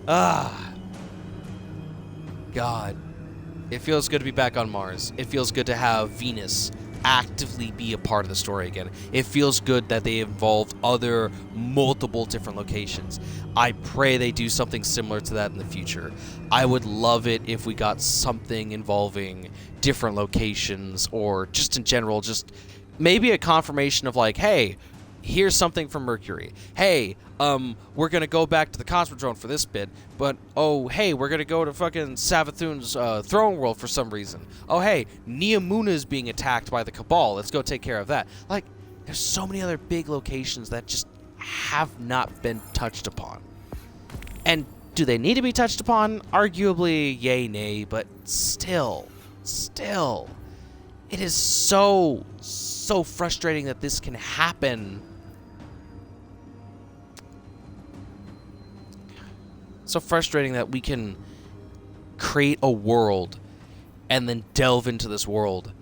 Ah. God. It feels good to be back on Mars. It feels good to have Venus actively be a part of the story again. It feels good that they involved other multiple different locations. I pray they do something similar to that in the future. I would love it if we got something involving different locations, or just in general, just maybe a confirmation of like, hey, here's something from Mercury. Hey, we're gonna go back to the Cosmodrome for this bit, but oh, hey, we're gonna go to fucking Savathun's throne world for some reason. Oh, hey, Neomuna is being attacked by the Cabal. Let's go take care of that. Like, there's so many other big locations that just have not been touched upon. And do they need to be touched upon? Arguably, yay, nay, but still, it is so frustrating that this can happen. So frustrating that we can create a world and then delve into this world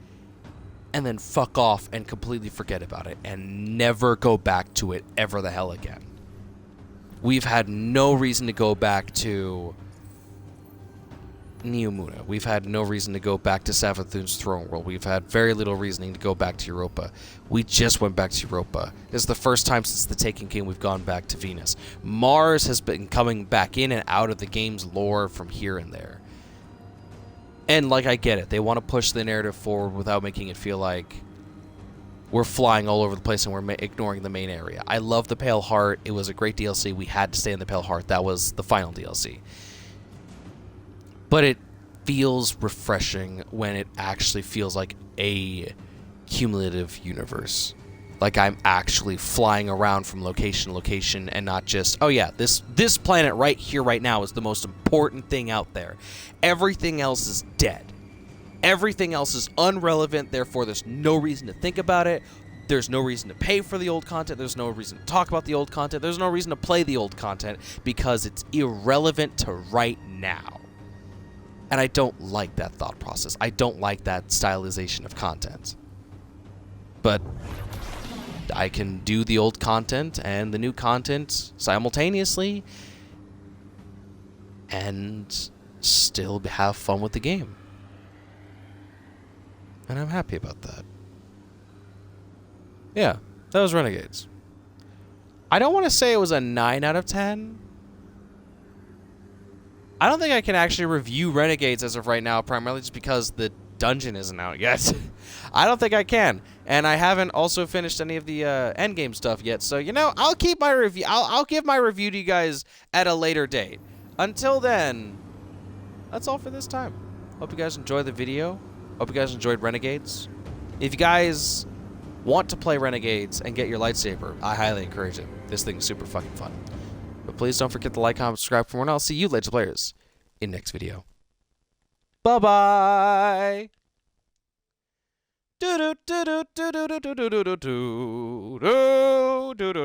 and then fuck off and completely forget about it and never go back to it ever the hell again. We've had no reason to go back to Neomuna. We've had no reason to go back to Savathun's throne world. We've had very little reasoning to go back to Europa. We just went back to Europa. This is the first time since the Taken King we've gone back to Venus. Mars has been coming back in and out of the game's lore from here and there. And, like, I get it. They want to push the narrative forward without making it feel like we're flying all over the place and we're ignoring the main area. I love the Pale Heart. It was a great DLC. We had to stay in the Pale Heart. That was the final DLC. But it feels refreshing when it actually feels like a cumulative universe. Like I'm actually flying around from location to location and not just, oh yeah, this planet right here, right now is the most important thing out there. Everything else is dead. Everything else is irrelevant, therefore there's no reason to think about it. There's no reason to pay for the old content. There's no reason to talk about the old content. There's no reason to play the old content because it's irrelevant to right now. And I don't like that thought process. I don't like that stylization of content. But I can do the old content and the new content simultaneously and still have fun with the game. And I'm happy about that. Yeah, that was Renegades. I don't want to say it was a 9 out of 10. I don't think I can actually review Renegades as of right now, primarily just because the dungeon isn't out yet. I don't think I can. And I haven't also finished any of the endgame stuff yet. So, you know, I'll keep my review. I'll give my review to you guys at a later date. Until then, that's all for this time. Hope you guys enjoyed the video. Hope you guys enjoyed Renegades. If you guys want to play Renegades and get your lightsaber, I highly encourage it. This thing's super fucking fun. But please don't forget to like, comment, subscribe for more, and I'll see you, Legends players, in next video. Bye-bye!